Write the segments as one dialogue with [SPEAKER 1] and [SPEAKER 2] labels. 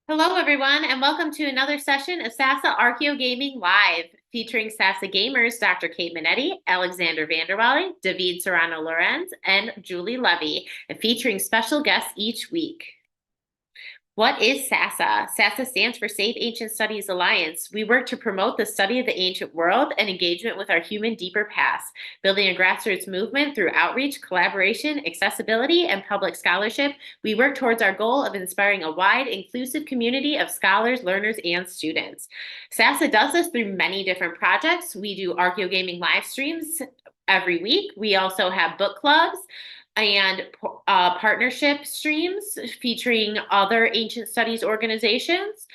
[SPEAKER 1] Hello, everyone, and welcome to another session of SASA Archeo Gaming Live, featuring SASA gamers Dr. Kate Minetti, Alexander Vanderwally, David Serrano Lorenz, and Julie Levy, and featuring special guests each week. What is SASA? SASA stands for Save Ancient Studies Alliance. We work to promote the study of the ancient world and engagement with our human deeper past, building a grassroots movement through outreach, collaboration, accessibility, and public scholarship. We work towards our goal of inspiring a wide, inclusive community of scholars, learners, and students. SASA does this through many different projects. We do Archeo Gaming live streams every week. We also have book clubs and partnership streams featuring other ancient studies organizations.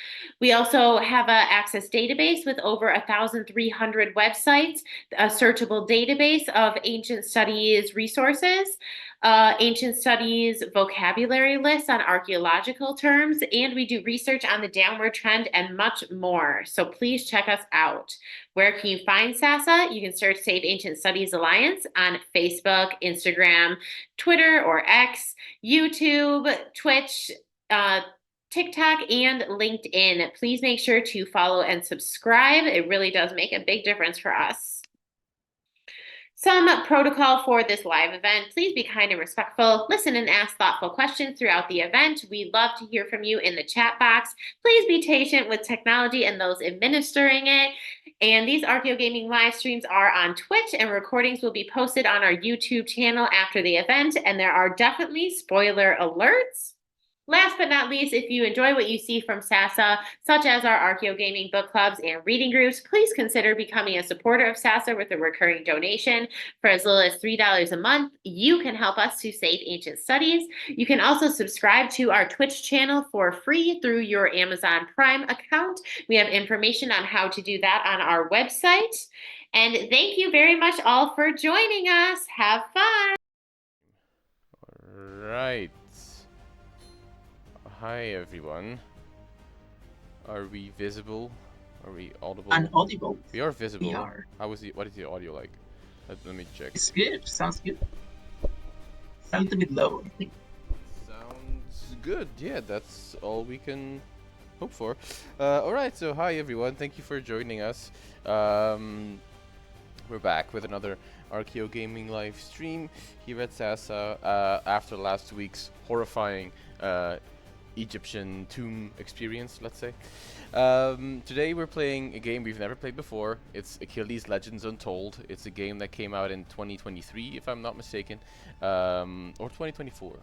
[SPEAKER 1] We also have an access database with over 1,300 websites, a searchable database of ancient studies resources, ancient studies vocabulary lists on archaeological terms, and we do research on the downward trend and much more. So please check us out. Where can you find SASA? You can search Save Ancient Studies Alliance on Facebook, Instagram, Twitter or X, YouTube, Twitch, TikTok, and LinkedIn. Please make sure to follow and subscribe. It really does make a big difference for us. Some protocol for this live event. Please be kind and respectful. Listen and ask thoughtful questions throughout the event. We'd love to hear from you in the chat box. Please be patient with technology and those administering it. And these Archeo Gaming live streams are on Twitch, and recordings will be posted on our YouTube channel after the event. And there are definitely spoiler alerts. Last but not least, if you enjoy what you see from SASA, such as our Archeo Gaming book clubs and reading groups, please consider becoming a supporter of SASA with a recurring donation. For as little as $3 a month, you can help us to save ancient studies. You can also subscribe to our Twitch channel for free through your Amazon Prime account. We have information on how to do that on our website. And thank you very much all for joining us. Have fun.
[SPEAKER 2] All right. Hi everyone. Are we visible? Are we audible?
[SPEAKER 3] Unaudible.
[SPEAKER 2] We are visible.
[SPEAKER 3] We are.
[SPEAKER 2] What is the audio like? Let me check.
[SPEAKER 3] It's good. Sounds good. Sounds a bit low, I think.
[SPEAKER 2] Sounds good. Yeah, that's all we can hope for. Alright, so hi everyone. Thank you for joining us. We're back with another Archeo Gaming live stream here at SASA after last week's horrifying Egyptian tomb experience, let's say. Today we're playing a game we've never played before. It's Achilles Legends Untold. It's a game that came out in 2023, if I'm not mistaken, or 2024.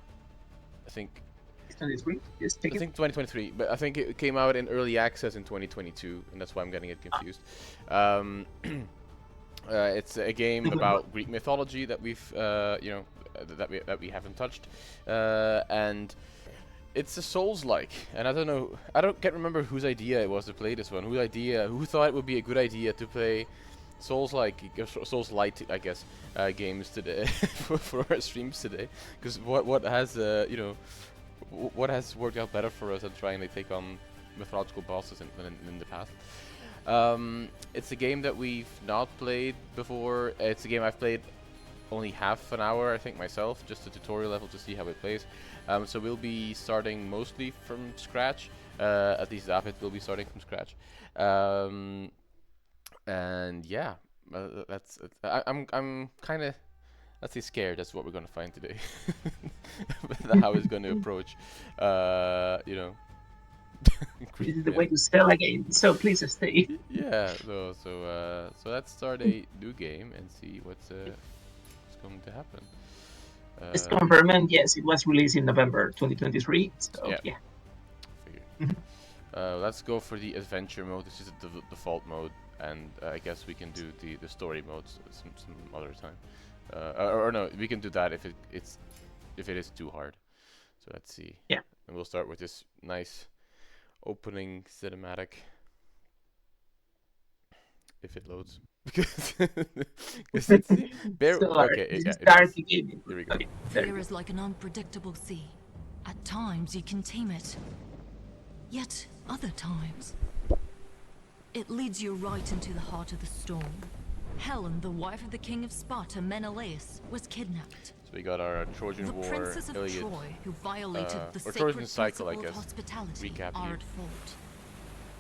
[SPEAKER 2] I think.
[SPEAKER 3] 2023. Yes,
[SPEAKER 2] I think 2023, but I think it came out in early access in 2022, and that's why I'm getting it confused. It's a game about Greek mythology that we've, that we haven't touched, and it's a Souls-like, and can't remember whose idea it was to play this one. Who thought it would be a good idea to play Souls-like, Souls-light, I guess, games today for our streams today? Because what has what has worked out better for us than trying to take on mythological bosses in the past? It's a game that we've not played before. It's a game I've played only half an hour, I think, myself, just a tutorial level to see how it plays. So we'll be starting mostly from scratch. At least David will be starting from scratch. And yeah, I'm kind of, let's say, scared. That's what we're gonna find today. How it's gonna approach,
[SPEAKER 3] This is the way to sell a game, so please stay.
[SPEAKER 2] Yeah. So let's start a new game and see what's going to happen.
[SPEAKER 3] Just confirming, yes, it was released in November 2023. So yeah.
[SPEAKER 2] Let's go for the adventure mode. This is the default mode, and I guess we can do the story modes some other time. Or no, we can do that if it is too hard. So let's see.
[SPEAKER 3] Yeah.
[SPEAKER 2] And we'll start with this nice opening cinematic. If it loads. Because it's okay, yeah, here we go.
[SPEAKER 4] Fear is like an unpredictable sea. At times you can tame it. Yet other times it leads you right into the heart of the storm. Helen, the wife of the king of Sparta, Menelaus, was kidnapped.
[SPEAKER 2] So we got our Trojan
[SPEAKER 4] The
[SPEAKER 2] War,
[SPEAKER 4] princes of
[SPEAKER 2] Iliad,
[SPEAKER 4] Troy, who violated the
[SPEAKER 2] or Trojan
[SPEAKER 4] sacred
[SPEAKER 2] cycle, I
[SPEAKER 4] principle of
[SPEAKER 2] guess.
[SPEAKER 4] hospitality,
[SPEAKER 2] Recap
[SPEAKER 4] are
[SPEAKER 2] here.
[SPEAKER 4] at fault.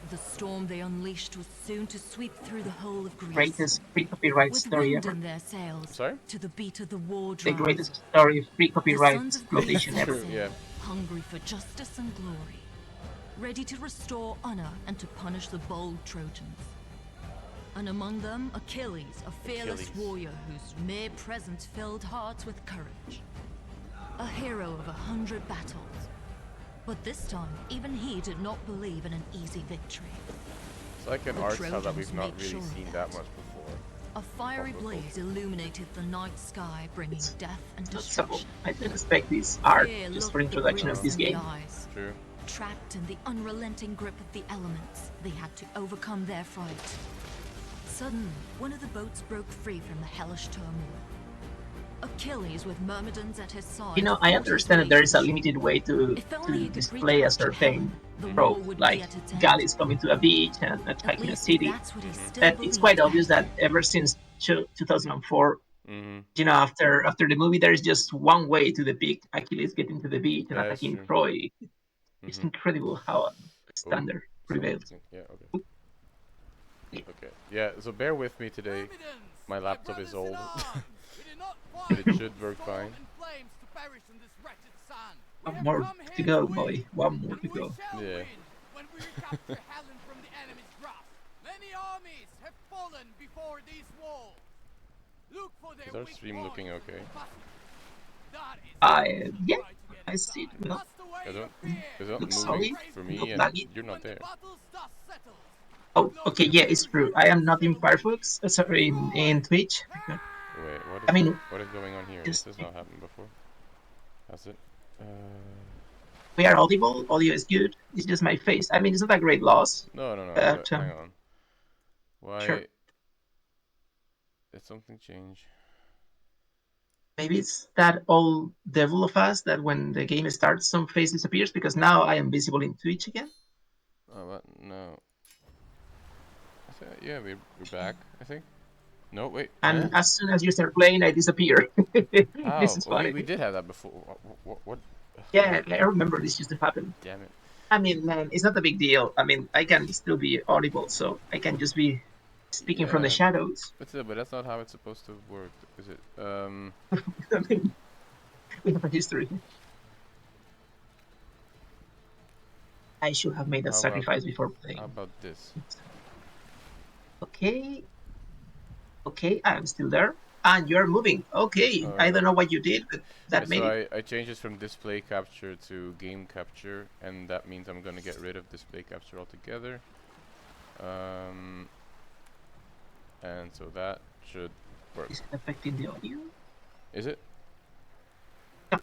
[SPEAKER 4] The storm they unleashed was soon to sweep through the whole of Greece.
[SPEAKER 3] Greatest free copyright
[SPEAKER 4] With
[SPEAKER 3] story
[SPEAKER 4] wind
[SPEAKER 3] ever.
[SPEAKER 4] in their sails,
[SPEAKER 2] Sorry?
[SPEAKER 4] to the beat of the war
[SPEAKER 3] The
[SPEAKER 4] drums,
[SPEAKER 3] greatest story of free
[SPEAKER 4] the
[SPEAKER 3] copyright
[SPEAKER 4] sons of Greece
[SPEAKER 3] exploitation
[SPEAKER 4] set
[SPEAKER 3] ever.
[SPEAKER 2] True,
[SPEAKER 4] sail,
[SPEAKER 2] yeah.
[SPEAKER 4] hungry for justice and glory, ready to restore honor and to punish the bold Trojans. And among them, Achilles, a fearless
[SPEAKER 2] Achilles.
[SPEAKER 4] warrior whose mere presence filled hearts with courage. A hero of 100 battles. But this time, even he did not believe in an easy victory.
[SPEAKER 2] It's like an
[SPEAKER 4] The
[SPEAKER 2] art style that
[SPEAKER 4] Trojans
[SPEAKER 2] we've not
[SPEAKER 4] make
[SPEAKER 2] really
[SPEAKER 4] sure of
[SPEAKER 2] seen
[SPEAKER 4] that.
[SPEAKER 2] that much before.
[SPEAKER 4] A fiery
[SPEAKER 2] Probably.
[SPEAKER 4] blaze illuminated the night sky, bringing death and
[SPEAKER 3] So
[SPEAKER 4] destruction.
[SPEAKER 3] I didn't expect this art
[SPEAKER 4] Fear
[SPEAKER 3] just
[SPEAKER 4] looked
[SPEAKER 3] for
[SPEAKER 4] the
[SPEAKER 3] introduction of
[SPEAKER 4] Greeks
[SPEAKER 3] this
[SPEAKER 4] in the
[SPEAKER 3] game.
[SPEAKER 4] eyes.
[SPEAKER 2] True.
[SPEAKER 4] Trapped in the unrelenting grip of the elements, they had to overcome their fright. Suddenly, one of the boats broke free from the hellish turmoil. Achilles, with Myrmidons at his side,
[SPEAKER 3] You know, I
[SPEAKER 4] fought his
[SPEAKER 3] understand
[SPEAKER 4] way
[SPEAKER 3] that there is a
[SPEAKER 4] to shore.
[SPEAKER 3] limited way to
[SPEAKER 4] If only he could
[SPEAKER 3] display a
[SPEAKER 4] recapture Helen,
[SPEAKER 3] certain
[SPEAKER 4] the war
[SPEAKER 3] trope,
[SPEAKER 4] would
[SPEAKER 3] like
[SPEAKER 4] be at its end.
[SPEAKER 3] galleys coming to a beach and
[SPEAKER 4] At
[SPEAKER 3] attacking a
[SPEAKER 4] least
[SPEAKER 3] city.
[SPEAKER 4] that's what he still
[SPEAKER 3] But it's quite
[SPEAKER 4] believed
[SPEAKER 3] obvious
[SPEAKER 4] back
[SPEAKER 3] that ever since 2004,
[SPEAKER 2] Mm-hmm.
[SPEAKER 3] you know, after the movie, there is just one way to depict Achilles getting to the beach and
[SPEAKER 2] That's
[SPEAKER 3] attacking
[SPEAKER 2] true.
[SPEAKER 3] Troy. It's
[SPEAKER 2] Mm-hmm.
[SPEAKER 3] incredible how a
[SPEAKER 2] Oh,
[SPEAKER 3] standard prevails.
[SPEAKER 2] yeah, okay. Okay. Yeah, so bear with me today. My laptop is old. But it should work fine.
[SPEAKER 3] One more to go, boy. One more to go.
[SPEAKER 2] Yeah.
[SPEAKER 5] When we recapture Helen from the enemy's grasp, many armies have fallen before these walls. Look for their
[SPEAKER 2] Is our
[SPEAKER 5] weak
[SPEAKER 2] stream looking
[SPEAKER 5] points
[SPEAKER 2] okay?
[SPEAKER 5] and pass- That is
[SPEAKER 3] Yeah,
[SPEAKER 5] try to get
[SPEAKER 3] I see it.
[SPEAKER 5] inside.
[SPEAKER 3] Well,
[SPEAKER 5] Cast away
[SPEAKER 2] I
[SPEAKER 5] your
[SPEAKER 2] don't.
[SPEAKER 5] fear.
[SPEAKER 2] It's not
[SPEAKER 3] looks
[SPEAKER 2] moving
[SPEAKER 3] solid,
[SPEAKER 2] for
[SPEAKER 3] not
[SPEAKER 2] me, and
[SPEAKER 3] laggy.
[SPEAKER 2] you're not
[SPEAKER 5] When the
[SPEAKER 2] there.
[SPEAKER 5] battle's dust settles,
[SPEAKER 3] Oh, okay, yeah, it's true. I am not in Firefox. Sorry, in Twitch.
[SPEAKER 2] Wait,
[SPEAKER 3] I mean,
[SPEAKER 2] what is going on here?
[SPEAKER 3] just
[SPEAKER 2] This has not happened before. Has it?
[SPEAKER 3] we are audible. Audio is good. It's just my face. I mean, it's not a great loss.
[SPEAKER 2] No.
[SPEAKER 3] But,
[SPEAKER 2] Hang on. Why?
[SPEAKER 3] sure.
[SPEAKER 2] Did something change?
[SPEAKER 3] Maybe it's that old devil of us that when the game starts, some face disappears because now I am visible in Twitch again.
[SPEAKER 2] Oh, what? No. Yeah, we're back. I think. No, wait.
[SPEAKER 3] And as soon as you start playing, I disappear.
[SPEAKER 2] How?
[SPEAKER 3] This is
[SPEAKER 2] Oh,
[SPEAKER 3] funny.
[SPEAKER 2] we did have that before. What?
[SPEAKER 3] Yeah, I remember this used to happen.
[SPEAKER 2] Damn it.
[SPEAKER 3] I mean, man, it's not a big deal. I mean, I can still be audible, so I can just be speaking from the
[SPEAKER 2] Yeah.
[SPEAKER 3] shadows.
[SPEAKER 2] But that's not how it's supposed to work, is it?
[SPEAKER 3] I mean, we have a history. I should have made that
[SPEAKER 2] How about-
[SPEAKER 3] sacrifice before playing.
[SPEAKER 2] How about this?
[SPEAKER 3] Okay. Okay, I'm still there. And you're moving. Okay, I don't know what you did, but that made it.
[SPEAKER 2] So I changed this from display capture to game capture, and that means I'm gonna get rid of display capture altogether. And so that should work.
[SPEAKER 3] Is it affecting the audio?
[SPEAKER 2] Is it?
[SPEAKER 3] No,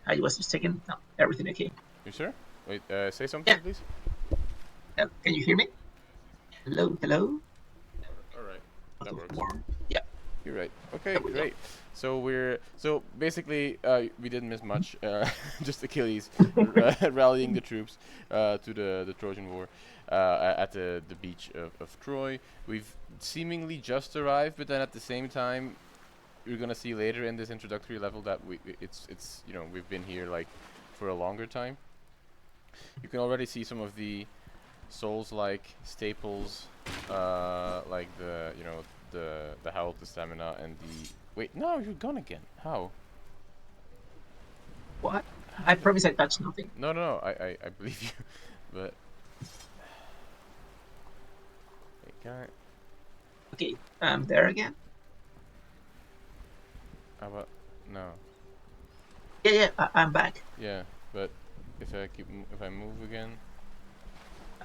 [SPEAKER 3] I was just checking. No, everything okay.
[SPEAKER 2] You sure? Wait, say something,
[SPEAKER 3] Yeah.
[SPEAKER 2] please.
[SPEAKER 3] Can you hear me? Hello, hello.
[SPEAKER 2] Alright, that works.
[SPEAKER 3] Yeah.
[SPEAKER 2] You're right. Okay,
[SPEAKER 3] There we go.
[SPEAKER 2] great. So basically, we didn't miss much. Just Achilles rallying the troops to the Trojan War at the beach of Troy. We've seemingly just arrived, but then at the same time, you're gonna see later in this introductory level that it's we've been here like for a longer time. You can already see some of the Souls-like staples, like the health, the stamina, and the... Wait, no, you're gone again. How?
[SPEAKER 3] What? I promise I touched nothing.
[SPEAKER 2] No, I believe you, but... Wait, can I...
[SPEAKER 3] Okay, I'm there again.
[SPEAKER 2] How about... No.
[SPEAKER 3] Yeah, I'm back.
[SPEAKER 2] Yeah, but if I move again...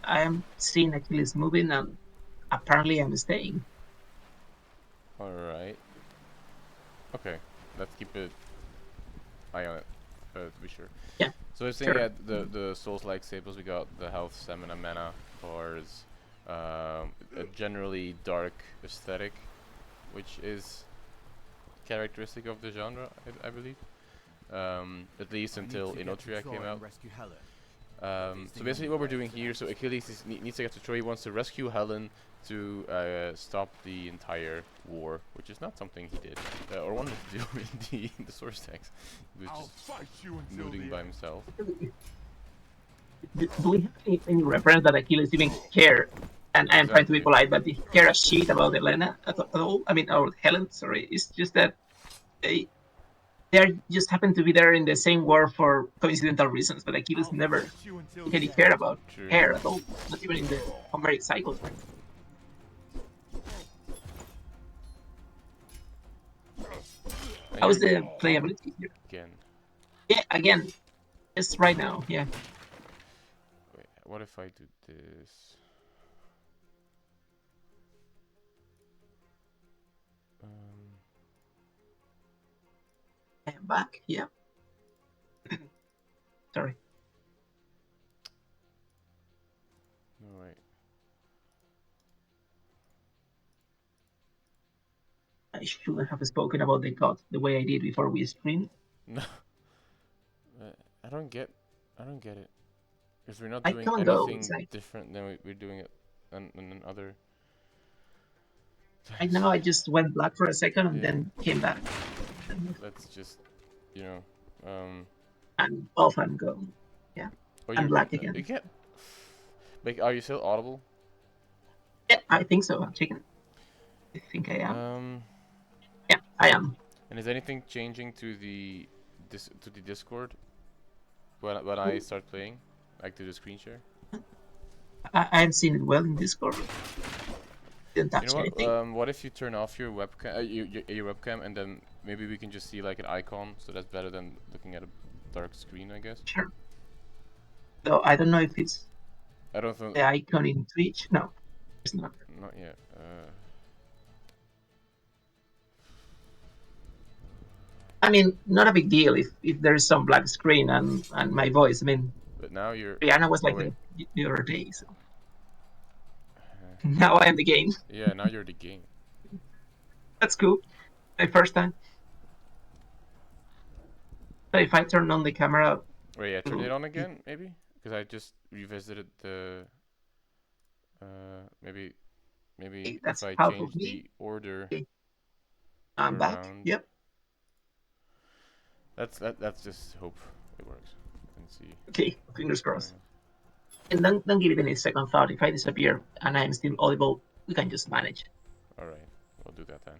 [SPEAKER 3] I am seeing Achilles moving, and apparently I'm staying.
[SPEAKER 2] Alright. Okay, let's keep an eye on it, to be sure.
[SPEAKER 3] Yeah,
[SPEAKER 2] So I was saying,
[SPEAKER 3] sure.
[SPEAKER 2] yeah, the Souls-like staples, we got the health, stamina, mana, bars, a generally dark aesthetic, which is characteristic of the genre, I believe. At least until Inotria came out. So basically what we're doing here, so Achilles needs to get to Troy. He wants to rescue Helen to stop the entire war, which is not something he did or wanted to do in the source text. He was
[SPEAKER 5] I'll
[SPEAKER 2] just
[SPEAKER 5] fight you until
[SPEAKER 2] moving
[SPEAKER 5] the
[SPEAKER 2] by
[SPEAKER 5] end.
[SPEAKER 2] himself.
[SPEAKER 3] Do we have any reference that Achilles even care? And I am trying to be
[SPEAKER 2] Exactly.
[SPEAKER 3] polite, but did he care a shit about Elena at all? I mean, or Helen, sorry. It's just that they just happen to be there in the same war for coincidental reasons, but Achilles
[SPEAKER 5] I'll
[SPEAKER 3] never
[SPEAKER 5] fight you until
[SPEAKER 3] really
[SPEAKER 5] the
[SPEAKER 3] cared
[SPEAKER 5] end.
[SPEAKER 3] about
[SPEAKER 2] True.
[SPEAKER 3] her at all, not even in the Homeric cycle.
[SPEAKER 2] And
[SPEAKER 3] How's
[SPEAKER 2] you're
[SPEAKER 3] the playability here?
[SPEAKER 2] again.
[SPEAKER 3] Yeah, again, just right now, yeah.
[SPEAKER 2] Wait, what if I do this?
[SPEAKER 3] I am back, yeah. Sorry.
[SPEAKER 2] No, wait.
[SPEAKER 3] I shouldn't have spoken about the god the way I did before we streamed.
[SPEAKER 2] No. I don't get it. Because we're not
[SPEAKER 3] I
[SPEAKER 2] doing
[SPEAKER 3] come and go,
[SPEAKER 2] anything
[SPEAKER 3] it's like
[SPEAKER 2] different than we're doing it in other
[SPEAKER 3] right
[SPEAKER 2] times.
[SPEAKER 3] now I just went black for a second and
[SPEAKER 2] Yeah.
[SPEAKER 3] then came back.
[SPEAKER 2] Let's just, you know,
[SPEAKER 3] And off and go.
[SPEAKER 2] oh,
[SPEAKER 3] I'm
[SPEAKER 2] you're
[SPEAKER 3] black
[SPEAKER 2] you
[SPEAKER 3] again.
[SPEAKER 2] get. Like, are you still audible?
[SPEAKER 3] Yeah, I think so. I'm checking. I think I am. Yeah, I am.
[SPEAKER 2] And is anything changing to the Discord when I start playing, like to the screen share?
[SPEAKER 3] I've seen it well in Discord. Didn't
[SPEAKER 2] You
[SPEAKER 3] touch
[SPEAKER 2] know
[SPEAKER 3] anything.
[SPEAKER 2] what? What if you turn off your webcam, your webcam, and then maybe we can just see like an icon, so that's better than looking at a dark screen, I guess.
[SPEAKER 3] Sure. Though I don't know if it's
[SPEAKER 2] I don't think.
[SPEAKER 3] the icon in Twitch. No, it's not.
[SPEAKER 2] Not yet.
[SPEAKER 3] I mean, not a big deal if there's some black screen and my voice. I mean,
[SPEAKER 2] But now you're.
[SPEAKER 3] Rihanna was like
[SPEAKER 2] Oh, wait.
[SPEAKER 3] the other day, so now I am the game.
[SPEAKER 2] Yeah, now you're the game.
[SPEAKER 3] That's cool. My first time. So if I turn on the camera,
[SPEAKER 2] Wait, yeah, turn it on again, maybe? Because I just revisited the. Maybe
[SPEAKER 3] okay, that's
[SPEAKER 2] if I
[SPEAKER 3] half
[SPEAKER 2] change
[SPEAKER 3] of me.
[SPEAKER 2] the order
[SPEAKER 3] Okay. I'm back.
[SPEAKER 2] around.
[SPEAKER 3] Yep.
[SPEAKER 2] Let's just hope it works and see.
[SPEAKER 3] Okay. Fingers crossed. And don't give it any second thought. If I disappear and I'm still audible, we can just manage.
[SPEAKER 2] All right, we'll do that then.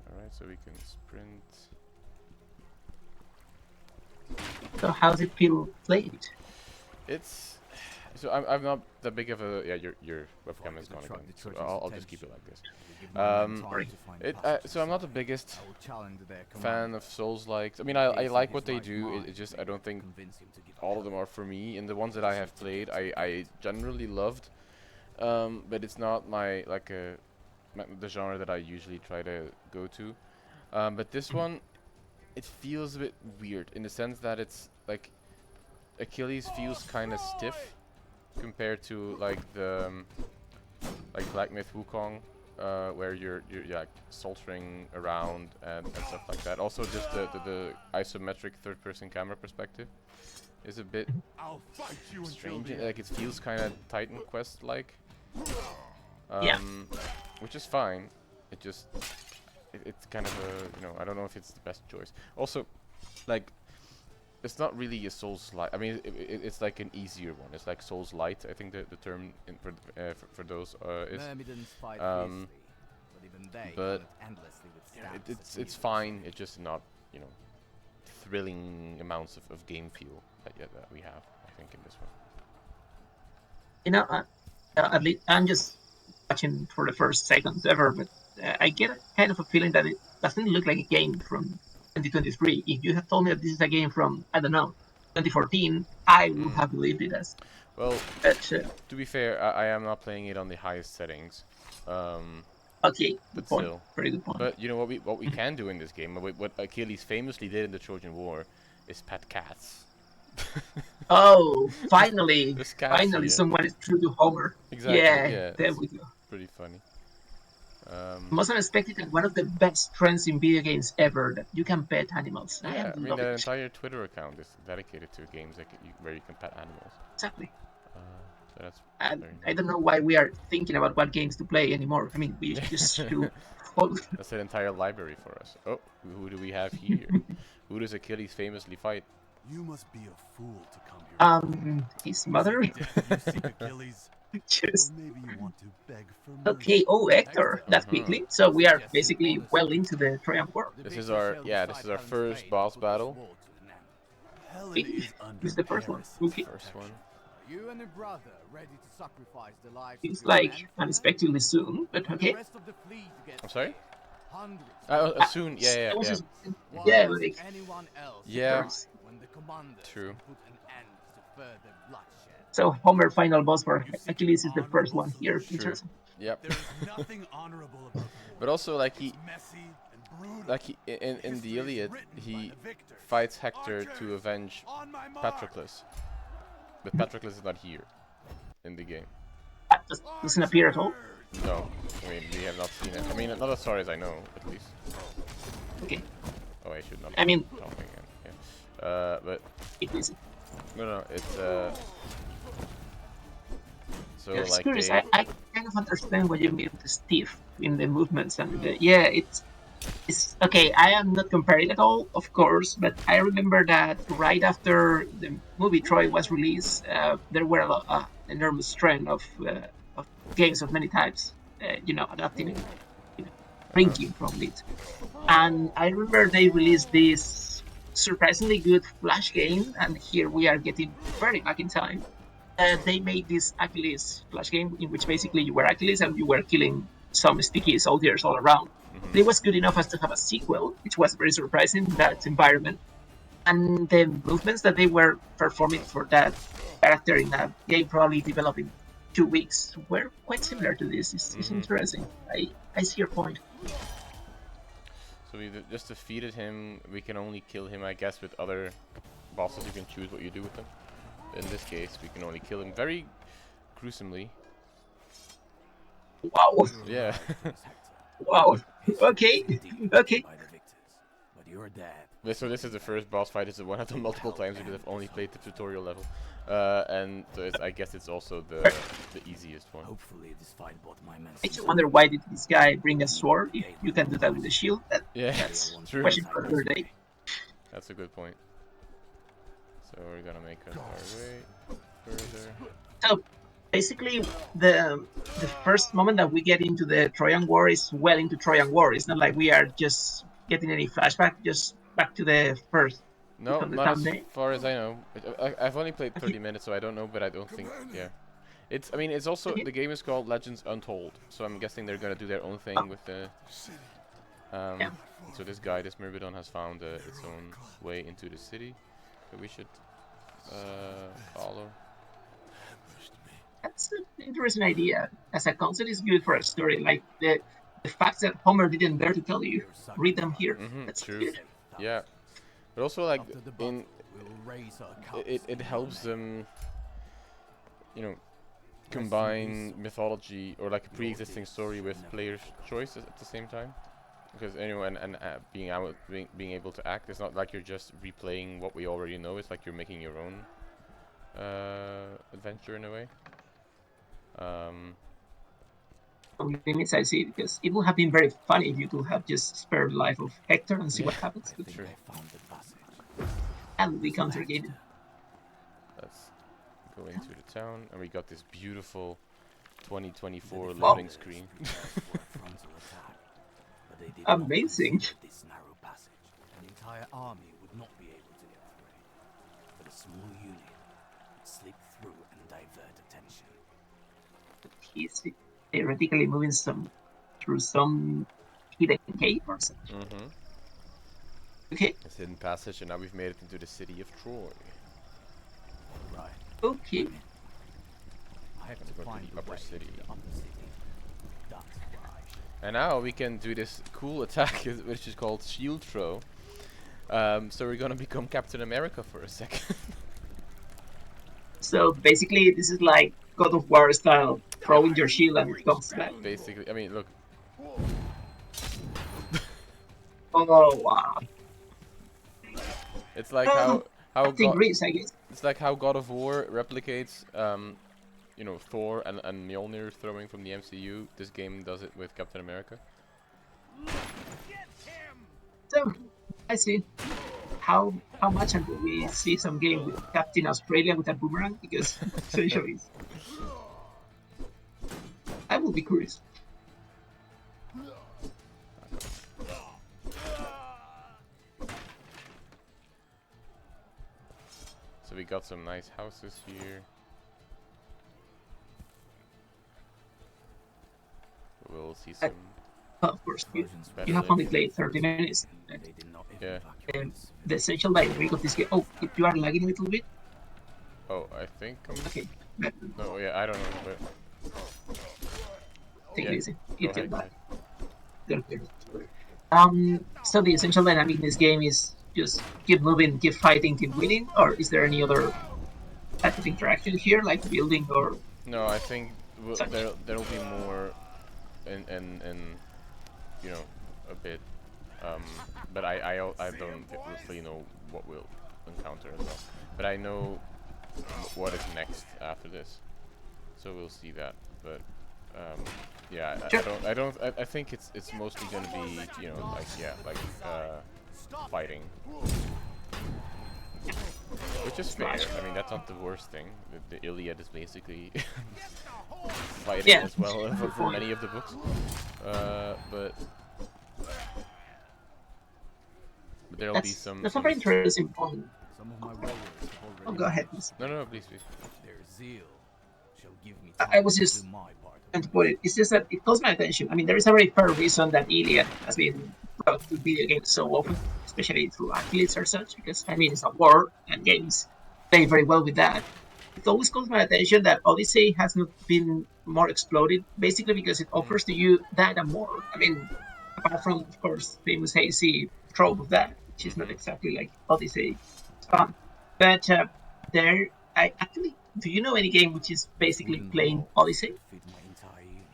[SPEAKER 2] All right, so we can sprint.
[SPEAKER 3] So how's it feel played?
[SPEAKER 2] It's so I'm not that big of a your webcam is gone again. So I'll just keep it like this. So I'm not the biggest fan of Souls-likes. I mean, I like what they do. It's just I don't think all of them are for me. And the ones that I have played, I generally loved. But it's not my the genre that I usually try to go to. But this one, it feels a bit weird in the sense that it's like Achilles feels kind of stiff compared to like the like Black Myth Wukong, where you're like soldiering around and stuff like that. Also, just the isometric third-person camera perspective is a bit strange. Like it feels kind of Titan Quest like.
[SPEAKER 3] Yeah.
[SPEAKER 2] Which is fine. It just it's kind of a I don't know if it's the best choice. Also, like it's not really a Souls light. I mean, it's like an easier one. It's like Souls light. I think the term for those is. But it's fine. It's just not thrilling amounts of game feel that we have. I think in this one.
[SPEAKER 3] You know, at least I'm just watching for the first seconds ever, but I get a kind of a feeling that it doesn't look like a game from 2023. If you had told me that this is a game from, I don't know, 2014, I would have believed it as.
[SPEAKER 2] Well,
[SPEAKER 3] but,
[SPEAKER 2] to be fair, I am not playing it on the highest settings.
[SPEAKER 3] Okay,
[SPEAKER 2] but
[SPEAKER 3] point.
[SPEAKER 2] Still,
[SPEAKER 3] very good point.
[SPEAKER 2] But you know what we can do in this game, what Achilles famously did in the Trojan War, is pet cats.
[SPEAKER 3] Oh, finally!
[SPEAKER 2] Finally,
[SPEAKER 3] someone is true to Homer.
[SPEAKER 2] Exactly.
[SPEAKER 3] Yeah, there we go.
[SPEAKER 2] Pretty funny.
[SPEAKER 3] Most unexpected and one of the best trends in video games ever, that you can pet animals. I
[SPEAKER 2] Yeah,
[SPEAKER 3] am
[SPEAKER 2] I mean,
[SPEAKER 3] loving
[SPEAKER 2] their
[SPEAKER 3] it.
[SPEAKER 2] entire Twitter account is dedicated to games where you can pet animals.
[SPEAKER 3] Exactly.
[SPEAKER 2] So that's
[SPEAKER 3] And
[SPEAKER 2] very
[SPEAKER 3] I
[SPEAKER 2] nice.
[SPEAKER 3] don't know why we are thinking about what games to play anymore. I mean, we just should follow.
[SPEAKER 2] That's an entire library for us. Oh, who do we have here? Who does Achilles famously fight?
[SPEAKER 6] You must be a fool to come here.
[SPEAKER 3] His
[SPEAKER 6] Is
[SPEAKER 3] mother.
[SPEAKER 6] it death you seek, Achilles? Or
[SPEAKER 3] Just
[SPEAKER 6] maybe you want to beg for
[SPEAKER 3] okay.
[SPEAKER 6] mercy.
[SPEAKER 3] Oh, Hector. That's quickly. So we are basically well into the Trojan War.
[SPEAKER 2] This is our first boss battle.
[SPEAKER 6] Helen
[SPEAKER 3] Okay.
[SPEAKER 6] is under
[SPEAKER 3] This is the first one.
[SPEAKER 6] Paris'
[SPEAKER 3] Okay.
[SPEAKER 2] First one.
[SPEAKER 5] You and your brother ready to sacrifice the lives
[SPEAKER 3] It's
[SPEAKER 5] of your
[SPEAKER 3] like
[SPEAKER 5] men for her?
[SPEAKER 3] unexpectedly soon, but
[SPEAKER 5] When
[SPEAKER 3] okay.
[SPEAKER 5] the rest of the fleet gets
[SPEAKER 2] I'm sorry?
[SPEAKER 5] hundreds.
[SPEAKER 2] Soon. Yeah.
[SPEAKER 3] I was just,
[SPEAKER 5] Why
[SPEAKER 3] yeah,
[SPEAKER 5] ask
[SPEAKER 3] like
[SPEAKER 5] anyone else
[SPEAKER 2] Yeah.
[SPEAKER 5] first when the commander
[SPEAKER 2] True.
[SPEAKER 5] put an end to further bloodshed?
[SPEAKER 3] so Homer final boss for Achilles is the first one here.
[SPEAKER 2] True.
[SPEAKER 3] Interesting.
[SPEAKER 2] Yep.
[SPEAKER 6] There is nothing honorable about war.
[SPEAKER 2] But also, like he,
[SPEAKER 6] It's messy and brutal.
[SPEAKER 2] like he, in the
[SPEAKER 6] History is
[SPEAKER 2] Iliad,
[SPEAKER 6] written by
[SPEAKER 2] he
[SPEAKER 6] the victors.
[SPEAKER 2] fights Hector to
[SPEAKER 6] Archers,
[SPEAKER 2] avenge
[SPEAKER 6] on my mark.
[SPEAKER 2] Patroclus. But Patroclus is not here in the game.
[SPEAKER 3] That just doesn't appear at all.
[SPEAKER 2] No, I mean we have not seen it. I mean, not as far as I know, at least.
[SPEAKER 3] Okay.
[SPEAKER 2] Oh, I should not.
[SPEAKER 3] I mean-
[SPEAKER 2] be talking again. But
[SPEAKER 3] It is.
[SPEAKER 2] no, it's So
[SPEAKER 3] Yeah, it's
[SPEAKER 2] like
[SPEAKER 3] curious.
[SPEAKER 2] they,
[SPEAKER 3] I kind of understand what you mean with the stiff in the movements and yeah, it's okay. I am not comparing at all, of course, but I remember that right after the movie Troy was released, there were an enormous trend of games of many types, adapting, drinking from it. And I remember they released this surprisingly good Flash game, and here we are getting very back in time. They made this Achilles Flash game in which basically you were Achilles and you were killing some sticky soldiers all around. It was good enough as to have a sequel, which was very surprising in that environment. And the movements that they were performing for that character in that game, probably developed in 2 weeks, were quite similar to this. It's interesting. I see your point.
[SPEAKER 2] so we just defeated him. We can only kill him, I guess, with other bosses. You can choose what you do with them. In this case, we can only kill him very gruesomely.
[SPEAKER 3] Wow.
[SPEAKER 2] Yeah.
[SPEAKER 3] Wow. Okay. Okay.
[SPEAKER 6] By the victors, but you're dead.
[SPEAKER 2] So this is the first boss fight. This is one of them multiple times. We have only played the tutorial level, and so I guess it's also the easiest one.
[SPEAKER 6] Hopefully this fight brought my men.
[SPEAKER 3] I just wonder why did this guy bring a sword if you can do that with a shield?
[SPEAKER 2] Yeah,
[SPEAKER 3] That's
[SPEAKER 2] true.
[SPEAKER 3] question for another day.
[SPEAKER 2] That's a good point. So we're gonna make our way further.
[SPEAKER 3] So basically, the first moment that we get into the Trojan War is well into Trojan War. It's not like we are just getting any flashback, just back to the first.
[SPEAKER 2] No,
[SPEAKER 3] on the
[SPEAKER 2] not as
[SPEAKER 3] thumbnail.
[SPEAKER 2] far as I know. I've only played 30 minutes, so I don't know. But I don't think. Yeah, it's. I mean, it's also
[SPEAKER 3] Okay.
[SPEAKER 2] the game is called Legends Untold, so I'm guessing they're gonna do their own thing with the.
[SPEAKER 3] Yeah.
[SPEAKER 2] So this guy, this Myrmidon, has found its own way into the city that we should follow.
[SPEAKER 3] That's an interesting idea. As a concept, it's good for a story. Like the facts that Homer didn't dare to tell you. Read them here. That's
[SPEAKER 2] True.
[SPEAKER 3] good.
[SPEAKER 2] Yeah, but also like
[SPEAKER 5] After the
[SPEAKER 2] in
[SPEAKER 5] battle, we'll raise our cups
[SPEAKER 2] it helps them, combine mythology or like a pre-existing story with players' choices at the same time. Because being able to act, it's not like you're just replaying what we already know. It's like you're making your own adventure in a way.
[SPEAKER 3] From limits, I see, because it would have been very funny if you could have just spared the life of Hector and see what happens.
[SPEAKER 6] I think
[SPEAKER 2] True.
[SPEAKER 6] I found the passage.
[SPEAKER 3] And we counter game.
[SPEAKER 2] Let's go into the town, and we got this beautiful 2024
[SPEAKER 6] The
[SPEAKER 2] loading
[SPEAKER 6] defenders
[SPEAKER 2] screen.
[SPEAKER 6] prepared for a frontal attack, but they did
[SPEAKER 3] Amazing.
[SPEAKER 6] not perceive this narrow passage.
[SPEAKER 5] An entire army would not be able to get through.
[SPEAKER 6] But a small unit would slip through and divert attention.
[SPEAKER 3] He's theoretically moving through some hidden cave or something. Okay.
[SPEAKER 2] This hidden passage, and now we've made it into the city of Troy.
[SPEAKER 6] Right.
[SPEAKER 3] Okay.
[SPEAKER 5] I have
[SPEAKER 2] Let's
[SPEAKER 5] to
[SPEAKER 2] go to
[SPEAKER 5] find
[SPEAKER 2] the
[SPEAKER 5] the
[SPEAKER 2] upper
[SPEAKER 5] way
[SPEAKER 2] city.
[SPEAKER 5] to the upper city. That's where I should.
[SPEAKER 2] And now we can do this cool attack, which is called shield throw. So we're gonna become Captain America for a second.
[SPEAKER 3] So basically, this is like God of War style, throwing your shield and it comes back.
[SPEAKER 2] Basically, I mean, look,
[SPEAKER 3] Oh wow.
[SPEAKER 2] It's like how
[SPEAKER 3] Acting
[SPEAKER 2] God,
[SPEAKER 3] Greece, I guess.
[SPEAKER 2] it's like how God of War replicates you know, Thor and Mjolnir throwing from the MCU. This game does it with Captain America.
[SPEAKER 3] So I see. How much until we see some game with Captain Australia with a boomerang? Because essentially, I will be curious.
[SPEAKER 2] So we got some nice houses here. We'll see some.
[SPEAKER 3] Of course,
[SPEAKER 6] Persians
[SPEAKER 3] you have only played 30 minutes.
[SPEAKER 6] they did not
[SPEAKER 2] Yeah.
[SPEAKER 6] evacuate the
[SPEAKER 3] The essential dynamic of this game. Oh, if you are lagging a little bit.
[SPEAKER 2] Oh, I think I'm.
[SPEAKER 3] Okay,
[SPEAKER 2] No, yeah, I don't know, but
[SPEAKER 3] take
[SPEAKER 2] yeah.
[SPEAKER 3] it easy.
[SPEAKER 2] Go
[SPEAKER 3] You
[SPEAKER 2] ahead.
[SPEAKER 3] get
[SPEAKER 2] Go
[SPEAKER 3] that.
[SPEAKER 2] ahead.
[SPEAKER 3] Good. So the essential dynamic in this game is just keep moving, keep fighting, keep winning, or is there any other type of interaction here, like building or
[SPEAKER 2] No, I think
[SPEAKER 3] such?
[SPEAKER 2] there'll be more in you know, a bit. But I don't really know what we'll encounter as well. But I know what is next after this, so we'll see that. But yeah, I think it's mostly gonna be, you know, like fighting, which is fair. I mean, that's not the worst thing. The Iliad is basically fighting
[SPEAKER 3] Yeah.
[SPEAKER 2] as well for many of the books. But there'll be some.
[SPEAKER 3] That's a very interesting point.
[SPEAKER 6] Some of my warriors have
[SPEAKER 3] Oh,
[SPEAKER 6] already
[SPEAKER 3] go ahead, please.
[SPEAKER 2] No, please.
[SPEAKER 6] Their zeal shall give me
[SPEAKER 3] I
[SPEAKER 6] time
[SPEAKER 3] was
[SPEAKER 6] to
[SPEAKER 3] just
[SPEAKER 6] do my part of
[SPEAKER 3] trying to put it. It's just that it calls my attention. I mean, there is a very fair reason that Iliad has been brought to video games so often, especially through Achilles or such, because I mean it's a war and games play very well with that. It always calls my attention that Odyssey has not been more exploded, basically because it offers to you that and more. I mean, apart from, of course, famous hazy trope of that, which is not exactly like Odyssey fun. But there, I actually, do you know any game which is basically
[SPEAKER 6] wooden
[SPEAKER 3] plain
[SPEAKER 6] walls
[SPEAKER 3] Odyssey?
[SPEAKER 6] to feed my entire unit.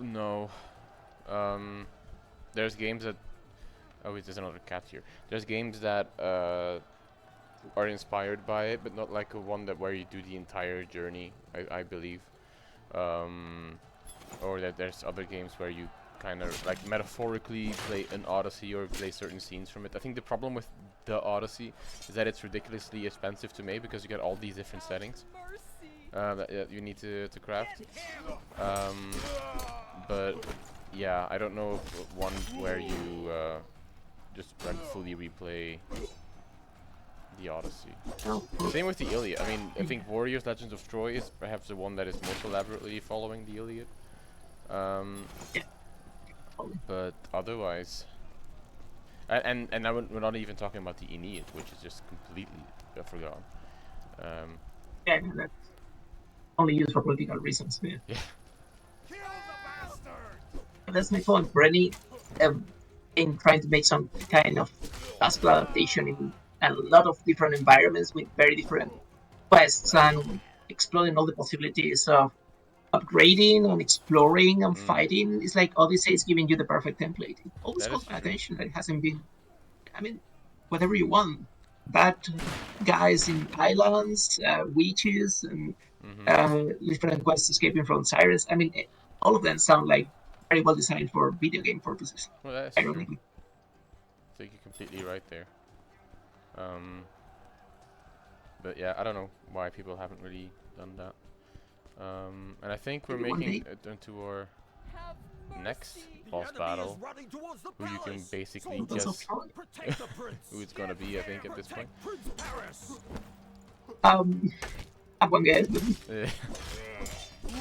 [SPEAKER 2] No. There's games that. Oh, wait, there's another cat here. There's games that are inspired by it, but not like a one that where you do the entire journey. I believe. Or that there's other games where you kind of like metaphorically play an Odyssey or play certain scenes from it. I think the problem with the Odyssey is that it's ridiculously expensive to make because you get all these different settings that you need to craft. But yeah, I don't know if one where you just fully replay the Odyssey.
[SPEAKER 3] No.
[SPEAKER 2] Same with the Iliad. I mean, I think Warriors Legends of Troy is perhaps the one that is most elaborately following the Iliad. But otherwise, and we're not even talking about the Aeneid, which is just completely forgotten.
[SPEAKER 3] Yeah, that's only used for political reasons. Yeah.
[SPEAKER 2] Yeah.
[SPEAKER 5] Kill the bastard!
[SPEAKER 3] That's my point. Brenny, in trying to make some kind of classical adaptation in a lot of different environments with very different quests and exploring all the possibilities of upgrading and exploring and fighting. It's like Odyssey is giving you the perfect template. It always
[SPEAKER 2] That is
[SPEAKER 3] calls my
[SPEAKER 2] true.
[SPEAKER 3] attention that it hasn't been, I mean, whatever you want. Bad guys in islands, witches, and different quests escaping from sirens. I mean, all of them sound like very well designed for video game purposes.
[SPEAKER 2] Well, that's true.
[SPEAKER 3] Ironically.
[SPEAKER 2] I think you're completely right there. But yeah, I don't know why people haven't really done that. And I think we're
[SPEAKER 3] Maybe one
[SPEAKER 2] making
[SPEAKER 3] day.
[SPEAKER 2] it into our
[SPEAKER 5] Have
[SPEAKER 2] next
[SPEAKER 5] mercy.
[SPEAKER 2] boss battle,
[SPEAKER 6] running towards the
[SPEAKER 2] who you can basically
[SPEAKER 3] Soldiers of
[SPEAKER 2] guess
[SPEAKER 3] Troy.
[SPEAKER 6] Protect the prince.
[SPEAKER 2] who it's gonna be. I think at this point.
[SPEAKER 6] Prince Paris.
[SPEAKER 3] I won't guess.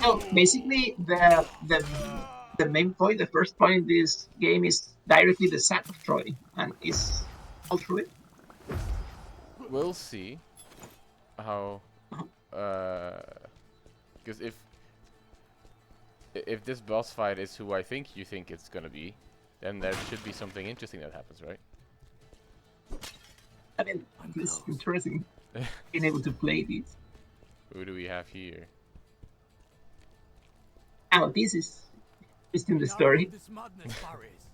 [SPEAKER 3] No, basically the main point, the first point in this game is directly the sack of Troy, and is all through it.
[SPEAKER 2] We'll see how, because if this boss fight is who I think you think it's gonna be, then there should be something interesting that happens, right?
[SPEAKER 3] I mean, it's interesting being able to play these.
[SPEAKER 2] Who do we have here?
[SPEAKER 3] Now, this is It's in the
[SPEAKER 5] Enough
[SPEAKER 3] story.
[SPEAKER 5] of this madness, Paris.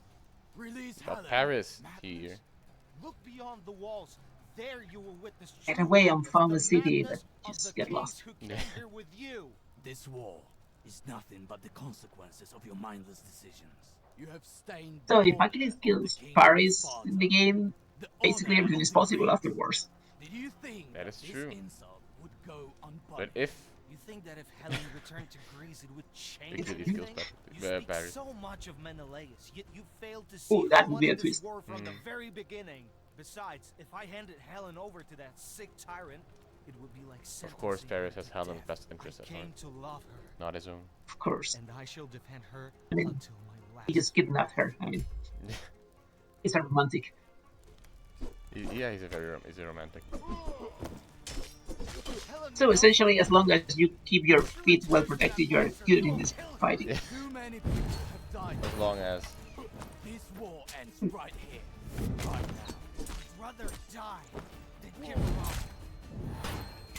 [SPEAKER 5] Release
[SPEAKER 2] Got
[SPEAKER 5] Helen.
[SPEAKER 2] Paris
[SPEAKER 7] Madness.
[SPEAKER 2] here.
[SPEAKER 7] Look beyond the walls. There you will witness
[SPEAKER 3] Get
[SPEAKER 7] true
[SPEAKER 3] away,
[SPEAKER 7] madness,
[SPEAKER 3] unfound
[SPEAKER 7] the
[SPEAKER 3] city
[SPEAKER 7] madness
[SPEAKER 3] that
[SPEAKER 7] of
[SPEAKER 3] just
[SPEAKER 7] the
[SPEAKER 3] get
[SPEAKER 7] kings
[SPEAKER 3] lost.
[SPEAKER 7] who came here with you.
[SPEAKER 6] This war is nothing but the consequences of your mindless decisions.
[SPEAKER 5] You have stained
[SPEAKER 3] So
[SPEAKER 5] the
[SPEAKER 3] if
[SPEAKER 5] honor
[SPEAKER 3] Achilles
[SPEAKER 5] of
[SPEAKER 3] kills
[SPEAKER 5] the king
[SPEAKER 3] Paris
[SPEAKER 5] of
[SPEAKER 3] in the
[SPEAKER 5] Sparta.
[SPEAKER 3] game,
[SPEAKER 5] The
[SPEAKER 3] basically
[SPEAKER 5] honor
[SPEAKER 3] everything
[SPEAKER 5] of
[SPEAKER 3] is
[SPEAKER 5] the
[SPEAKER 3] possible
[SPEAKER 5] great.
[SPEAKER 3] afterwards.
[SPEAKER 5] Did you think
[SPEAKER 2] That is
[SPEAKER 5] this
[SPEAKER 2] true.
[SPEAKER 5] insult would go
[SPEAKER 2] But
[SPEAKER 5] unpunished?
[SPEAKER 2] if
[SPEAKER 7] You think that if Helen returned to Greece, it would change
[SPEAKER 2] Achilles
[SPEAKER 7] anything?
[SPEAKER 2] kills
[SPEAKER 7] You
[SPEAKER 2] Paris,
[SPEAKER 7] speak
[SPEAKER 2] Paris.
[SPEAKER 7] so much of Menelaus, yet you failed to see
[SPEAKER 3] Ooh,
[SPEAKER 7] who
[SPEAKER 3] that would be a
[SPEAKER 7] wanted this
[SPEAKER 3] twist.
[SPEAKER 7] war from the
[SPEAKER 2] Mm.
[SPEAKER 7] very beginning. Besides, if I handed Helen over to that sick tyrant, it would be like
[SPEAKER 2] Of course,
[SPEAKER 7] sentencing
[SPEAKER 2] Paris
[SPEAKER 7] her
[SPEAKER 2] has
[SPEAKER 7] to
[SPEAKER 2] Helen's
[SPEAKER 7] death.
[SPEAKER 2] best interest
[SPEAKER 7] I
[SPEAKER 2] at heart,
[SPEAKER 7] came to love her,
[SPEAKER 2] not his own.
[SPEAKER 3] Of course.
[SPEAKER 7] and I shall defend her
[SPEAKER 3] I mean,
[SPEAKER 7] until my last.
[SPEAKER 3] He just kidnapped her. I mean, he's a romantic.
[SPEAKER 2] Yeah, he's a romantic.
[SPEAKER 7] Helen
[SPEAKER 3] So essentially, as long as you keep your feet well protected, you are good in this fighting.
[SPEAKER 2] Yeah.
[SPEAKER 5] Too many people have died.
[SPEAKER 2] As long as
[SPEAKER 5] This war ends right here, right now.
[SPEAKER 7] I'd rather die than give her up.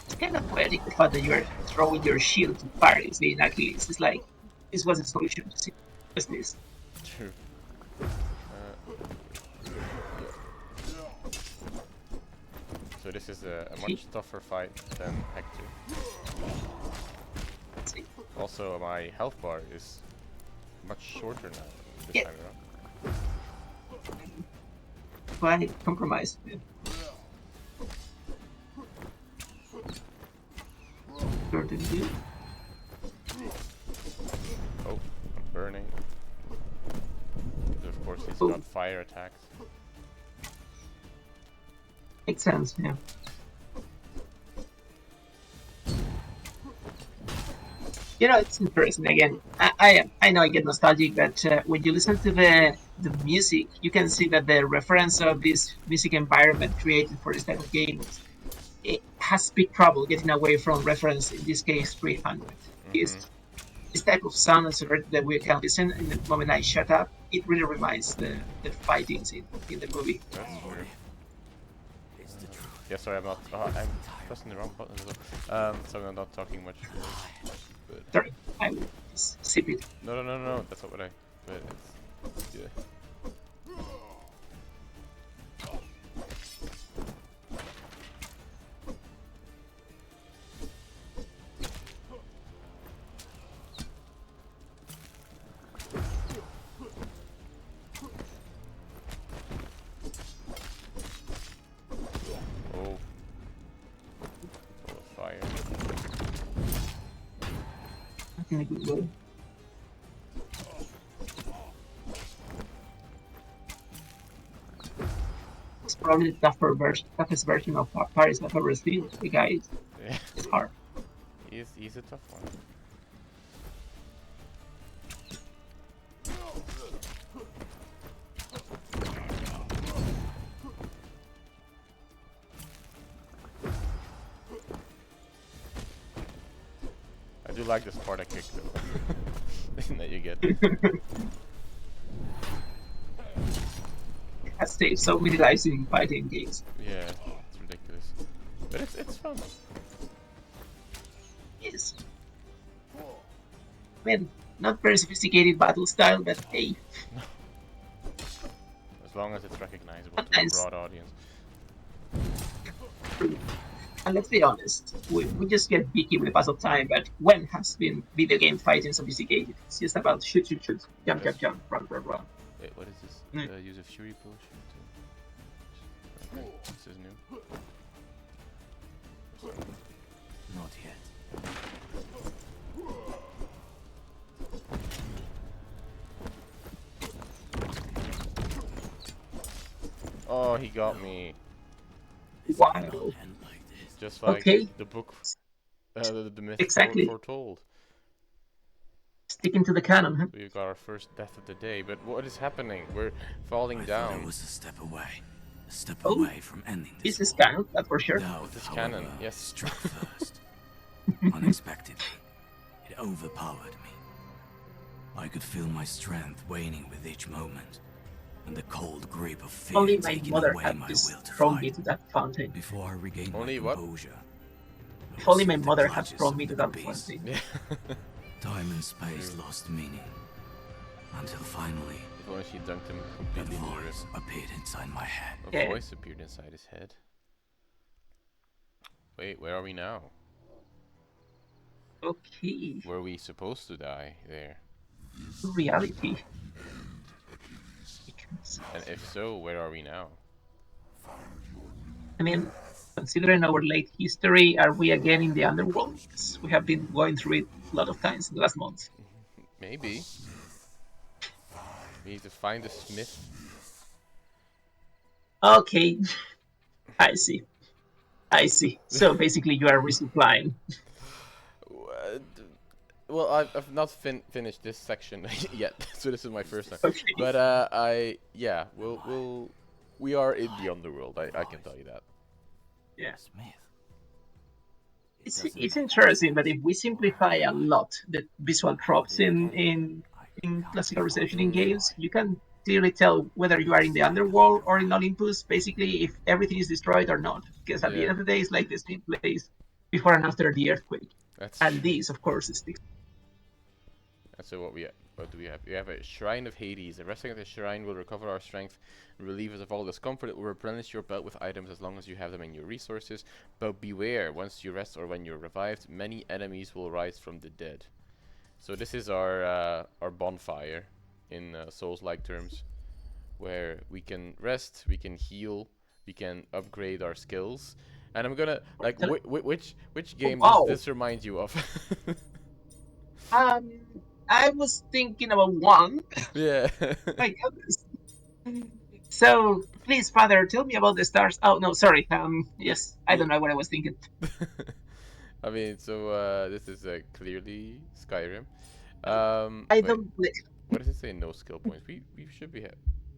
[SPEAKER 3] It's kind of poetic the fact that you are throwing your shield to Paris being Achilles. It's like, this was the solution to see. What's this?
[SPEAKER 2] true. So this is a much tougher fight than Hector.
[SPEAKER 3] Let's see.
[SPEAKER 2] Also, my health bar is much shorter now this
[SPEAKER 3] Yeah.
[SPEAKER 2] time around.
[SPEAKER 3] Quite compromise. Yeah. Jordan good.
[SPEAKER 2] Oh, I'm burning. Of course, he's
[SPEAKER 3] Oh.
[SPEAKER 2] got fire attacks.
[SPEAKER 3] Makes sense, yeah. You know, it's interesting again. I know I get nostalgic, but when you listen to the music, you can see that the reference of this music environment created for this type of games, it has big trouble getting away from reference, in this case 300. This type of sound and severity that we can listen in the moment I shut up, it really reminds the fightings in the movie.
[SPEAKER 2] That's true.
[SPEAKER 6] It's the truth.
[SPEAKER 2] Yeah, sorry, I'm not. I'm pressing the wrong button as well. So I'm not talking much. But
[SPEAKER 3] Sorry, I will just sip it.
[SPEAKER 2] no, that's not what I. But it's yeah. Oh. Full of fire.
[SPEAKER 3] In a good way. It's probably the toughest version of Paris I've ever seen. The guy
[SPEAKER 2] Yeah.
[SPEAKER 3] is hard.
[SPEAKER 2] He's a tough one. I do like the Sparta kick though. that you get.
[SPEAKER 3] Has saved so many lives in fighting games.
[SPEAKER 2] Yeah, it's ridiculous. But it's fun.
[SPEAKER 3] Yes. I mean, not very sophisticated battle style, but hey,
[SPEAKER 2] As long as it's recognizable to a
[SPEAKER 3] Sometimes-
[SPEAKER 2] broad audience.
[SPEAKER 3] and let's be honest, we just get picky with the pass of time, but when has been video game fighting sophisticated? It's just about shoot, shoot, shoot, jump, jump, jump, run, run, run.
[SPEAKER 2] Wait, what is this?
[SPEAKER 3] Mm.
[SPEAKER 2] Use a fury potion to. Okay, this is new.
[SPEAKER 6] Not yet.
[SPEAKER 2] Oh, he got me.
[SPEAKER 6] It's
[SPEAKER 3] Wow.
[SPEAKER 6] not end like this.
[SPEAKER 2] Just like
[SPEAKER 3] Okay.
[SPEAKER 2] the book, the myth
[SPEAKER 3] Exactly.
[SPEAKER 2] foretold.
[SPEAKER 3] Sticking to the canon, huh?
[SPEAKER 2] We've got our first death of the day, but what is happening? We're falling
[SPEAKER 6] I thought I
[SPEAKER 2] down.
[SPEAKER 6] was a step away. A step
[SPEAKER 3] Oh,
[SPEAKER 6] away from ending this
[SPEAKER 3] This is
[SPEAKER 6] war.
[SPEAKER 3] canon, that's for sure.
[SPEAKER 6] Doubt,
[SPEAKER 2] This is
[SPEAKER 6] however,
[SPEAKER 2] canon, yes.
[SPEAKER 6] struck first. Unexpectedly. It overpowered me. I could feel my strength waning with each moment, and the cold grip of fear
[SPEAKER 3] Only my
[SPEAKER 6] taking
[SPEAKER 3] mother
[SPEAKER 6] away
[SPEAKER 3] had
[SPEAKER 6] my
[SPEAKER 3] just
[SPEAKER 6] will to
[SPEAKER 3] thrown me
[SPEAKER 6] fight.
[SPEAKER 3] to that fountain.
[SPEAKER 6] Before I regained
[SPEAKER 2] Only
[SPEAKER 6] my
[SPEAKER 2] what?
[SPEAKER 6] composure, I
[SPEAKER 3] If only
[SPEAKER 6] was
[SPEAKER 3] my
[SPEAKER 6] in the
[SPEAKER 3] mother had
[SPEAKER 6] clutches
[SPEAKER 3] thrown
[SPEAKER 6] of
[SPEAKER 3] me to
[SPEAKER 6] the
[SPEAKER 3] that
[SPEAKER 6] beast.
[SPEAKER 3] fountain.
[SPEAKER 2] Yeah.
[SPEAKER 6] Time and space lost meaning. Until finally,
[SPEAKER 2] If only she dunked him
[SPEAKER 6] a
[SPEAKER 2] completely near it.
[SPEAKER 6] voice appeared inside my head.
[SPEAKER 2] A
[SPEAKER 3] Yeah.
[SPEAKER 2] voice appeared inside his head. Wait, where are we now?
[SPEAKER 3] Okay.
[SPEAKER 2] Were we supposed to die there?
[SPEAKER 3] Reality.
[SPEAKER 2] And if so, where are we now?
[SPEAKER 3] I mean, considering our late history, are we again in the underworld? Because we have been going through it a lot of times in the last months.
[SPEAKER 2] Maybe. We need to find a smith.
[SPEAKER 3] Okay, I see. I see. So basically, you are resupplying.
[SPEAKER 2] Well, I've not finished this section yet, so this is my first time.
[SPEAKER 3] Okay.
[SPEAKER 2] But yeah, we are in the underworld. I can tell you that.
[SPEAKER 3] Yeah.
[SPEAKER 6] Smith.
[SPEAKER 3] It's interesting, but if we simplify a lot the visual tropes in classical reception games, you can clearly tell whether you are in the underworld or in Olympus, basically if everything is destroyed or not. Because at the end of the day, it's like the same place before and after the earthquake.
[SPEAKER 2] That's
[SPEAKER 3] And
[SPEAKER 2] true.
[SPEAKER 3] this, of course, is the
[SPEAKER 2] And so what do we have? We have a Shrine of Hades. Resting at the shrine will recover our strength, relieve us of all discomfort. It will replenish your belt with items as long as you have them in your resources. But beware, once you rest or when you're revived, many enemies will rise from the dead. So this is our bonfire in Souls-like terms, where we can rest, we can heal, we can upgrade our skills. And I'm gonna like which game does this remind you of?
[SPEAKER 3] I was thinking about one.
[SPEAKER 2] Yeah.
[SPEAKER 3] My goodness. So please, Father, tell me about the stars. Oh no, sorry. Yes, I don't know what I was thinking.
[SPEAKER 2] I mean, so this is clearly Skyrim.
[SPEAKER 3] I
[SPEAKER 2] Wait,
[SPEAKER 3] don't.
[SPEAKER 2] what does it say? No skill points. We should be.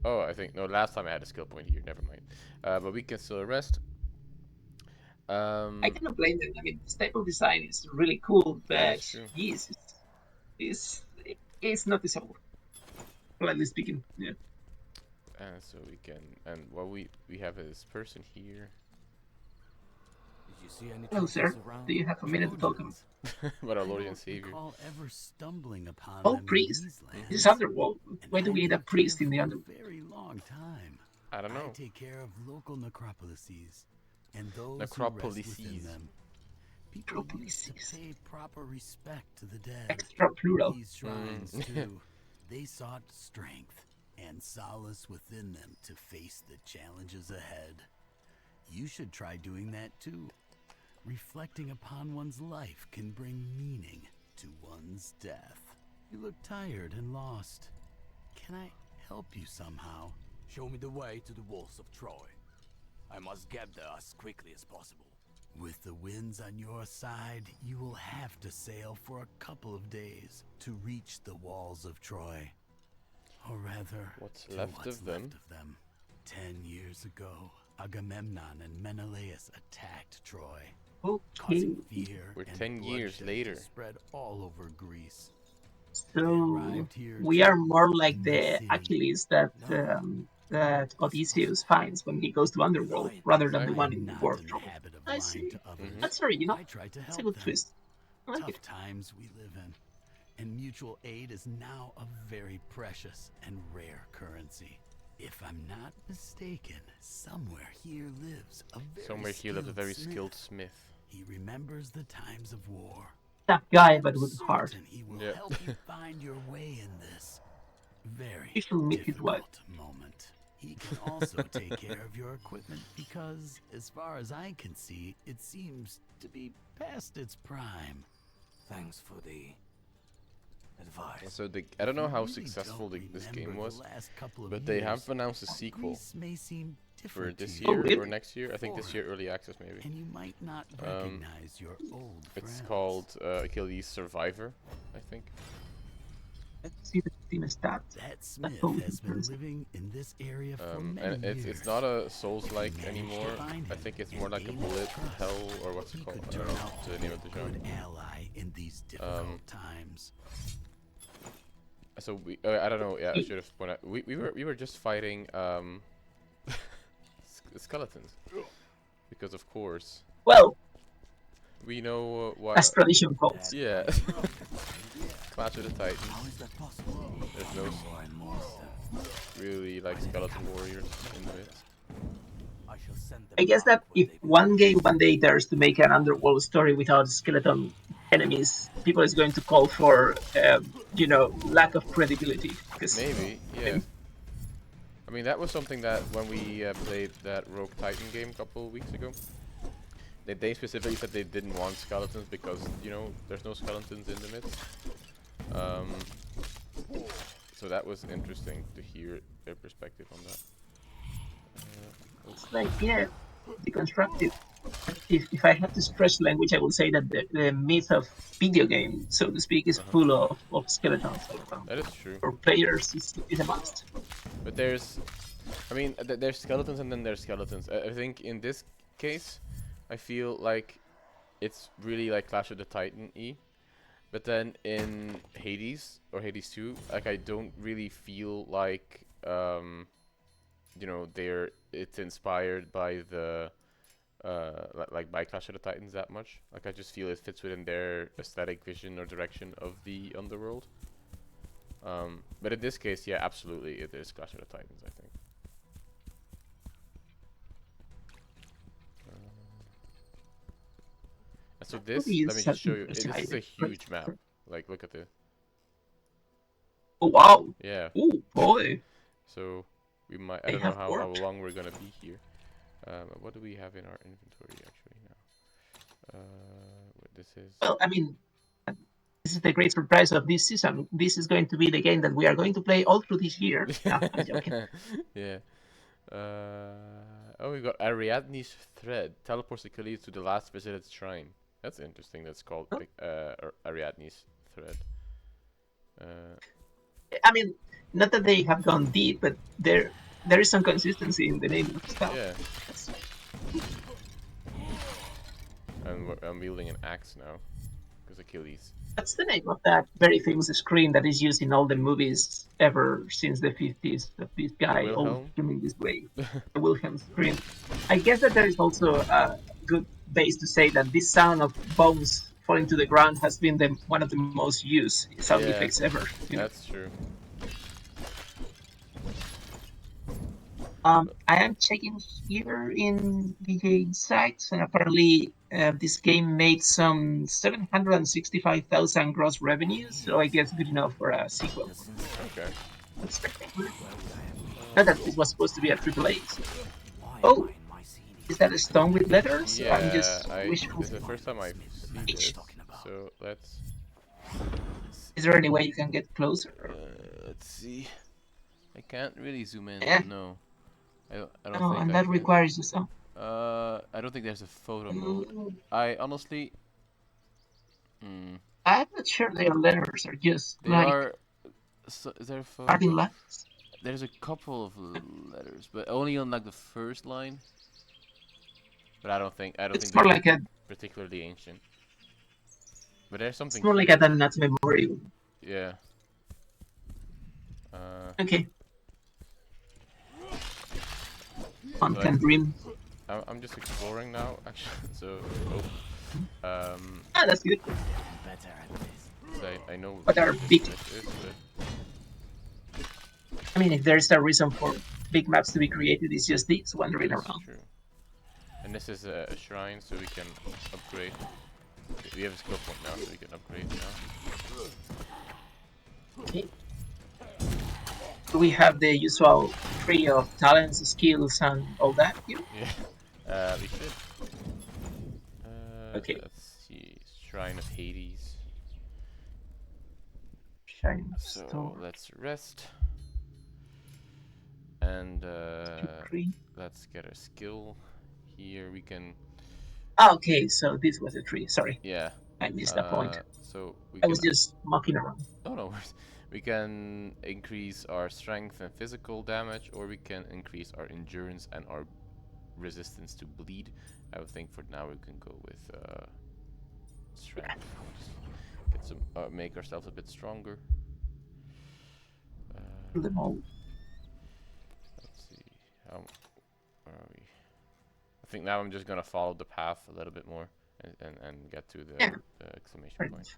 [SPEAKER 2] Oh, I think no. Last time I had a skill point here. Never mind. But we can still rest.
[SPEAKER 3] I cannot blame them. I mean, this type of design is really cool,
[SPEAKER 2] Yeah,
[SPEAKER 3] but
[SPEAKER 2] that's true.
[SPEAKER 3] yes, it's noticeable. Politely speaking, yeah.
[SPEAKER 2] And so we can, and what we have this person here.
[SPEAKER 6] Did you see any
[SPEAKER 3] Hello, sir.
[SPEAKER 6] trophies around?
[SPEAKER 3] Do you have a minute to talk?
[SPEAKER 6] Trojans.
[SPEAKER 2] But our
[SPEAKER 6] I
[SPEAKER 2] Lord
[SPEAKER 6] don't
[SPEAKER 2] and Savior.
[SPEAKER 6] recall ever stumbling upon
[SPEAKER 3] Oh,
[SPEAKER 6] them in
[SPEAKER 3] priest.
[SPEAKER 6] these lands.
[SPEAKER 3] This is underworld.
[SPEAKER 6] And
[SPEAKER 3] Why do we
[SPEAKER 6] I've
[SPEAKER 3] need a
[SPEAKER 6] lived
[SPEAKER 3] priest
[SPEAKER 6] here
[SPEAKER 3] in the
[SPEAKER 6] for
[SPEAKER 3] underworld?
[SPEAKER 6] a very long time.
[SPEAKER 2] I don't know.
[SPEAKER 6] I take care of local necropolises and those who rest
[SPEAKER 2] Necropolises.
[SPEAKER 6] within them. People used to
[SPEAKER 3] Necropolises.
[SPEAKER 6] pay proper respect to the dead.
[SPEAKER 3] Extra plural.
[SPEAKER 6] These shrines, too, they sought strength and solace within them to face the challenges ahead. You should try doing that too. Reflecting upon one's life can bring meaning to one's death. You look tired and lost. Can I help you somehow?
[SPEAKER 5] Show me the way to the walls of Troy. I must get there as quickly as possible.
[SPEAKER 6] With the winds on your side, you will have to sail for a couple of days to reach the walls of Troy. Or rather,
[SPEAKER 2] What's
[SPEAKER 6] to
[SPEAKER 2] left
[SPEAKER 6] what's
[SPEAKER 2] of them?
[SPEAKER 6] left of them. 10 years ago, Agamemnon and Menelaus attacked Troy,
[SPEAKER 3] Okay,
[SPEAKER 6] causing fear
[SPEAKER 2] We're
[SPEAKER 6] and
[SPEAKER 2] 10 years
[SPEAKER 6] bloodshed
[SPEAKER 2] later.
[SPEAKER 6] to spread all over Greece.
[SPEAKER 3] so we are more like the Achilles that that Odysseus finds when he goes to underworld, rather than the
[SPEAKER 2] Exactly.
[SPEAKER 3] one
[SPEAKER 6] I'm
[SPEAKER 3] in the
[SPEAKER 6] not
[SPEAKER 3] world
[SPEAKER 6] in
[SPEAKER 3] trouble.
[SPEAKER 6] the habit of
[SPEAKER 3] I
[SPEAKER 6] lying
[SPEAKER 3] see.
[SPEAKER 6] to others.
[SPEAKER 3] That's very,
[SPEAKER 6] I try to
[SPEAKER 3] it's a
[SPEAKER 6] help
[SPEAKER 3] good
[SPEAKER 6] them.
[SPEAKER 3] twist. I like
[SPEAKER 6] Tough
[SPEAKER 3] it.
[SPEAKER 6] times we live in, and mutual aid is now a very precious and rare currency. If I'm not mistaken, somewhere here lives a very
[SPEAKER 2] Somewhere here lives a very
[SPEAKER 6] smith.
[SPEAKER 2] skilled smith.
[SPEAKER 6] He remembers the times of war.
[SPEAKER 3] Tough guy, but
[SPEAKER 6] I'm
[SPEAKER 3] with heart.
[SPEAKER 6] certain he will
[SPEAKER 2] Yeah.
[SPEAKER 6] help you find your way in this very
[SPEAKER 3] You should meet his wife.
[SPEAKER 6] difficult moment. He can also take care of your equipment because, as far as I can see, it seems to be past its prime.
[SPEAKER 5] Thanks for the advice.
[SPEAKER 2] So I don't know how
[SPEAKER 6] Really
[SPEAKER 2] successful
[SPEAKER 6] don't
[SPEAKER 2] this
[SPEAKER 6] remember
[SPEAKER 2] game
[SPEAKER 6] the
[SPEAKER 2] was,
[SPEAKER 6] last couple of
[SPEAKER 2] but they have
[SPEAKER 6] years.
[SPEAKER 2] announced a sequel
[SPEAKER 6] Greece may seem
[SPEAKER 2] for
[SPEAKER 6] different
[SPEAKER 2] this
[SPEAKER 6] to
[SPEAKER 3] Oh,
[SPEAKER 2] year
[SPEAKER 6] you,
[SPEAKER 3] really?
[SPEAKER 2] or next year. I think this year early access maybe.
[SPEAKER 6] and you might not recognize your old
[SPEAKER 2] It's
[SPEAKER 6] friends.
[SPEAKER 2] called Achilles Survivor, I think.
[SPEAKER 3] Let's see the team stats.
[SPEAKER 6] That Smith
[SPEAKER 3] totally
[SPEAKER 6] has been
[SPEAKER 3] different.
[SPEAKER 6] living in this area for many
[SPEAKER 2] And
[SPEAKER 6] years.
[SPEAKER 2] it's not a Souls-like
[SPEAKER 6] Managed to
[SPEAKER 2] anymore.
[SPEAKER 6] find
[SPEAKER 2] I
[SPEAKER 6] him
[SPEAKER 2] think it's
[SPEAKER 6] and
[SPEAKER 2] more like a
[SPEAKER 6] gain his
[SPEAKER 2] bullet
[SPEAKER 6] trust.
[SPEAKER 2] hell or what's
[SPEAKER 6] He
[SPEAKER 2] it called?
[SPEAKER 6] could
[SPEAKER 2] I don't
[SPEAKER 6] turn
[SPEAKER 2] know
[SPEAKER 6] out
[SPEAKER 2] the
[SPEAKER 6] to
[SPEAKER 2] name
[SPEAKER 6] be
[SPEAKER 2] of the
[SPEAKER 6] a
[SPEAKER 2] show.
[SPEAKER 6] good ally in these difficult times.
[SPEAKER 2] So I don't know. Yeah, I should have pointed out. We were just fighting skeletons because of course
[SPEAKER 3] Well,
[SPEAKER 2] we know what.
[SPEAKER 3] as tradition calls.
[SPEAKER 2] Yeah. Clash of the Titans.
[SPEAKER 6] How is that possible?
[SPEAKER 2] There's no
[SPEAKER 6] More and more stuff.
[SPEAKER 2] really like skeleton warriors in the midst.
[SPEAKER 7] I shall send them
[SPEAKER 3] I guess
[SPEAKER 7] back
[SPEAKER 3] that
[SPEAKER 7] where
[SPEAKER 3] if
[SPEAKER 7] they
[SPEAKER 3] one game one day dares to make an underworld story without skeleton enemies, people is going to call for, lack of credibility. Because
[SPEAKER 2] Maybe, yeah. I mean, that was something that when we played that Rogue Titan game a couple of weeks ago, they specifically said they didn't want skeletons because, there's no skeletons in the midst. So that was interesting to hear their perspective on that.
[SPEAKER 3] it's like, deconstructive. If I had to stretch language, I would say that the myth of video game, so to speak, is full of skeletons all around.
[SPEAKER 2] That is true.
[SPEAKER 3] For players, is a must.
[SPEAKER 2] But there's skeletons and then there's skeletons. I think in this case, I feel like it's really like Clash of the Titan-y. But then in Hades or Hades 2, like I don't really feel like it's inspired by the like by Clash of the Titans that much. Like I just feel it fits within their aesthetic vision or direction of the underworld. But in this case, yeah, absolutely, it is Clash of the Titans, I think. And so this, let me just show you. This is a huge map. Like, look at the.
[SPEAKER 3] Oh wow!
[SPEAKER 2] Yeah.
[SPEAKER 3] Oh boy!
[SPEAKER 2] So we might. I
[SPEAKER 3] They
[SPEAKER 2] don't know
[SPEAKER 3] have
[SPEAKER 2] how
[SPEAKER 3] worked.
[SPEAKER 2] long we're gonna be here. What do we have in our inventory actually now? This is.
[SPEAKER 3] Well, I mean, this is the great surprise of this season. This is going to be the game that we are going to play all through this year. No, I'm joking.
[SPEAKER 2] Yeah. Oh, we got Ariadne's thread teleports Achilles to the last visited shrine. That's interesting. That's called Ariadne's thread.
[SPEAKER 3] I mean, not that they have gone deep, but there is some consistency in the name of stuff.
[SPEAKER 2] Yeah. And I'm wielding an axe now, because Achilles.
[SPEAKER 3] That's the name of that very famous screen that is used in all the movies ever since the 50s of this guy always filming this way. The Wilhelm screen. I guess that there is also a good base to say that this sound of bones falling to the ground has been one of the most used sound effects ever.
[SPEAKER 2] That's true.
[SPEAKER 3] I am checking here in DJ Insights, and apparently this game made some 765,000 gross revenue, so I guess good enough for a sequel.
[SPEAKER 2] Okay.
[SPEAKER 3] That's spectacular. Not that it was supposed to be a AAA. So. Oh, is that a stone with letters?
[SPEAKER 2] Yeah,
[SPEAKER 3] I'm just wishful.
[SPEAKER 2] this is the first time I've seen this. So let's.
[SPEAKER 3] Is there any way you can get closer?
[SPEAKER 2] Let's see. I can't really zoom in.
[SPEAKER 3] Yeah.
[SPEAKER 2] No. I don't
[SPEAKER 3] No,
[SPEAKER 2] think
[SPEAKER 3] and
[SPEAKER 2] I
[SPEAKER 3] that
[SPEAKER 2] can.
[SPEAKER 3] requires you some.
[SPEAKER 2] I don't think there's a photo mode. I honestly.
[SPEAKER 3] I'm not sure they are letters or just
[SPEAKER 2] They
[SPEAKER 3] like
[SPEAKER 2] are. So, is there a photo?
[SPEAKER 3] parting lines.
[SPEAKER 2] There's a couple of letters, but only on like the first line. But I don't think
[SPEAKER 3] It's more
[SPEAKER 2] they're
[SPEAKER 3] like a.
[SPEAKER 2] particularly ancient. But there's something.
[SPEAKER 3] It's more like
[SPEAKER 2] here.
[SPEAKER 3] an not memorial.
[SPEAKER 2] Yeah.
[SPEAKER 3] Okay. One
[SPEAKER 2] So
[SPEAKER 3] can dream.
[SPEAKER 2] I'm just exploring now, actually. So,
[SPEAKER 3] That's good.
[SPEAKER 2] I know
[SPEAKER 3] What are
[SPEAKER 2] this
[SPEAKER 3] big-
[SPEAKER 2] is, but
[SPEAKER 3] I mean, if there's a reason for big maps to be created, it's just these wandering
[SPEAKER 2] that's
[SPEAKER 3] around.
[SPEAKER 2] true. And this is a shrine, so we can upgrade. We have a skill point now, so we can upgrade now.
[SPEAKER 3] Okay. We have the usual tree of talents, skills, and all that here.
[SPEAKER 2] Yeah. We should.
[SPEAKER 3] Okay.
[SPEAKER 2] Let's see. Shrine of Hades.
[SPEAKER 3] Shine
[SPEAKER 2] So
[SPEAKER 3] store.
[SPEAKER 2] let's rest. And
[SPEAKER 3] Tree.
[SPEAKER 2] let's get a skill. Here we can.
[SPEAKER 3] Okay, so this was a tree. Sorry,
[SPEAKER 2] Yeah.
[SPEAKER 3] I missed that point.
[SPEAKER 2] So we
[SPEAKER 3] I
[SPEAKER 2] can.
[SPEAKER 3] was just mucking around.
[SPEAKER 2] Oh no worries. We can increase our strength and physical damage, or we can increase our endurance and our resistance to bleed. I would think for now we can go with strength. Get some, make ourselves a bit stronger.
[SPEAKER 3] Through them all.
[SPEAKER 2] Let's see. Where are we? I think now I'm just gonna follow the path a little bit more and get to the exclamation point.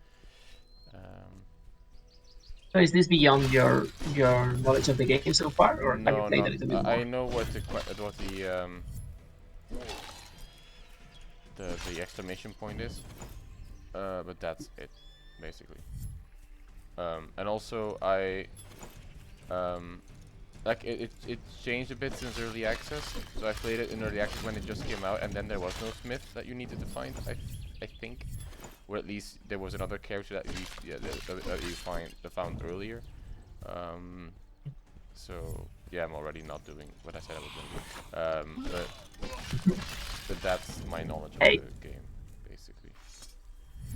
[SPEAKER 3] So is this beyond your knowledge of the game so far, or have you
[SPEAKER 2] No,
[SPEAKER 3] played a
[SPEAKER 2] not.
[SPEAKER 3] little bit more?
[SPEAKER 2] I know what the exclamation point is, but that's it, basically. And also like it changed a bit since early access. So I played it in early access when it just came out, and then there was no smith that you needed to find. I think, or at least there was another character that you found earlier. So yeah, I'm already not doing what I said I was going to do. But that's my knowledge of
[SPEAKER 3] Hey.
[SPEAKER 2] the game, basically.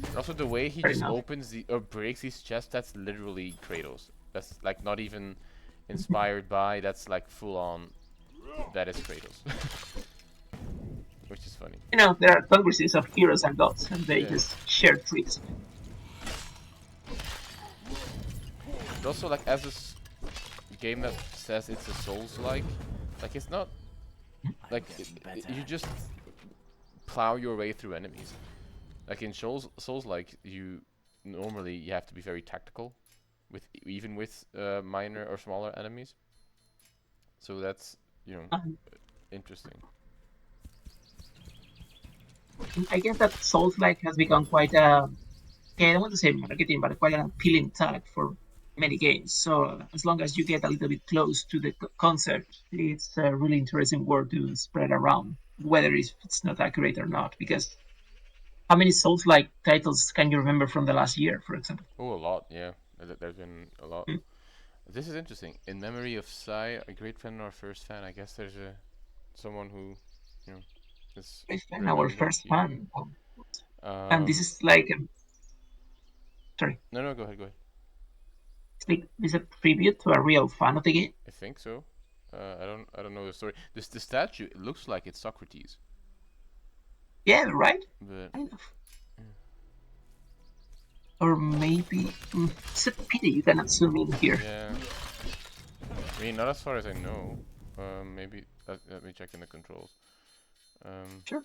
[SPEAKER 2] And also the way he
[SPEAKER 3] Fair
[SPEAKER 2] just
[SPEAKER 3] enough.
[SPEAKER 2] opens or breaks these chests, that's literally Kratos. That's like not even inspired by, that's like full on, that is Kratos. Which is funny.
[SPEAKER 3] You know, there are congresses of heroes and gods, and they
[SPEAKER 2] Yeah.
[SPEAKER 3] just share tricks.
[SPEAKER 2] But also, like, as a game that says it's a Souls-like it's not like you just plow your way through enemies. Like in Souls-like, you have to be very tactical, even with minor or smaller enemies. So that's
[SPEAKER 3] Um,
[SPEAKER 2] interesting.
[SPEAKER 3] I guess that Souls-like has become quite a, I don't want to say marketing, but quite an appealing tag for many games. So as long as you get a little bit close to the concept, it's a really interesting word to spread around, whether it's not accurate or not. Because how many Souls-like titles can you remember from the last year, for example?
[SPEAKER 2] Oh, a lot, yeah. There's been a lot.
[SPEAKER 3] Mm.
[SPEAKER 2] This is interesting. In memory of Sai, a great friend or first fan, I guess there's someone who, is
[SPEAKER 3] Our
[SPEAKER 2] remembering
[SPEAKER 3] first
[SPEAKER 2] here.
[SPEAKER 3] fan, and this is like, sorry,
[SPEAKER 2] No, go ahead.
[SPEAKER 3] it's like this is a tribute to a real fan of the game.
[SPEAKER 2] I think so. I don't know the story. The statue, it looks like it's Socrates,
[SPEAKER 3] Yeah, right.
[SPEAKER 2] but
[SPEAKER 3] Kind of. Or maybe it's a pity you cannot zoom in here.
[SPEAKER 2] yeah. I mean, not as far as I know. Maybe let me check in the controls.
[SPEAKER 3] Sure.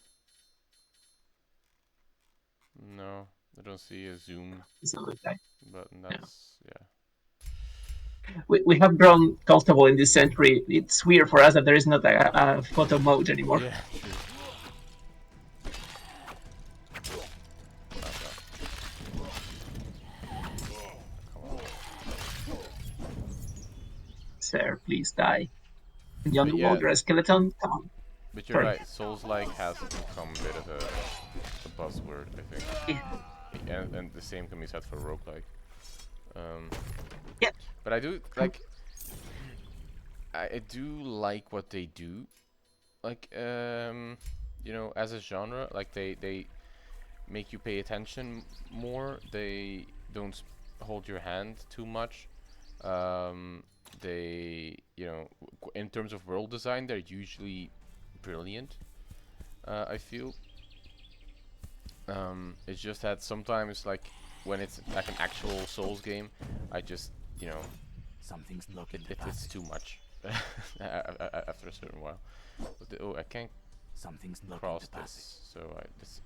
[SPEAKER 2] No, I don't see a zoom
[SPEAKER 3] It's not like that.
[SPEAKER 2] button. That's yeah.
[SPEAKER 3] We have grown comfortable in this century. It's weird for us that there is not a photo mode anymore.
[SPEAKER 2] Yeah, true.
[SPEAKER 3] Sir, please die. In the
[SPEAKER 2] But
[SPEAKER 3] underworld,
[SPEAKER 2] yeah.
[SPEAKER 3] you're a skeleton. Come on.
[SPEAKER 2] But you're
[SPEAKER 3] Sorry.
[SPEAKER 2] right, Souls-like has become a bit of a buzzword, I think.
[SPEAKER 3] Yeah.
[SPEAKER 2] And the same can be said for roguelike.
[SPEAKER 3] Yeah.
[SPEAKER 2] But I do like. I do like what they do. Like, as a genre, like they make you pay attention more. They don't hold your hand too much. They, in terms of world design, they're usually brilliant. I feel. It's just that sometimes, like, when it's like an actual Souls game, I just,
[SPEAKER 6] Something's looking to
[SPEAKER 2] it's too much after a certain while. But I can't
[SPEAKER 6] Something's looking
[SPEAKER 2] cross
[SPEAKER 6] to pass
[SPEAKER 2] this, so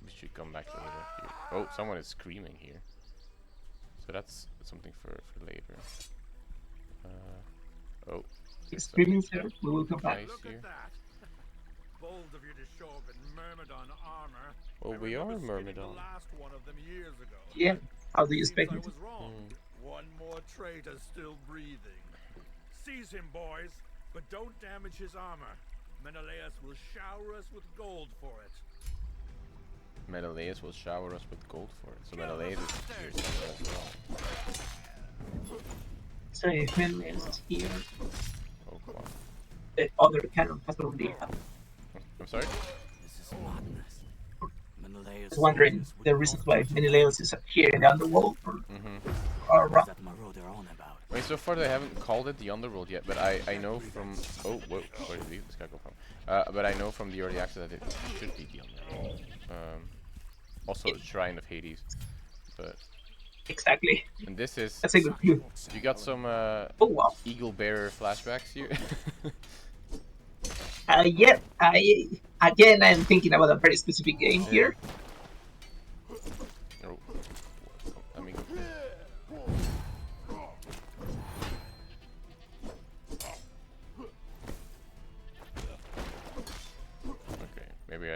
[SPEAKER 2] we should come back later. Here. Oh, someone is screaming here. So that's something for later. Oh.
[SPEAKER 3] Screaming, sir. We will come back.
[SPEAKER 2] Nice
[SPEAKER 5] Look
[SPEAKER 2] here.
[SPEAKER 5] at that. Bold of you to show up in Myrmidon armor.
[SPEAKER 2] Well,
[SPEAKER 5] I
[SPEAKER 2] we are
[SPEAKER 5] remember skinning
[SPEAKER 2] Myrmidon.
[SPEAKER 5] the last one of them years ago.
[SPEAKER 3] Yeah. How do you
[SPEAKER 5] Seems
[SPEAKER 3] expect
[SPEAKER 5] I
[SPEAKER 3] me to?
[SPEAKER 5] was wrong. One more traitor still breathing. Seize him, boys, but don't damage his armor. Menelaus will shower us with gold for it.
[SPEAKER 2] Menelaus will shower us with gold for it. So Menelaus is here somewhere as well.
[SPEAKER 3] So if Menelaus is here,
[SPEAKER 2] Oh, come on.
[SPEAKER 3] the other cannon has already happened.
[SPEAKER 2] I'm sorry?
[SPEAKER 6] This is madness.
[SPEAKER 3] I was wondering the reasons why Menelaus is here in the underworld or around.
[SPEAKER 6] That marauder on about.
[SPEAKER 2] I mean, so far they haven't called it the Underworld yet, but I know from... Oh, whoa, where did this guy go from? But I know from the early access that it should be the Underworld. Also, Shrine of Hades. But...
[SPEAKER 3] Exactly.
[SPEAKER 2] And this is...
[SPEAKER 3] That's a good clue.
[SPEAKER 2] You got some
[SPEAKER 3] Oh wow.
[SPEAKER 2] Eagle Bearer flashbacks here?
[SPEAKER 3] Yeah. I'm thinking about a very specific game here.
[SPEAKER 2] Oh, I mean...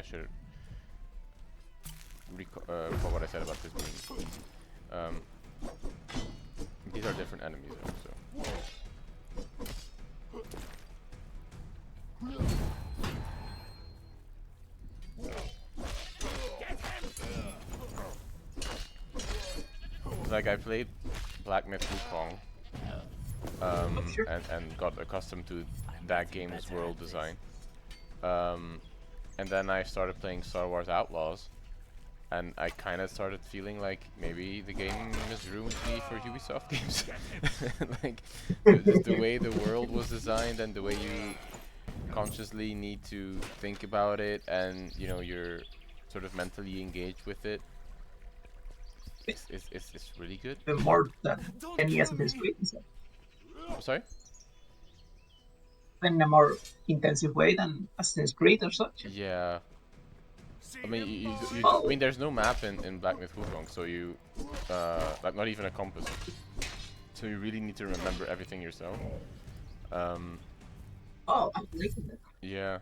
[SPEAKER 2] should recall what I said about this being. These are different enemies, though, so. Like I played Black Myth Wukong, and got accustomed to that game's world design. And then I started playing Star Wars Outlaws, and I kind of started feeling like maybe the game is ruined me for Ubisoft games. Like just the way the world was designed and the way you consciously need to think about it, and you know you're sort of mentally engaged with it. It's really good.
[SPEAKER 3] The more than any Assassin's Creed, is that
[SPEAKER 2] I'm sorry?
[SPEAKER 3] in a more intensive way than Assassin's Creed or such.
[SPEAKER 2] Yeah. I mean,
[SPEAKER 3] Oh.
[SPEAKER 2] I mean, there's no map in Black Myth Wukong, so you, like not even a compass. So you really need to remember everything yourself.
[SPEAKER 3] Oh, I'm liking that.
[SPEAKER 2] Yeah.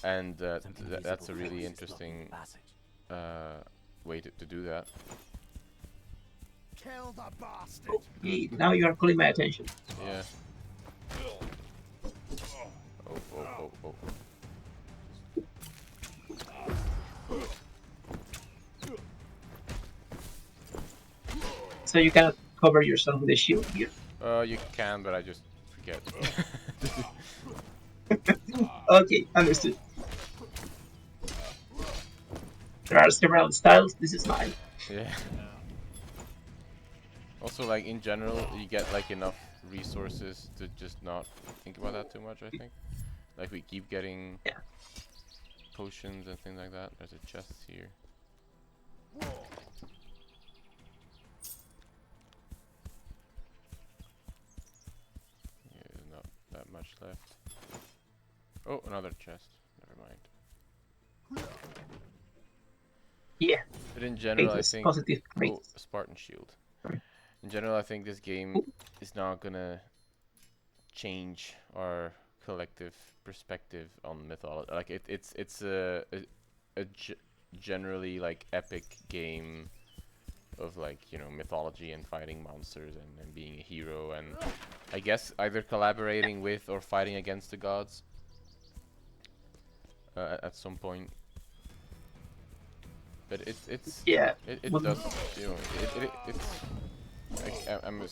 [SPEAKER 2] And that's a really interesting way to do that.
[SPEAKER 5] Kill the bastard.
[SPEAKER 3] Okay, now you are calling my attention.
[SPEAKER 2] Yeah. Oh.
[SPEAKER 3] So you cannot cover yourself with a shield here.
[SPEAKER 2] You can, but I just forget.
[SPEAKER 3] Okay, understood. There are several styles. This is mine.
[SPEAKER 2] Yeah. Also, like in general, you get like enough resources to just not think about that too much. I think. Like we keep getting potions and things like that. There's a chest here. Yeah, there's not that much left. Oh, another chest. Never mind.
[SPEAKER 3] Yeah.
[SPEAKER 2] But in general, I think.
[SPEAKER 3] Positive
[SPEAKER 2] Oh, a Spartan shield. In general, I think this game is not gonna change our collective perspective on mythology. Like it's a generally like epic game of like, you know, mythology and fighting monsters and being a hero, and I guess either collaborating with or fighting against the gods at some point. But it does, you know, it's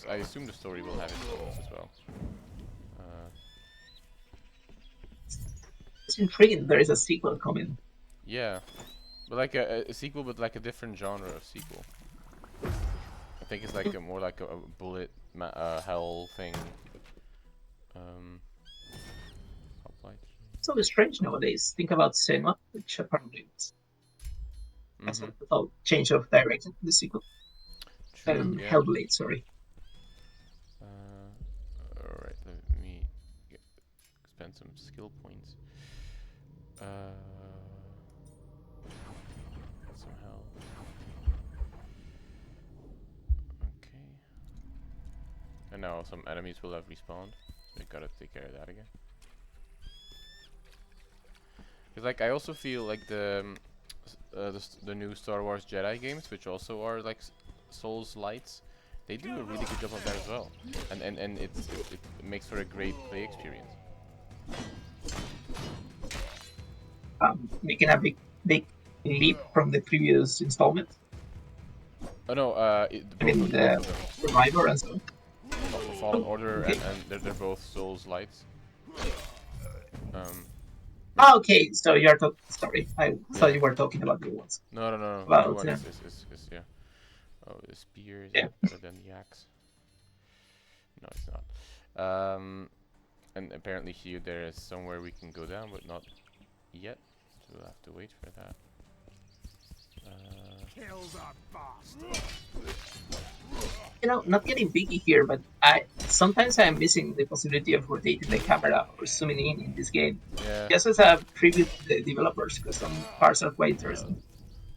[SPEAKER 2] I assume the story will have its moments as well.
[SPEAKER 3] It's intriguing. There is a sequel coming.
[SPEAKER 2] Yeah, but like a sequel, but like a different genre of sequel. I think it's like more like a bullet hell thing.
[SPEAKER 3] It's always strange nowadays. Think about Senua, which apparently has a total change of direction in the sequel.
[SPEAKER 2] True, yeah.
[SPEAKER 3] Hellblade, sorry.
[SPEAKER 2] Alright, let me spend some skill points. Some health. Okay. And now some enemies will have respawned, so we gotta take care of that again. Cause like I also feel like the new Star Wars Jedi games, which also are like Souls lights, they do a really good job of that as well, and it makes for a great play experience.
[SPEAKER 3] Making a big leap from the previous installment.
[SPEAKER 2] Oh no,
[SPEAKER 3] I mean the Survivor and so on.
[SPEAKER 2] Fallen Order and they're both Souls lights.
[SPEAKER 3] Okay, so you are talking. Sorry, I thought you were talking about the ones.
[SPEAKER 2] No.
[SPEAKER 3] Well,
[SPEAKER 2] The one is yeah. Oh, the spear is better than the axe. No, it's not. And apparently here there is somewhere we can go down, but not yet. So we'll have to wait for that.
[SPEAKER 5] Kill the bastard.
[SPEAKER 3] You know, not getting picky here, but sometimes I'm missing the possibility of rotating the camera or zooming in this game.
[SPEAKER 2] Yeah.
[SPEAKER 3] Just as a preview to the developers, because some parts are quite interesting.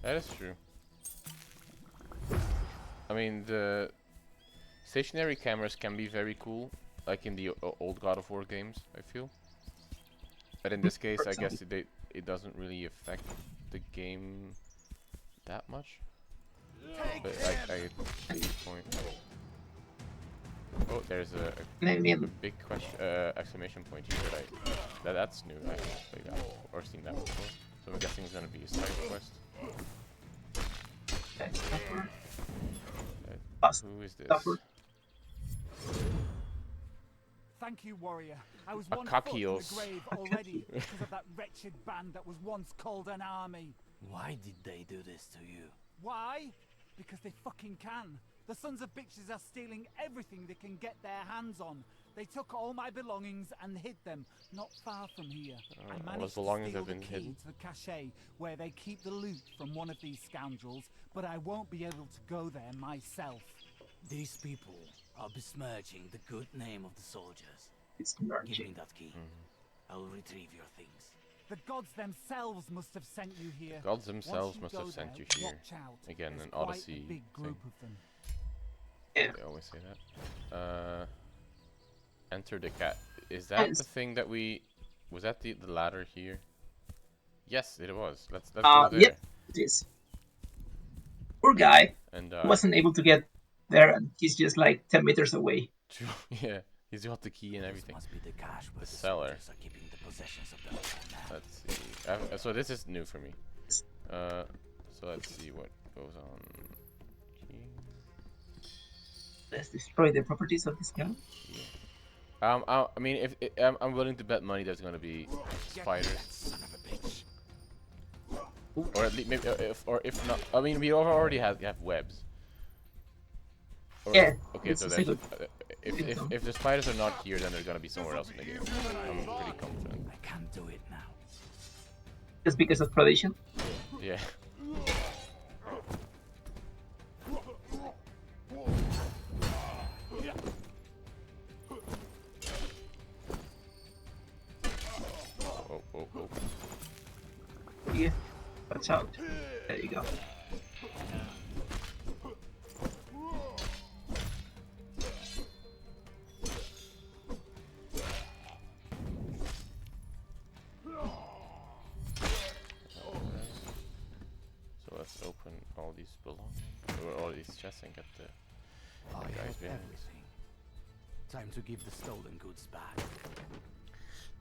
[SPEAKER 2] That is true. I mean, the stationary cameras can be very cool, like in the old God of War games, I feel. But in this case, I guess it doesn't really affect the game that much. But I see your point. Oh, there's a big question, exclamation point here that's new. I haven't played that before, or seen that before. So I'm guessing it's gonna be a side quest. Who is this?
[SPEAKER 7] Thank you, warrior. I was one foot in the grave already because of that wretched band that was once called an army.
[SPEAKER 6] Why did they do this to you?
[SPEAKER 7] Why? Because they fucking can. The sons of bitches are stealing everything they can get their hands on. They took all my belongings and hid them not far from here. I managed to steal the key to the cache where they keep the loot from one of these scoundrels, but I won't be able to go there myself.
[SPEAKER 6] These people are besmirching the good name of the soldiers. Give me that key. I'll retrieve your things.
[SPEAKER 7] The gods themselves must have sent you here.
[SPEAKER 2] Gods themselves must have sent you here.
[SPEAKER 7] Watch out.
[SPEAKER 2] Again,
[SPEAKER 7] There's
[SPEAKER 2] an
[SPEAKER 7] quite
[SPEAKER 2] Odyssey
[SPEAKER 7] a big group
[SPEAKER 2] thing.
[SPEAKER 7] of them.
[SPEAKER 3] Yeah.
[SPEAKER 2] They always say that. Enter the cat. Is that the thing that we... Was that the ladder here? Yes, it was. Let's go there.
[SPEAKER 3] Yep, it is. Poor guy.
[SPEAKER 2] And
[SPEAKER 3] Wasn't able to get there, and he's just like 10 meters away.
[SPEAKER 2] yeah, he's got the key and everything.
[SPEAKER 6] This must be the cache where
[SPEAKER 2] The
[SPEAKER 6] the
[SPEAKER 2] cellar.
[SPEAKER 6] soldiers are keeping the possessions of the land.
[SPEAKER 2] Let's see. So this is new for me. So let's see what goes on here.
[SPEAKER 3] Let's destroy the properties of this gun.
[SPEAKER 2] Yeah. I mean, if I'm willing to bet money there's gonna be spiders.
[SPEAKER 6] Son of a bitch.
[SPEAKER 2] Or at least maybe, if not, I mean, we already have webs. Or,
[SPEAKER 3] Yeah.
[SPEAKER 2] Okay, so there's, if the spiders are not here, then they're gonna be somewhere else in the game. I'm pretty confident.
[SPEAKER 6] I can't do it now.
[SPEAKER 3] Just because of tradition.
[SPEAKER 2] Yeah. Oh.
[SPEAKER 3] Yeah. Watch out. There you go.
[SPEAKER 2] So let's open all these belongings, or all these chests, and get the
[SPEAKER 6] I
[SPEAKER 2] guys
[SPEAKER 6] have
[SPEAKER 2] behind.
[SPEAKER 6] everything. Time to give the stolen goods back.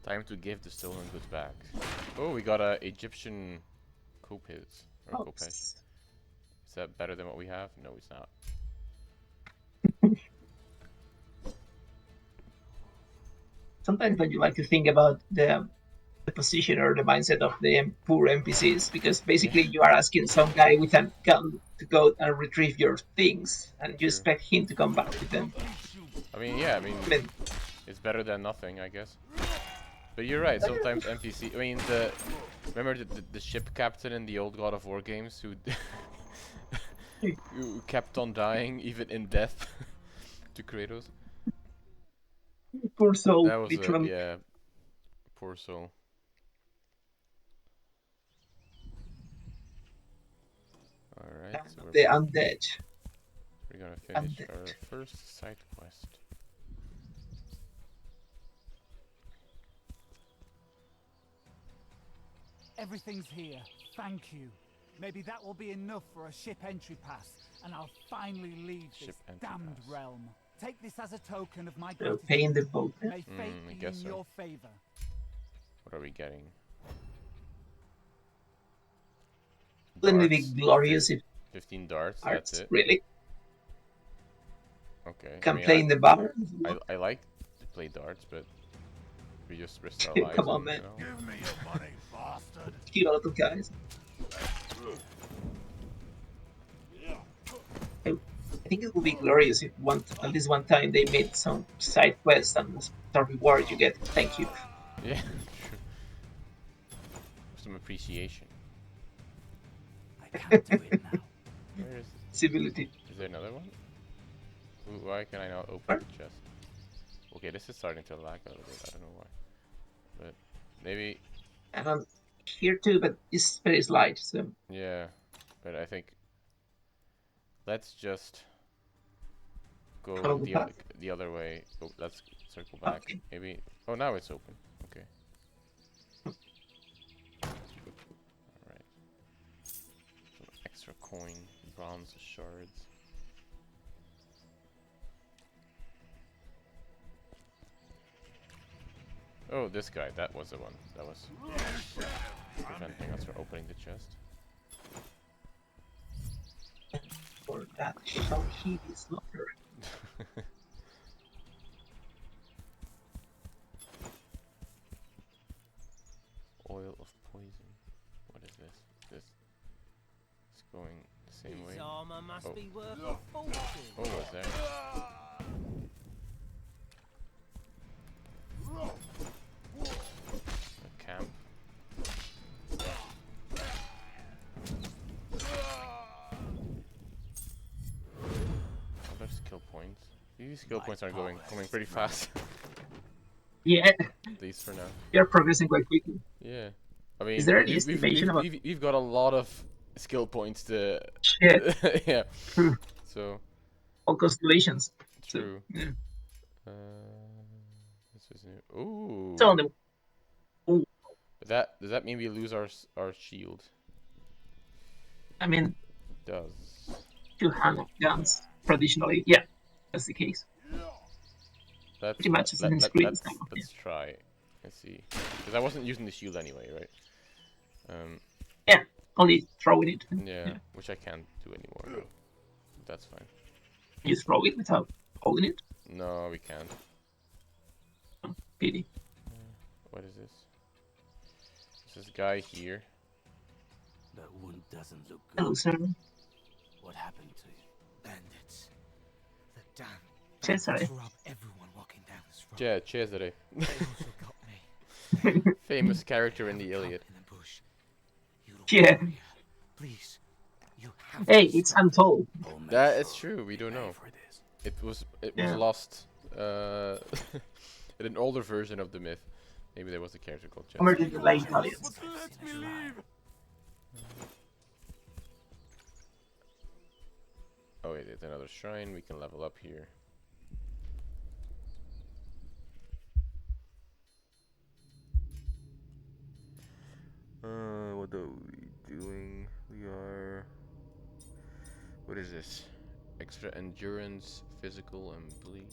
[SPEAKER 2] Time to give the stolen goods back. Oh, we got a Egyptian kopis or kopesh. Is that better than what we have? No, it's not.
[SPEAKER 3] Sometimes don't you like to think about the position or the mindset of the poor NPCs, because basically you are asking some guy with a gun to go and retrieve your things, and you expect him to come back with them.
[SPEAKER 2] I mean, yeah, I mean, it's better than nothing, I guess. But you're right. Sometimes NPC. I mean, remember the ship captain in the old God of War games who who kept on dying even in death to Kratos.
[SPEAKER 3] Poor soul.
[SPEAKER 2] That was
[SPEAKER 3] literally.
[SPEAKER 2] yeah, poor soul. All right, so
[SPEAKER 3] The undead.
[SPEAKER 2] we're gonna finish
[SPEAKER 3] Undead.
[SPEAKER 2] our first side quest.
[SPEAKER 7] Everything's here. Thank you. Maybe that will be enough for a ship entry pass, and I'll finally leave
[SPEAKER 2] Ship
[SPEAKER 7] this
[SPEAKER 2] entry
[SPEAKER 7] damned
[SPEAKER 2] pass.
[SPEAKER 7] realm. Take this as a token of my
[SPEAKER 3] So
[SPEAKER 7] gratitude.
[SPEAKER 3] paying the boat.
[SPEAKER 7] May fate
[SPEAKER 2] I
[SPEAKER 7] be in
[SPEAKER 2] guess so.
[SPEAKER 7] your favor.
[SPEAKER 2] What are we getting?
[SPEAKER 3] Wouldn't it be
[SPEAKER 2] Darts.
[SPEAKER 3] glorious if
[SPEAKER 2] 15 darts.
[SPEAKER 3] arts
[SPEAKER 2] That's it.
[SPEAKER 3] really
[SPEAKER 2] Okay.
[SPEAKER 3] can
[SPEAKER 2] I mean,
[SPEAKER 3] play in the bar?
[SPEAKER 2] I like to play darts, but we just risked our lives.
[SPEAKER 3] Come on,
[SPEAKER 2] and,
[SPEAKER 3] man.
[SPEAKER 2] you know.
[SPEAKER 5] Give me your money, bastard.
[SPEAKER 3] Kill a lot of guys. I think it would be glorious if at least one time they made some side quests and some reward you get. Thank you.
[SPEAKER 2] Yeah, true. Some appreciation.
[SPEAKER 6] I can't do it now.
[SPEAKER 2] Where is?
[SPEAKER 3] Civility.
[SPEAKER 2] Is there another one? Why can I not open the chest? Okay, this is starting to lag a little bit. I don't know why. But maybe.
[SPEAKER 3] And I'm here too, but it's very slight. So
[SPEAKER 2] Yeah, but I think. Let's just go
[SPEAKER 3] Follow the path?
[SPEAKER 2] the other way. Go, let's circle back.
[SPEAKER 3] Okay.
[SPEAKER 2] Maybe. Oh, now it's open. Okay. coin, bronze shards. Oh, this guy, that was the one. That was preventing us from opening the chest.
[SPEAKER 3] For that shall he be slaughtered.
[SPEAKER 2] Oil of poison. What is this? This is going the same way.
[SPEAKER 8] Armor must
[SPEAKER 2] Oh.
[SPEAKER 8] be worth a fortune.
[SPEAKER 2] Oh, what's there? A camp. Other skill points. These skill points are coming pretty fast.
[SPEAKER 3] Yeah,
[SPEAKER 2] At least for now.
[SPEAKER 3] you're progressing quite quickly.
[SPEAKER 2] Yeah. I mean,
[SPEAKER 3] Is there any estimation about
[SPEAKER 2] we've got a lot of skill points to.
[SPEAKER 3] shit?
[SPEAKER 2] Yeah.
[SPEAKER 3] True.
[SPEAKER 2] So.
[SPEAKER 3] All constellations.
[SPEAKER 2] True.
[SPEAKER 3] So, yeah.
[SPEAKER 2] This is new. Ooh.
[SPEAKER 3] So on the
[SPEAKER 2] Does that mean we lose our shield?
[SPEAKER 3] I mean,
[SPEAKER 2] It does.
[SPEAKER 3] two-hand guns traditionally, yeah, that's the case. Pretty much as in screens now.
[SPEAKER 2] Let's try. Let's see. Because I wasn't using the shield anyway, right?
[SPEAKER 3] Yeah, only throwing it.
[SPEAKER 2] Yeah, which I can't do anymore. Though. That's fine.
[SPEAKER 3] You throw it without holding it.
[SPEAKER 2] No, we can't.
[SPEAKER 3] Oh, pity.
[SPEAKER 2] What is this? There's this guy here.
[SPEAKER 6] That wound doesn't look good.
[SPEAKER 3] Hello, sir.
[SPEAKER 6] What happened to you?
[SPEAKER 8] Bandits. The damn
[SPEAKER 3] Cesare.
[SPEAKER 8] bandits rob everyone walking down this road.
[SPEAKER 2] Yeah, Cesare.
[SPEAKER 8] They also got me.
[SPEAKER 2] Famous character in the Iliad.
[SPEAKER 8] In the bush. You don't
[SPEAKER 3] Yeah.
[SPEAKER 8] worry. Please. You have
[SPEAKER 3] Hey,
[SPEAKER 8] to
[SPEAKER 3] it's
[SPEAKER 8] stop.
[SPEAKER 3] Untold.
[SPEAKER 2] That is true. We don't know.
[SPEAKER 6] For this.
[SPEAKER 2] It was
[SPEAKER 3] Yeah.
[SPEAKER 2] lost in an older version of the myth. Maybe there was a character called Cesare.
[SPEAKER 3] Homer did the late Italians.
[SPEAKER 5] Let me leave!
[SPEAKER 2] Oh wait, it's another shrine. We can level up here. What are we doing? We are. What is this? Extra endurance, physical, and bleed.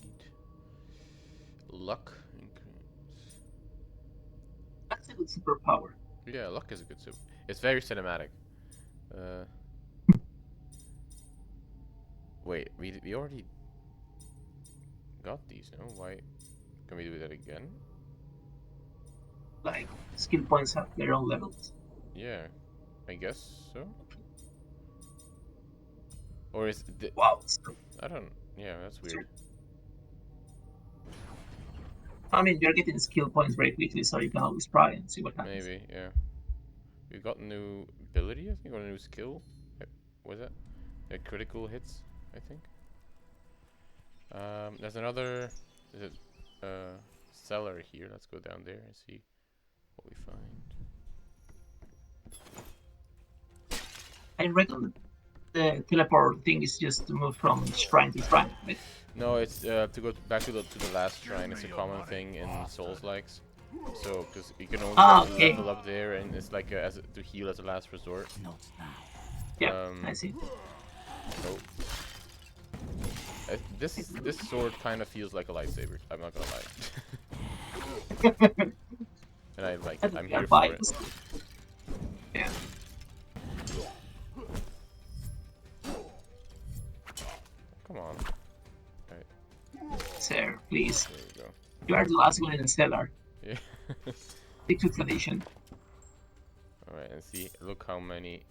[SPEAKER 2] Luck increase.
[SPEAKER 3] That's a good superpower.
[SPEAKER 2] Yeah, luck is a good super. It's very cinematic. Wait, we already got these, no? Why can we do that again?
[SPEAKER 3] Like, skill points have their own levels.
[SPEAKER 2] Yeah, I guess so. Or is the
[SPEAKER 3] Wow. So,
[SPEAKER 2] I don't. Yeah, that's weird.
[SPEAKER 3] I mean, you're getting skill points very quickly, so you can always try and see what happens.
[SPEAKER 2] Maybe, yeah. We got a new ability, I think, or a new skill. Was it? Critical hits, I think. There's another. Is it cellar here? Let's go down there and see what we find.
[SPEAKER 3] I reckon the teleport thing is just to move from shrine to shrine, right?
[SPEAKER 2] No, it's to go back to the last shrine. It's a common thing in Souls-likes. So, because you can only
[SPEAKER 3] Okay.
[SPEAKER 2] level up there, and it's like to heal as a last resort.
[SPEAKER 6] Not now.
[SPEAKER 3] Yeah, I see.
[SPEAKER 2] Oh. This sword kind of feels like a lightsaber. I'm not gonna lie. And I like it. I'm here for it.
[SPEAKER 3] Yeah.
[SPEAKER 2] Come on.
[SPEAKER 3] Sir, please.
[SPEAKER 2] There we go.
[SPEAKER 3] You are the last one in the cellar.
[SPEAKER 2] Yeah.
[SPEAKER 3] Stick to tradition.
[SPEAKER 2] Alright, and see. Look how many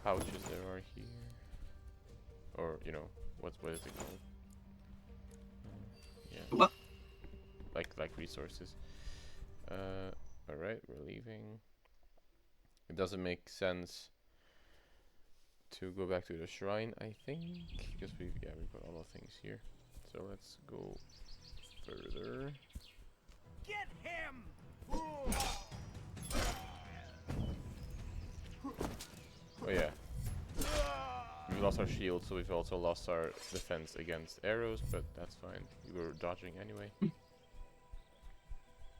[SPEAKER 2] pouches there are here. Or, you know, what is it called? Yeah.
[SPEAKER 3] What?
[SPEAKER 2] Like resources. Alright, we're leaving. It doesn't make sense to go back to the shrine, I think, because we've got all the things here. So let's go further.
[SPEAKER 5] Get him!
[SPEAKER 2] Oh yeah. We lost our shield, so we've also lost our defense against arrows, but that's fine. We were dodging anyway.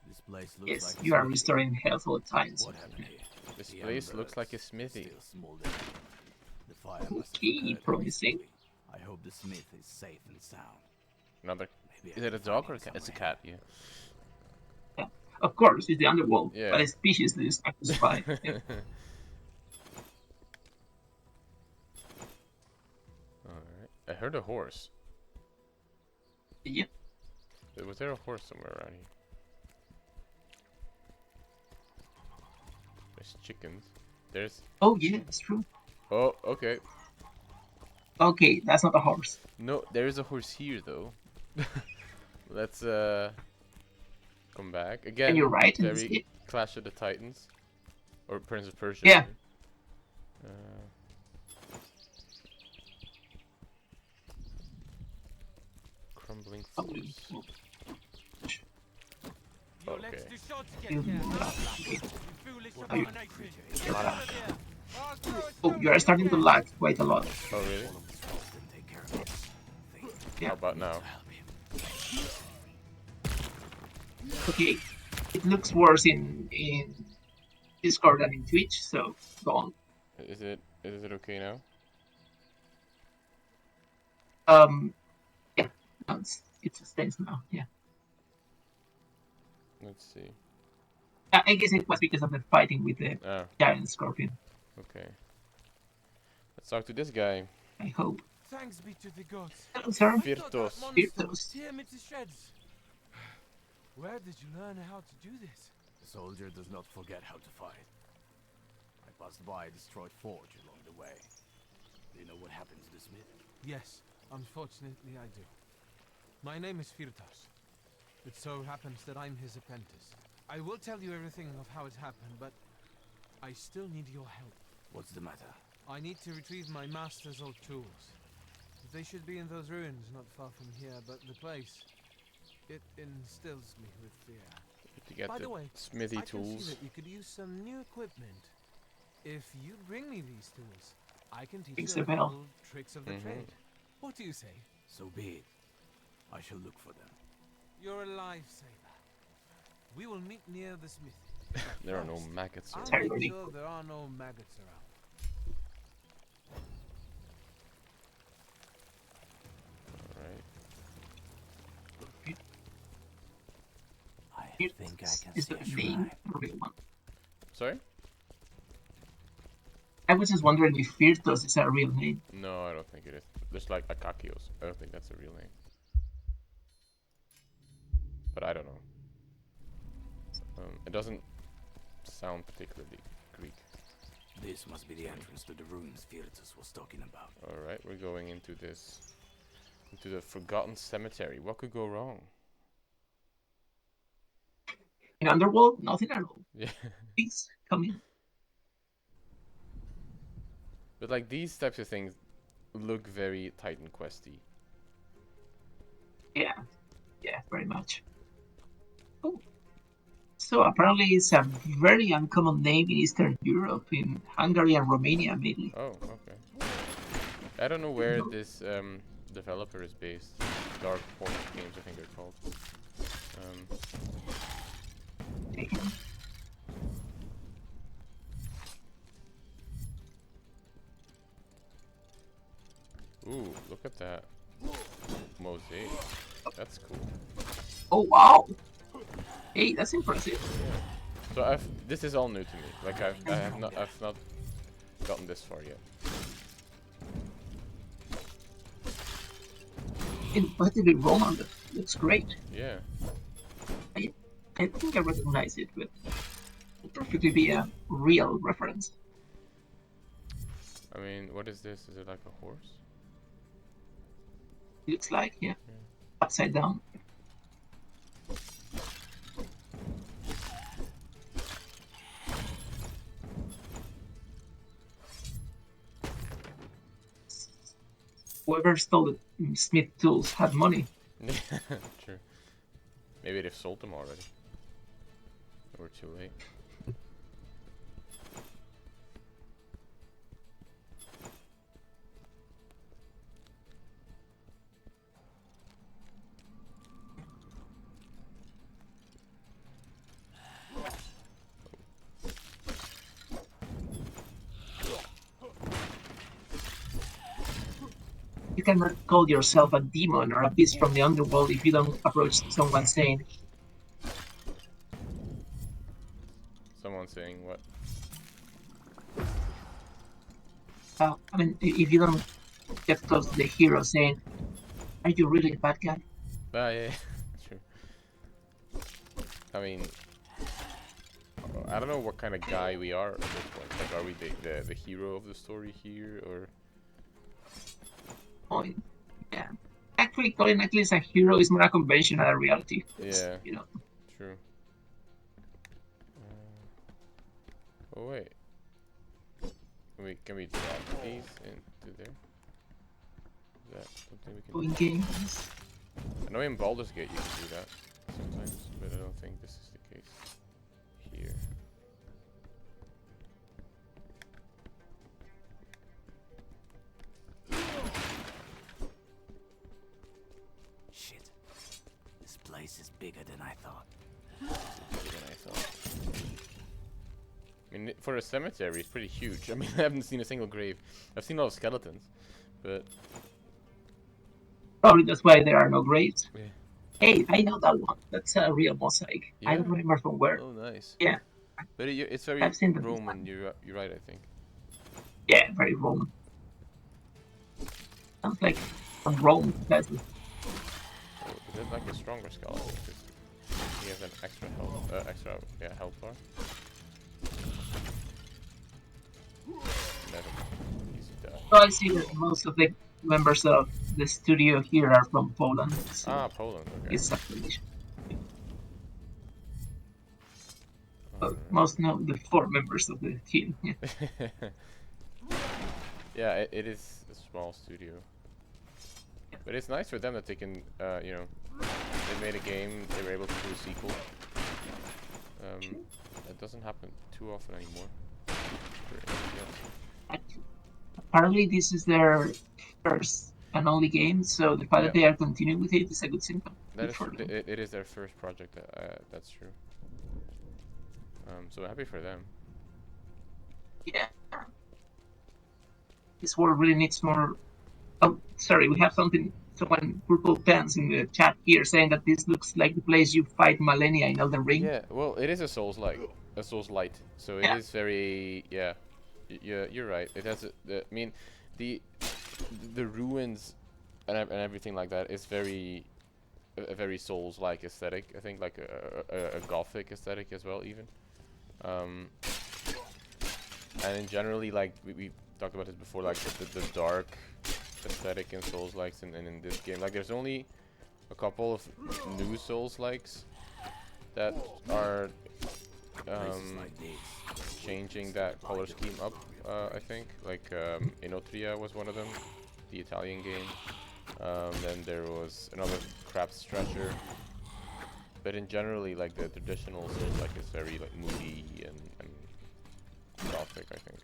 [SPEAKER 6] This place looks
[SPEAKER 3] Yes,
[SPEAKER 6] like a
[SPEAKER 3] you are
[SPEAKER 6] smithy.
[SPEAKER 3] restoring health all the time.
[SPEAKER 6] What happened here?
[SPEAKER 2] This
[SPEAKER 6] The
[SPEAKER 2] place
[SPEAKER 6] embers
[SPEAKER 2] looks like a smithy.
[SPEAKER 6] still smoldering. The fire must have
[SPEAKER 3] Okay,
[SPEAKER 6] occurred
[SPEAKER 3] promising.
[SPEAKER 6] recently. I hope the smith is safe and sound.
[SPEAKER 2] Another.
[SPEAKER 6] Maybe
[SPEAKER 2] Is it a dog or a cat? It's a cat. Yeah.
[SPEAKER 3] Yeah. Of course, it's the underworld,
[SPEAKER 2] Yeah.
[SPEAKER 3] but a species that is not to survive. Yeah.
[SPEAKER 2] Alright. I heard a horse.
[SPEAKER 3] Yep.
[SPEAKER 2] Was there a horse somewhere around here? There's chickens. There's.
[SPEAKER 3] Oh yeah, that's true.
[SPEAKER 2] Oh, okay.
[SPEAKER 3] Okay, that's not a horse.
[SPEAKER 2] No, there is a horse here though. Let's come back again.
[SPEAKER 3] And you're right in this
[SPEAKER 2] Very
[SPEAKER 3] game.
[SPEAKER 2] Clash of the Titans, or Prince of Persia.
[SPEAKER 3] Yeah.
[SPEAKER 2] Crumbling
[SPEAKER 3] Oh,
[SPEAKER 2] floors.
[SPEAKER 7] Your
[SPEAKER 2] Okay.
[SPEAKER 7] legs too short to get
[SPEAKER 3] You-
[SPEAKER 7] here.
[SPEAKER 3] okay.
[SPEAKER 7] You foolish
[SPEAKER 3] Are you-
[SPEAKER 7] abomination. Get out of here. I'll throw a
[SPEAKER 3] Oh,
[SPEAKER 7] stone
[SPEAKER 3] you are
[SPEAKER 7] at
[SPEAKER 3] starting
[SPEAKER 7] your
[SPEAKER 3] to
[SPEAKER 7] head.
[SPEAKER 3] lag quite a lot.
[SPEAKER 2] Oh really?
[SPEAKER 6] Didn't take care of this.
[SPEAKER 3] Yeah.
[SPEAKER 2] How about now?
[SPEAKER 6] Help him.
[SPEAKER 3] Okay, it looks worse in Discord than in Twitch, so go on.
[SPEAKER 2] Is it okay now?
[SPEAKER 3] Yeah, no, it sustains now. Yeah,
[SPEAKER 2] Let's see.
[SPEAKER 3] I guess it was because of the fighting with the
[SPEAKER 2] Ah,
[SPEAKER 3] giant scorpion.
[SPEAKER 2] okay. Let's talk to this guy.
[SPEAKER 3] I hope.
[SPEAKER 7] Thanks be to the gods.
[SPEAKER 3] Hello, sir.
[SPEAKER 7] I thought that
[SPEAKER 2] Firtos.
[SPEAKER 7] monster
[SPEAKER 3] Firtos.
[SPEAKER 7] would tear me to shreds. Where did you learn how to do this?
[SPEAKER 6] The soldier does not forget how to fight. I passed by a destroyed forge along the way. Do you know what happened to the smith?
[SPEAKER 7] Yes, unfortunately I do. My name is Firtos. It so happens that I'm his apprentice. I will tell you everything of how it happened, but I still need your help.
[SPEAKER 6] What's the matter?
[SPEAKER 7] I need to retrieve my master's old tools. They should be in those ruins not far from here, but the place, it instills me with fear.
[SPEAKER 2] To get
[SPEAKER 7] By
[SPEAKER 2] the
[SPEAKER 7] the way,
[SPEAKER 2] smithy
[SPEAKER 7] I can see
[SPEAKER 2] tools.
[SPEAKER 7] that you could use some new equipment. If you bring me these tools, I can teach
[SPEAKER 3] Rings
[SPEAKER 7] you
[SPEAKER 3] a bell.
[SPEAKER 7] couple tricks of the trade. What do you say?
[SPEAKER 6] So be it. I shall look for them.
[SPEAKER 7] You're a lifesaver. We will meet near the smithy. But
[SPEAKER 2] There are no
[SPEAKER 7] first,
[SPEAKER 2] maggots
[SPEAKER 7] I'll
[SPEAKER 2] around.
[SPEAKER 3] Sorry,
[SPEAKER 7] make
[SPEAKER 3] Roddy.
[SPEAKER 7] sure there are no maggots around.
[SPEAKER 2] Alright.
[SPEAKER 6] I
[SPEAKER 3] Here
[SPEAKER 6] think I can
[SPEAKER 3] is
[SPEAKER 6] see
[SPEAKER 3] the
[SPEAKER 6] a
[SPEAKER 3] main
[SPEAKER 6] shrine.
[SPEAKER 3] real one.
[SPEAKER 2] Sorry?
[SPEAKER 3] I was just wondering if Firtos is a real name.
[SPEAKER 2] No, I don't think it is. Just like Akakios. I don't think that's a real name. But I don't know. It doesn't sound particularly Greek.
[SPEAKER 6] This must be the entrance to the ruins Firtus was talking about.
[SPEAKER 2] Alright, we're going into this. Into the Forgotten Cemetery. What could go wrong?
[SPEAKER 3] In Underworld, nothing at all.
[SPEAKER 2] Yeah.
[SPEAKER 3] Please come in.
[SPEAKER 2] But like these types of things look very Titan questy.
[SPEAKER 3] Yeah, yeah, very much. Oh, so apparently it's a very uncommon name in Eastern Europe, in Hungary and Romania mainly.
[SPEAKER 2] Oh, okay. I don't know where this developer is based. Dark Horse Games, I think they're called. Ooh, look at that mosaic. That's cool.
[SPEAKER 3] Oh wow! Hey, that's impressive.
[SPEAKER 2] So this is all new to me. Like I've not gotten this far yet.
[SPEAKER 3] Incredibly Roman, that looks great.
[SPEAKER 2] Yeah.
[SPEAKER 3] I think I recognize it, but it would perfectly be a real reference.
[SPEAKER 2] I mean, what is this? Is it like a horse?
[SPEAKER 3] Looks like, yeah. Upside down. Whoever stole the Smith tools had money.
[SPEAKER 2] True. Maybe they've sold them already. Or too late.
[SPEAKER 3] cannot call yourself a demon or a beast from the underworld if you don't approach someone saying.
[SPEAKER 2] Someone saying what?
[SPEAKER 3] I mean, if you don't get close to the hero saying, "Are you really a bad guy?"
[SPEAKER 2] Ah, yeah, true. I mean, I don't know what kind of guy we are at this point. Like, are we the hero of the story here, or?
[SPEAKER 3] Oh, yeah. Actually, calling Achilles a hero is more a convention than a reality.
[SPEAKER 2] Yeah.
[SPEAKER 3] You know.
[SPEAKER 2] True. Oh wait. Can we drop these into there? Is that something we can do?
[SPEAKER 3] Games.
[SPEAKER 2] I know in Baldur's Gate you can do that sometimes, but I don't think this is the case here.
[SPEAKER 6] Shit. This place is bigger than I thought.
[SPEAKER 2] Bigger than I thought. I mean, for a cemetery, it's pretty huge. I mean, I haven't seen a single grave. I've seen a lot of skeletons, but
[SPEAKER 3] Probably that's why there are no graves.
[SPEAKER 2] yeah.
[SPEAKER 3] Hey, I know that one. That's a real mosaic.
[SPEAKER 2] Yeah?
[SPEAKER 3] I don't remember from where.
[SPEAKER 2] Oh, nice.
[SPEAKER 3] Yeah.
[SPEAKER 2] But it's very
[SPEAKER 3] I've seen them
[SPEAKER 2] Roman. You're right, I think.
[SPEAKER 3] Yeah, very Roman. Sounds like from Rome. That's it.
[SPEAKER 2] Oh, is it like a stronger skeleton? 'Cause he has an extra health bar. Never mind. Easy die.
[SPEAKER 3] So I see that most of the members of the studio here are from Poland. So
[SPEAKER 2] Ah, Poland. Okay.
[SPEAKER 3] it's a tradition.
[SPEAKER 2] Alright.
[SPEAKER 3] Most know the 4 members of the team. Yeah.
[SPEAKER 2] Yeah, it is a small studio. But it's nice for them that they can, you know, they made a game, they were able to do a sequel. That doesn't happen too often anymore.
[SPEAKER 3] Apparently, this is their first and only game, so the fact that they are continuing with it is a good symptom.
[SPEAKER 2] That is true. It is their first project. That's true. So happy for them.
[SPEAKER 3] Yeah. This world really needs more. Oh, sorry, we have someone purple pants in the chat here saying that this looks like the place you fight Malenia in Elden Ring.
[SPEAKER 2] Yeah, well, it is a Souls-like, a Souls-light, so it is very, yeah, you're right. It has, I mean, the ruins and everything like that is very, a very Souls-like aesthetic. I think like a Gothic aesthetic as well, even. And in generally, like we talked about this before, like the dark aesthetic in Souls-likes, and in this game, like there's only a couple of new Souls-likes that are changing that color scheme up. I think like Inotria was one of them, the Italian game. Then there was another crap stretcher. But in generally, like the traditional Souls-like is very like moody and Gothic, I think.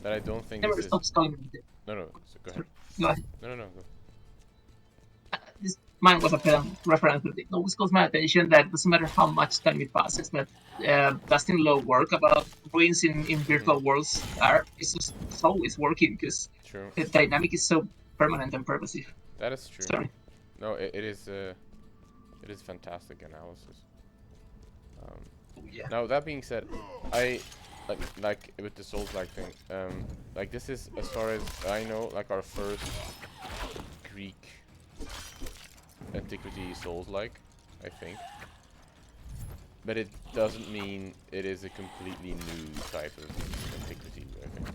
[SPEAKER 2] That I don't think this is. No, no. So go ahead.
[SPEAKER 3] Go ahead.
[SPEAKER 2] No, go.
[SPEAKER 3] This mine was a pedant reference, but it always calls my attention that doesn't matter how much time it passes, that Dustin Lowe work about ruins in virtual worlds it's always working because the dynamic is so permanent and purposive.
[SPEAKER 2] That is true.
[SPEAKER 3] Sorry.
[SPEAKER 2] No, it is fantastic analysis.
[SPEAKER 3] Yeah.
[SPEAKER 2] Now that being said, I like with the Souls-like thing. Like this is, as far as I know, like our first Greek antiquity Souls-like, I think. But it doesn't mean it is a completely new type of antiquity, I think.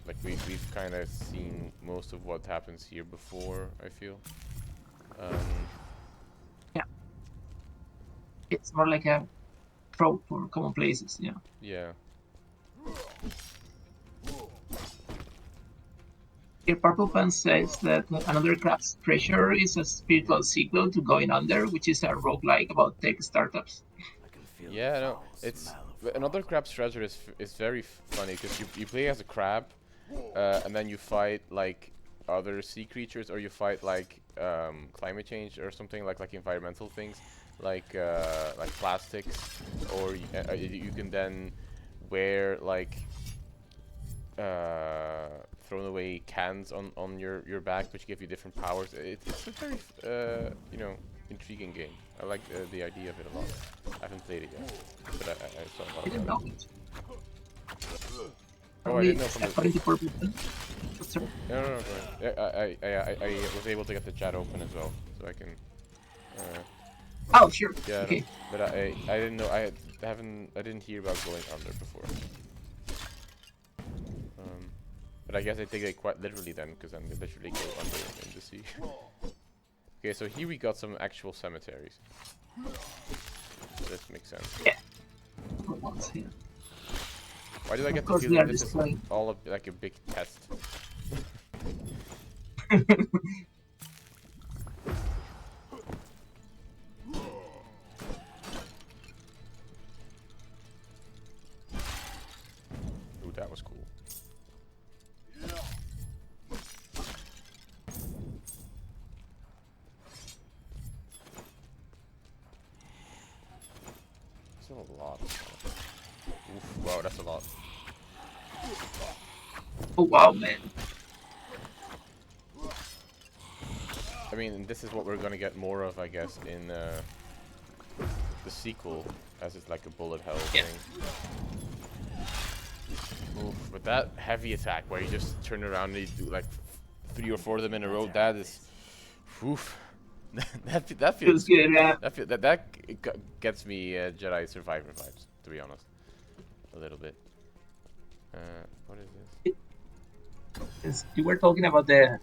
[SPEAKER 2] Like we've kind of seen most of what happens here before, I feel.
[SPEAKER 3] Yeah. It's more like a trope for common places, yeah.
[SPEAKER 2] Yeah.
[SPEAKER 3] Here, Purple Pants says that Another Craft's Treasure is a spiritual sequel to Going Under, which is a roguelike about tech startups.
[SPEAKER 2] Yeah, no, it's Another Crab's Treasure is very funny because you play as a crab, and then you fight like other sea creatures, or you fight like climate change or something like environmental things, like plastics, or you can then wear like thrown away cans on your back, which give you different powers. It's a very you know, intriguing game. I like the idea of it a lot. I haven't played it yet, but I saw a lot
[SPEAKER 3] I didn't
[SPEAKER 2] about
[SPEAKER 3] know
[SPEAKER 2] it.
[SPEAKER 3] it.
[SPEAKER 2] Oh, I didn't know from the.
[SPEAKER 3] According to purple. Sorry.
[SPEAKER 2] No, go ahead. I was able to get the chat open as well, so I can.
[SPEAKER 3] Oh, sure.
[SPEAKER 2] Yeah,
[SPEAKER 3] Okay.
[SPEAKER 2] no, but I didn't know. I didn't hear about going under before. But I guess I take it quite literally then, because then they literally go under in the sea. Okay, so here we got some actual cemeteries. This makes sense.
[SPEAKER 3] Yeah.
[SPEAKER 2] Why did I get the
[SPEAKER 3] course we
[SPEAKER 2] feeling
[SPEAKER 3] are
[SPEAKER 2] this is
[SPEAKER 3] destroying.
[SPEAKER 2] all like a big test? Ooh, that was cool. Still a lot. Oof, wow, that's a lot.
[SPEAKER 3] Oh wow, man.
[SPEAKER 2] I mean, this is what we're gonna get more of, I guess, in the sequel, as it's like a bullet hell thing. Oof, but that heavy attack where you just turn around and you do like 3 or 4 of them in a row, that is, oof. that feels
[SPEAKER 3] good, yeah.
[SPEAKER 2] That gets me Jedi Survivor vibes, to be honest, a little bit. What is this?
[SPEAKER 3] Since you were talking about the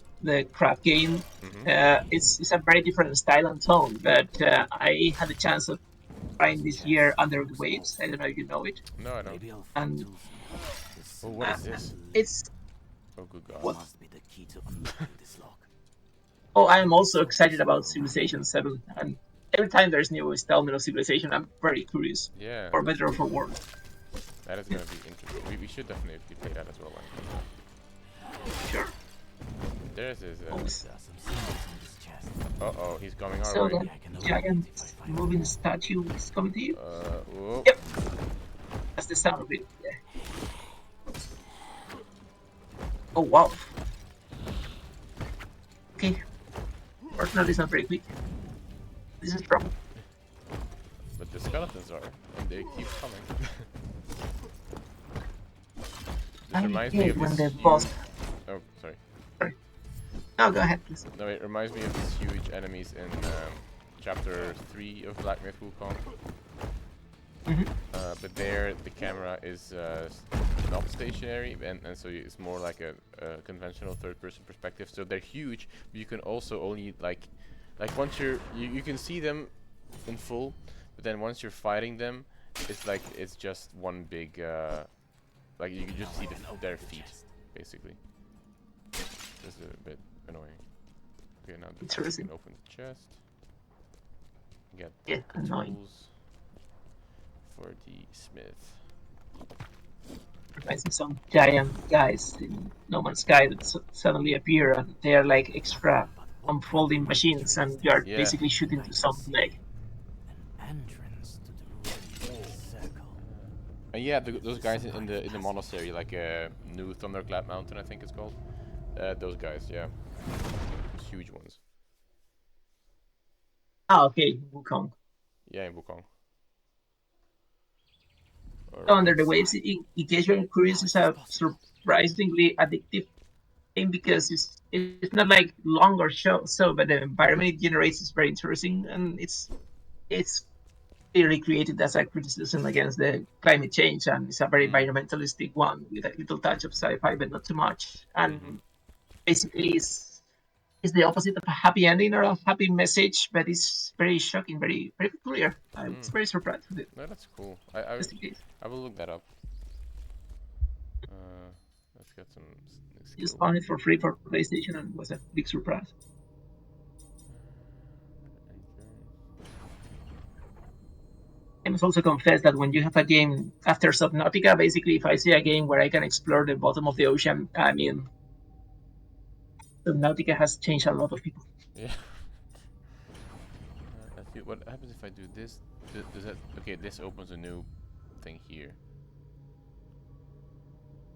[SPEAKER 3] craft game, it's a very different style and tone. But I had the chance of trying this year Under the Waves. I don't know if you know it.
[SPEAKER 2] No, I don't.
[SPEAKER 6] Maybe I'll
[SPEAKER 3] And
[SPEAKER 2] Oh, what is this?
[SPEAKER 3] it's
[SPEAKER 2] Oh, good God.
[SPEAKER 3] what?
[SPEAKER 6] must be the key to unlocking this lock.
[SPEAKER 3] Oh, I am also excited about Civilization 7, and every time there's new installment of Civilization, I'm very curious,
[SPEAKER 2] Yeah.
[SPEAKER 3] for better or for worse.
[SPEAKER 2] That is gonna be interesting. We should definitely play that as well.
[SPEAKER 3] Sure.
[SPEAKER 2] There's his.
[SPEAKER 3] Oh,
[SPEAKER 6] There are some symbols in this chest.
[SPEAKER 2] Uh-oh, he's coming our
[SPEAKER 3] so
[SPEAKER 2] way.
[SPEAKER 3] that giant moving statue is coming to you?
[SPEAKER 2] Whoa.
[SPEAKER 3] Yep. That's the sound of it. Yeah. Oh wow. Okay. Fortunately, it's not very quick. This is trouble.
[SPEAKER 2] But the skeletons are, and they keep coming. This reminds me of
[SPEAKER 3] when
[SPEAKER 2] this
[SPEAKER 3] the boss.
[SPEAKER 2] Oh, sorry.
[SPEAKER 3] No, go ahead, please.
[SPEAKER 2] No, it reminds me of these huge enemies in chapter 3 of Black Myth Wukong. But there, the camera is not stationary, and so it's more like a conventional third-person perspective. So they're huge, but you can also only like once you can see them in full, but then once you're fighting them, it's just one big like you can just see their feet, basically. This is a bit annoying. Okay, now we can open the chest. Get the tools for the smith.
[SPEAKER 3] Reminds me of some giant guys in No Man's Sky that suddenly appear, and they are like extra unfolding machines, and you are basically shooting to some leg.
[SPEAKER 6] An entrance to the ruined circle.
[SPEAKER 2] And yeah, those guys in the monastery, like New Thunderclap Mountain, I think it's called. Those guys, yeah, those huge ones.
[SPEAKER 3] Ah, okay, Wukong.
[SPEAKER 2] Yeah, in Wukong.
[SPEAKER 3] Under the Waves, in case you're curious, is a surprisingly addictive game because it's not like long or short, but the environment it generates is very interesting, and it's clearly created as a criticism against the climate change, and it's a very environmentalistic one with a little touch of sci-fi, but not too much. And basically, it's the opposite of a happy ending or a happy message, but it's very shocking, very peculiar. I was very surprised with it.
[SPEAKER 2] No, that's cool. I will look that up. Let's get some
[SPEAKER 3] Just found it for free for PlayStation, and it was a big surprise. I must also confess that when you have a game after Subnautica, basically, if I see a game where I can explore the bottom of the ocean, I mean, Subnautica has changed a lot of people.
[SPEAKER 2] Yeah. What happens if I do this? Does that? Okay, this opens a new thing here.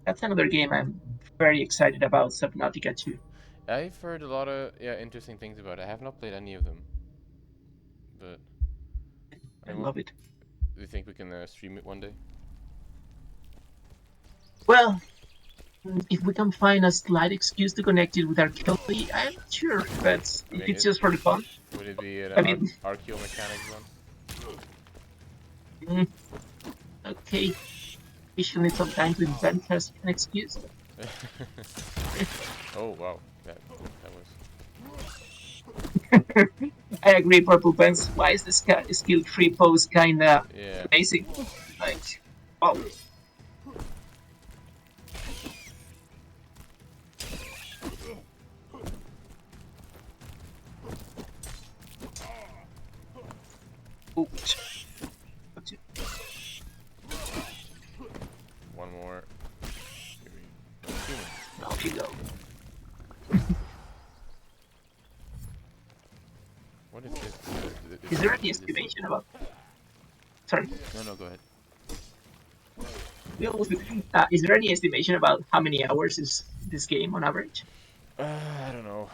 [SPEAKER 3] That's another game I'm very excited about, Subnautica 2.
[SPEAKER 2] I've heard a lot of interesting things about it. I have not played any of them, but
[SPEAKER 3] I
[SPEAKER 2] what
[SPEAKER 3] love it.
[SPEAKER 2] do you think we can stream it one day?
[SPEAKER 3] Well, if we can find a slight excuse to connect it with Achilles, I'm not sure, but
[SPEAKER 2] I
[SPEAKER 3] if
[SPEAKER 2] mean,
[SPEAKER 3] it's just for the fun,
[SPEAKER 2] would it be an
[SPEAKER 3] I mean,
[SPEAKER 2] archeo mechanics one?
[SPEAKER 3] mm, okay, we should need some time to invent us an excuse.
[SPEAKER 2] Oh wow, that was
[SPEAKER 3] I agree, Purple Pants. Why is the skill tree pose kinda
[SPEAKER 2] yeah.
[SPEAKER 3] amazing? Like, oh, oops.
[SPEAKER 2] One more. Here we go.
[SPEAKER 3] Off you go.
[SPEAKER 2] What is this?
[SPEAKER 3] Is there any estimation about? Sorry.
[SPEAKER 2] No, go ahead.
[SPEAKER 3] Is there any estimation about how many hours is this game on average?
[SPEAKER 2] I don't know.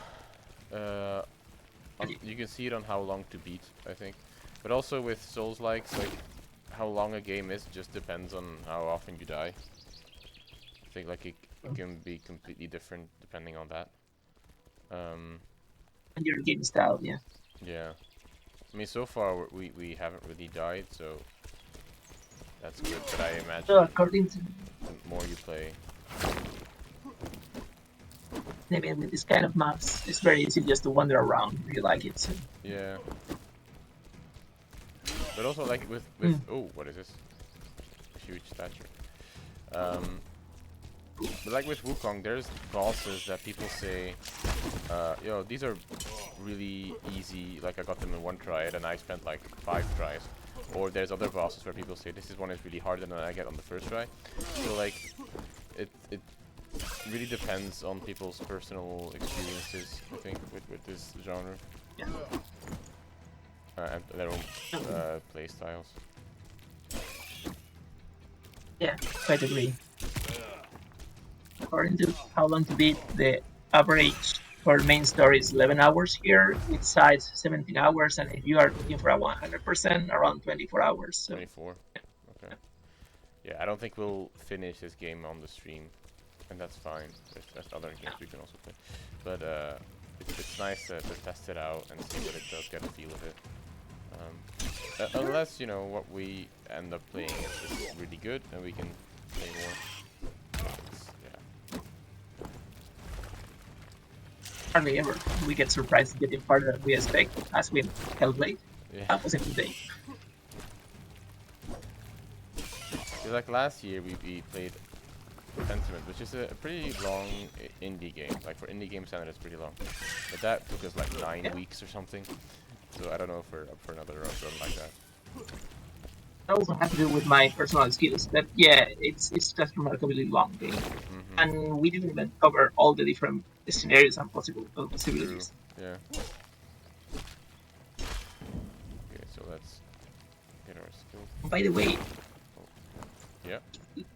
[SPEAKER 2] You can see it on how long to beat, I think. But also with Souls-likes, like how long a game is just depends on how often you die. I think like it can be completely different depending on that.
[SPEAKER 3] And your game style, yeah.
[SPEAKER 2] Yeah. I mean, so far we haven't really died, so that's good. But I imagine
[SPEAKER 3] So according to
[SPEAKER 2] the more you play,
[SPEAKER 3] maybe with this kind of maps, it's very easy just to wander around if you like it. So.
[SPEAKER 2] yeah. But also like with oh, what is this? A huge statue. But like with Wukong, there's bosses that people say, yo, these are really easy, like I got them in one try and I spent like 5 tries. Or there's other bosses where people say this one is really harder than I get on the first try. So like, it really depends on people's personal experiences, I think, with this genre.
[SPEAKER 3] Yeah.
[SPEAKER 2] And their own play styles.
[SPEAKER 3] Yeah, quite agree. According to how long to beat, the average for main story is 11 hours here, with sides 17 hours, and if you are looking for a 100%, around 24 hours. So.
[SPEAKER 2] 24. Okay. Yeah, I don't think we'll finish this game on the stream, and that's fine. There's other games we can also play, but it's nice to test it out and see what it does, get a feel of it. Unless, you know, what we end up playing is really good and we can play more. Yeah.
[SPEAKER 3] Hardly ever we get surprised getting farther than we expect, as with Hellblade.
[SPEAKER 2] Yeah.
[SPEAKER 3] That was a good day.
[SPEAKER 2] Like last year we played Pentiment, which is a pretty long indie game. Like for indie game standard, it's pretty long. But that took us like 9 weeks or something. So I don't know if we're up for another run like that.
[SPEAKER 3] That also has to do with my personal skills. That yeah, it's just a remarkably long game, and we didn't even cover all the different scenarios and possibilities.
[SPEAKER 2] True. Yeah. Okay, so let's get our skills.
[SPEAKER 3] By the way,
[SPEAKER 2] yeah,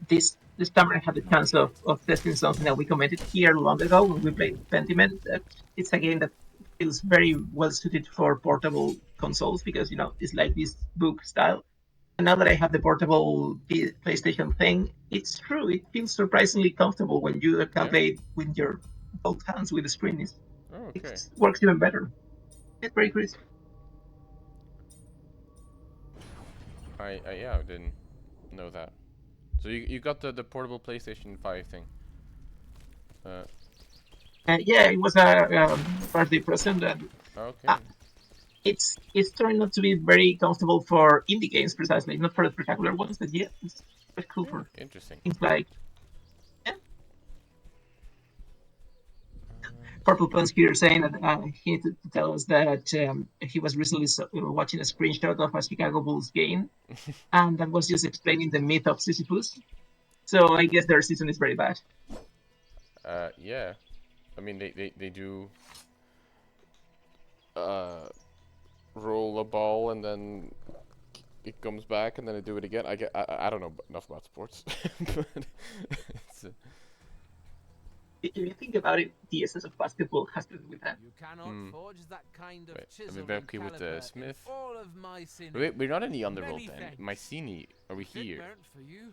[SPEAKER 3] this summer I had the chance of testing something that we commented here long ago when we played Pentiment. It's a game that feels very well suited for portable consoles because you know it's like this book style. And now that I have the portable PlayStation thing, it's true. It feels surprisingly comfortable when you can play it with your both hands with the screen. It works even better. It's very crisp.
[SPEAKER 2] I didn't know that. So you got the portable PlayStation 5 thing.
[SPEAKER 3] Yeah, it was a birthday present, and
[SPEAKER 2] okay.
[SPEAKER 3] It's turning out to be very comfortable for indie games, precisely, not for the spectacular ones. But yeah, it's quite cool for
[SPEAKER 2] interesting
[SPEAKER 3] things like Purple Pants here saying that he needed to tell us that he was recently watching a screenshot of a Chicago Bulls game, and that was just explaining the myth of Sisyphus. So I guess their season is very bad.
[SPEAKER 2] Yeah, I mean they do roll a ball and then it comes back and then they do it again. I don't know enough about sports, but
[SPEAKER 3] If you think about it, the essence of basketball has to do with that.
[SPEAKER 8] You cannot forge that kind of
[SPEAKER 2] Wait,
[SPEAKER 8] chisel
[SPEAKER 2] are we back
[SPEAKER 8] and
[SPEAKER 2] here with the
[SPEAKER 8] caliber in
[SPEAKER 2] Smith?
[SPEAKER 8] all of my
[SPEAKER 2] Wait, we're not in the Underworld
[SPEAKER 8] Many
[SPEAKER 2] then.
[SPEAKER 8] thanks.
[SPEAKER 2] Mycenae, are we
[SPEAKER 8] Fit
[SPEAKER 2] here?
[SPEAKER 8] meant for you,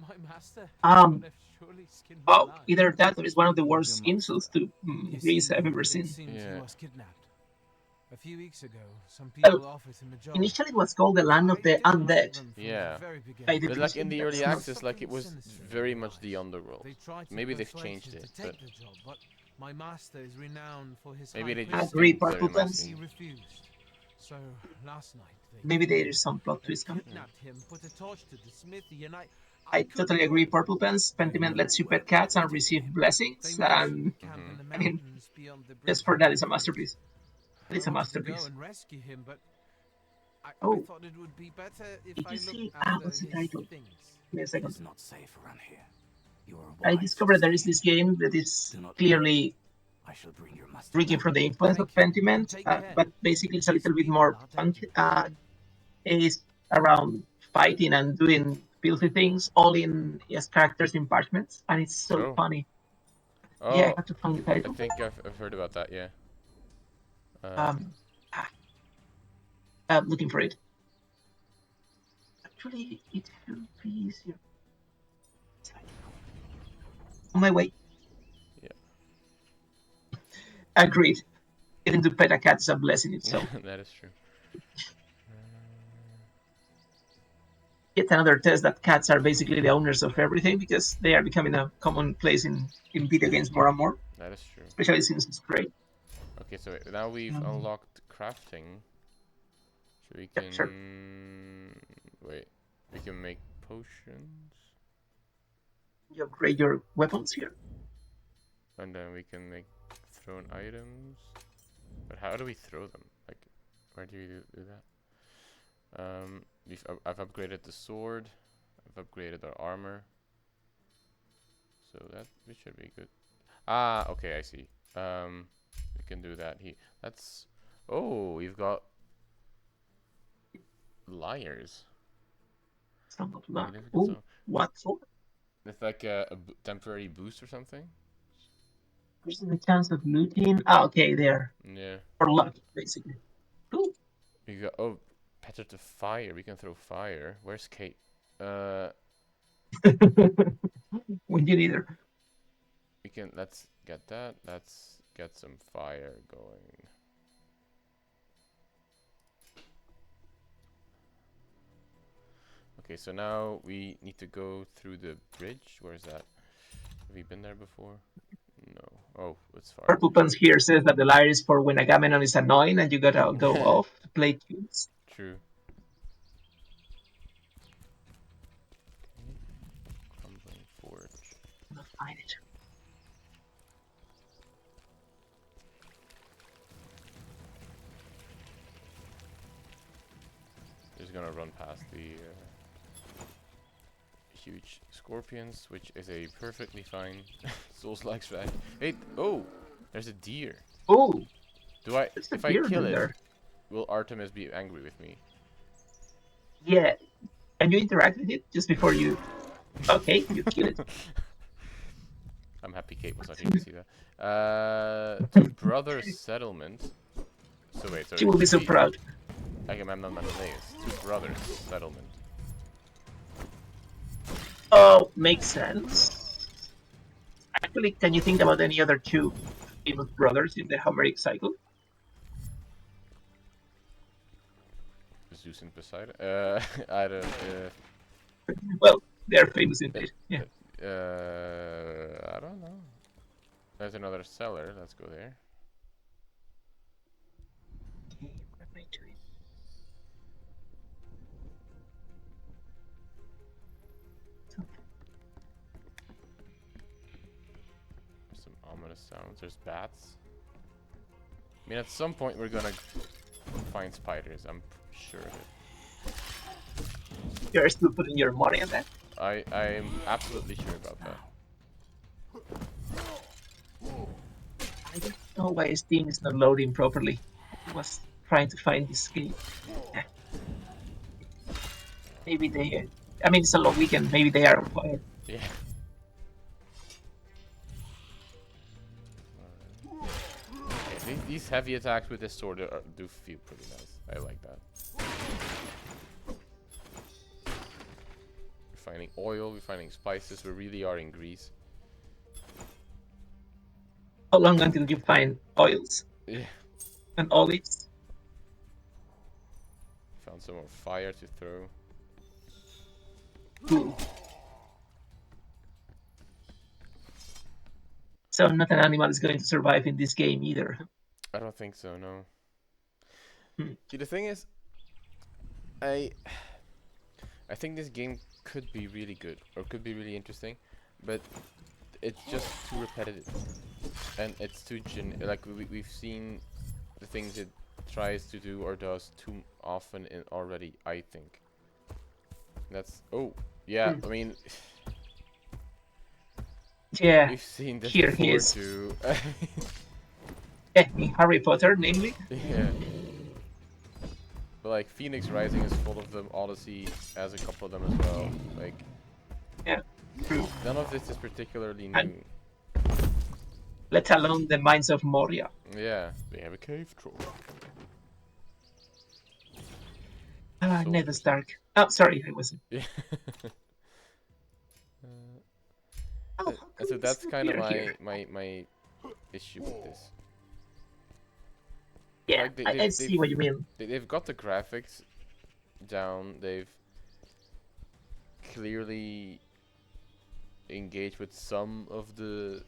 [SPEAKER 8] my master.
[SPEAKER 3] Um,
[SPEAKER 8] But I've surely skinned my
[SPEAKER 3] Oh,
[SPEAKER 8] life.
[SPEAKER 3] either that or it's one of the worst
[SPEAKER 6] Your
[SPEAKER 3] insults to
[SPEAKER 6] You
[SPEAKER 3] Greece
[SPEAKER 6] see,
[SPEAKER 3] I've ever
[SPEAKER 6] it
[SPEAKER 3] seen.
[SPEAKER 6] seems
[SPEAKER 2] Yeah.
[SPEAKER 6] he was kidnapped. A few weeks ago, some
[SPEAKER 3] Well,
[SPEAKER 6] people offered him a job.
[SPEAKER 3] initially it was called the Land of
[SPEAKER 6] I
[SPEAKER 3] the
[SPEAKER 6] didn't like
[SPEAKER 3] Undead
[SPEAKER 6] them from
[SPEAKER 2] Yeah.
[SPEAKER 6] the very
[SPEAKER 3] by
[SPEAKER 6] beginning.
[SPEAKER 3] the
[SPEAKER 2] But like in
[SPEAKER 3] decision
[SPEAKER 2] the
[SPEAKER 3] that
[SPEAKER 2] early
[SPEAKER 3] some-
[SPEAKER 2] access, like it was
[SPEAKER 6] Sinister in
[SPEAKER 2] very
[SPEAKER 6] their
[SPEAKER 2] much the
[SPEAKER 6] eyes.
[SPEAKER 2] Underworld.
[SPEAKER 6] They tried to
[SPEAKER 2] Maybe they've
[SPEAKER 6] persuade
[SPEAKER 2] changed
[SPEAKER 6] you
[SPEAKER 2] it,
[SPEAKER 6] to take
[SPEAKER 2] but
[SPEAKER 6] the job, but my master is renowned for his
[SPEAKER 2] maybe
[SPEAKER 6] high
[SPEAKER 2] they
[SPEAKER 6] principles.
[SPEAKER 2] just
[SPEAKER 3] Agree,
[SPEAKER 2] don't
[SPEAKER 3] Purple
[SPEAKER 2] very
[SPEAKER 3] Pants.
[SPEAKER 6] He
[SPEAKER 2] much.
[SPEAKER 6] refused. So last night
[SPEAKER 3] Maybe
[SPEAKER 6] they
[SPEAKER 3] there is some plot
[SPEAKER 8] They
[SPEAKER 3] twist coming.
[SPEAKER 8] kidnapped him, put a torch to the smithy, and
[SPEAKER 3] I
[SPEAKER 8] couldn't
[SPEAKER 3] totally
[SPEAKER 8] do
[SPEAKER 3] agree,
[SPEAKER 8] it.
[SPEAKER 3] Purple Pants. Pentiment lets you pet cats and receive
[SPEAKER 8] They
[SPEAKER 3] blessings,
[SPEAKER 8] moved
[SPEAKER 3] and
[SPEAKER 8] to camp in the
[SPEAKER 3] I mean,
[SPEAKER 8] mountains beyond the bridge.
[SPEAKER 3] just for that, it's a masterpiece. It's a
[SPEAKER 8] I wanted to go
[SPEAKER 3] masterpiece.
[SPEAKER 8] and rescue him, but I
[SPEAKER 3] Oh,
[SPEAKER 8] thought it would be better if
[SPEAKER 3] did
[SPEAKER 8] I
[SPEAKER 3] you
[SPEAKER 8] looked
[SPEAKER 3] see?
[SPEAKER 8] after
[SPEAKER 3] What's the
[SPEAKER 8] his
[SPEAKER 3] title?
[SPEAKER 8] things.
[SPEAKER 3] Give me a
[SPEAKER 6] It
[SPEAKER 3] second.
[SPEAKER 6] is not safe around here. You are
[SPEAKER 3] I
[SPEAKER 6] wise
[SPEAKER 3] discovered
[SPEAKER 6] to
[SPEAKER 3] there is
[SPEAKER 6] stay.
[SPEAKER 3] this game that is
[SPEAKER 6] Do not
[SPEAKER 3] clearly
[SPEAKER 6] I shall bring your master
[SPEAKER 3] drinking
[SPEAKER 6] back.
[SPEAKER 3] from the influence of
[SPEAKER 8] Thank you.
[SPEAKER 3] Pentiment,
[SPEAKER 8] Take care.
[SPEAKER 3] but basically it's a little
[SPEAKER 8] These
[SPEAKER 3] bit more
[SPEAKER 8] people are
[SPEAKER 3] fun.
[SPEAKER 8] dangerous.
[SPEAKER 3] Is around fighting and doing filthy things, all in as characters in parchments, and it's so
[SPEAKER 2] Oh.
[SPEAKER 3] funny. Yeah, I
[SPEAKER 2] Oh,
[SPEAKER 3] have to find the
[SPEAKER 2] I
[SPEAKER 3] title.
[SPEAKER 2] think I've heard about that, yeah.
[SPEAKER 3] Um, I'm looking for it. Actually, it should be easier. On my way.
[SPEAKER 2] Yeah.
[SPEAKER 3] Agreed. Getting to pet a cat is a blessing itself.
[SPEAKER 2] That is true.
[SPEAKER 3] Yet another test that cats are basically the owners of everything, because they are becoming a commonplace in video games more and more,
[SPEAKER 2] That is true.
[SPEAKER 3] especially since it's great.
[SPEAKER 2] Okay, so wait, now we've unlocked crafting. So we
[SPEAKER 3] Yeah,
[SPEAKER 2] can...
[SPEAKER 3] sure.
[SPEAKER 2] Wait, we can make potions.
[SPEAKER 3] You upgrade your weapons here.
[SPEAKER 2] And then we can make thrown items. But how do we throw them? Like, where do you do that? I've upgraded the sword. I've upgraded our armor. So that we should be good. Ah, okay, I see. We can do that here. That's... Oh, we've got... Liars.
[SPEAKER 3] Some of luck.
[SPEAKER 2] Significant
[SPEAKER 3] Ooh,
[SPEAKER 2] sum.
[SPEAKER 3] what for?
[SPEAKER 2] It's like a temporary boost or something.
[SPEAKER 3] Increasing the chance of looting. Ah, okay, there.
[SPEAKER 2] Yeah.
[SPEAKER 3] For luck, basically. Cool.
[SPEAKER 2] We got... Oh, better to fire. We can throw fire. Where's Kate?
[SPEAKER 3] When you need her.
[SPEAKER 2] We can... Let's get that. Let's get some fire going. Okay, so now we need to go through the bridge. Where is that? Have we been there before? No. Oh, it's far.
[SPEAKER 3] Purple Pants here says that the lyre is for when Agamemnon is annoying and you gotta go off to play tunes.
[SPEAKER 2] True. Crumbling forge.
[SPEAKER 3] I'll find it.
[SPEAKER 2] Just gonna run past the huge scorpions, which is a perfectly fine Souls-like strat. Hey, oh, there's a deer.
[SPEAKER 3] Oh,
[SPEAKER 2] Do I?
[SPEAKER 3] there's a
[SPEAKER 2] If I
[SPEAKER 3] deer
[SPEAKER 2] kill
[SPEAKER 3] in
[SPEAKER 2] it,
[SPEAKER 3] there.
[SPEAKER 2] will Artemis be angry with me?
[SPEAKER 3] Yeah. Can you interact with it just before you... Okay, you kill it.
[SPEAKER 2] I'm happy Kate was not here to see that. To Brothers Settlement. So wait, so
[SPEAKER 3] She will be so proud.
[SPEAKER 2] Agamemnon Menelaus. To Brothers Settlement.
[SPEAKER 3] Oh, makes sense. Actually, can you think about any other two famous brothers in the Homeric cycle?
[SPEAKER 2] Zeus and Poseidon. I don't.
[SPEAKER 3] Well, they're famous indeed. Yeah.
[SPEAKER 2] I don't know. There's another cellar. Let's go there. Some ominous sounds. There's bats. I mean, at some point we're gonna find spiders. I'm sure of it.
[SPEAKER 3] You're still putting your money on that?
[SPEAKER 2] I'm absolutely sure about that.
[SPEAKER 3] I don't know why Steam is not loading properly. I was trying to find this game. Maybe they... I mean, it's a long weekend. Maybe they are quiet.
[SPEAKER 2] Yeah. these heavy attacks with this sword do feel pretty nice. I like that. We're finding oil, we're finding spices, we really are in Greece.
[SPEAKER 3] How long until you find oils
[SPEAKER 2] Yeah.
[SPEAKER 3] and olives?
[SPEAKER 2] Found some more fire to throw.
[SPEAKER 3] Cool. So not an animal is going to survive in this game either.
[SPEAKER 2] I don't think so, no.
[SPEAKER 3] Hmm.
[SPEAKER 2] See, the thing is, I think this game could be really good or could be really interesting, but it's just too repetitive, and it's too like we've seen the things it tries to do or does too often in already. I think that's yeah. I mean,
[SPEAKER 3] Yeah,
[SPEAKER 2] we've seen this
[SPEAKER 3] here he
[SPEAKER 2] before
[SPEAKER 3] is.
[SPEAKER 2] too.
[SPEAKER 3] In Harry Potter, namely.
[SPEAKER 2] Yeah. But like Phoenix Rising is full of them. Odyssey has a couple of them as well. Like,
[SPEAKER 3] Yeah, true.
[SPEAKER 2] none of this is particularly
[SPEAKER 3] And-
[SPEAKER 2] new.
[SPEAKER 3] Let alone the Mines of Moria.
[SPEAKER 2] Yeah, they have a cave troll.
[SPEAKER 3] Ah,
[SPEAKER 2] So
[SPEAKER 3] Ned Stark. Oh, sorry, I wasn't.
[SPEAKER 2] Yeah.
[SPEAKER 3] Oh, how come
[SPEAKER 2] And so
[SPEAKER 3] it's
[SPEAKER 2] that's
[SPEAKER 3] not
[SPEAKER 2] kind of
[SPEAKER 3] here?
[SPEAKER 2] my issue with this.
[SPEAKER 3] Yeah,
[SPEAKER 2] Like
[SPEAKER 3] I see what you mean.
[SPEAKER 2] They've got the graphics down. They've clearly engaged with some of the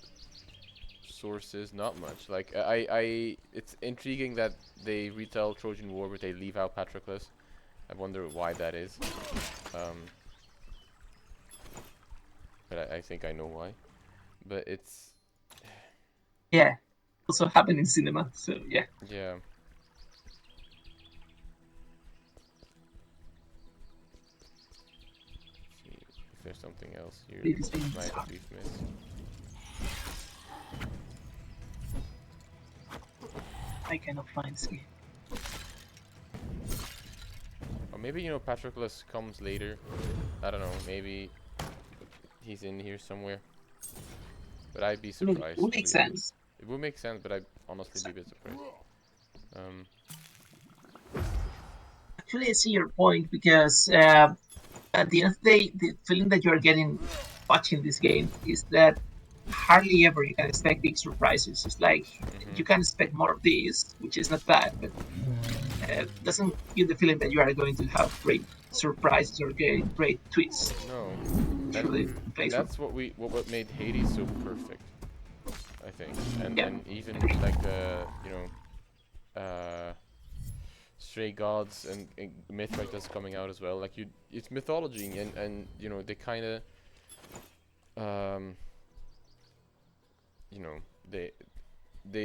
[SPEAKER 2] sources, not much. Like it's intriguing that they retell Trojan War, but they leave out Patroclus. I wonder why that is. But I think I know why. But it's
[SPEAKER 3] Yeah, also happened in cinema, so yeah.
[SPEAKER 2] yeah. See if there's something else here
[SPEAKER 3] It is
[SPEAKER 2] that
[SPEAKER 3] being
[SPEAKER 2] might
[SPEAKER 3] dark.
[SPEAKER 2] we've missed.
[SPEAKER 3] I cannot find ski.
[SPEAKER 2] Or maybe, you know, Patroclus comes later. I don't know, maybe he's in here somewhere. But I'd be
[SPEAKER 3] I mean,
[SPEAKER 2] surprised.
[SPEAKER 3] it would make
[SPEAKER 2] to be-
[SPEAKER 3] sense.
[SPEAKER 2] It would make sense, but I'd honestly be a bit surprised.
[SPEAKER 3] Actually, I see your point because at the end of the day, the feeling that you're getting watching this game is that hardly ever you can expect big surprises. It's like you can expect more of this, which is not bad, but doesn't give the feeling that you are going to have great surprises or great twists
[SPEAKER 2] No.
[SPEAKER 3] through the playthrough.
[SPEAKER 2] That's what made Hades so perfect, I think. And
[SPEAKER 3] Yeah.
[SPEAKER 2] and even like the, you know, Stray Gods and Mythrax that's coming out as well. Like it's mythology, and you know, they kind of you know, they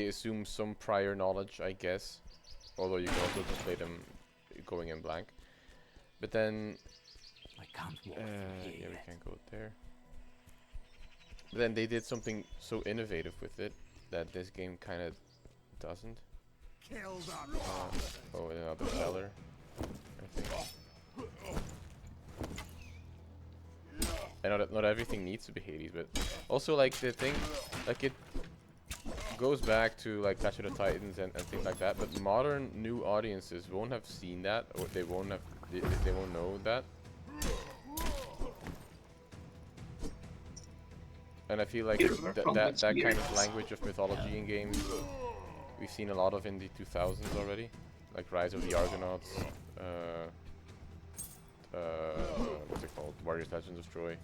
[SPEAKER 2] assume some prior knowledge, I guess. Although you can also just play them going in blank. But then
[SPEAKER 6] I can't walk
[SPEAKER 2] yeah, we can't go there. But then they did something so innovative with it that this game kind of doesn't.
[SPEAKER 5] Kill them.
[SPEAKER 2] Oh, another cellar, I think. And not everything needs to be Hades, but also like the thing, like it goes back to like Clash of the Titans and things like that. But modern new audiences won't have seen that, or they won't know that. And I feel like that kind of language of mythology in games, we've seen a lot of in the 2000s already, like Rise of the Argonauts, what's it called, Warriors Legends of Troy.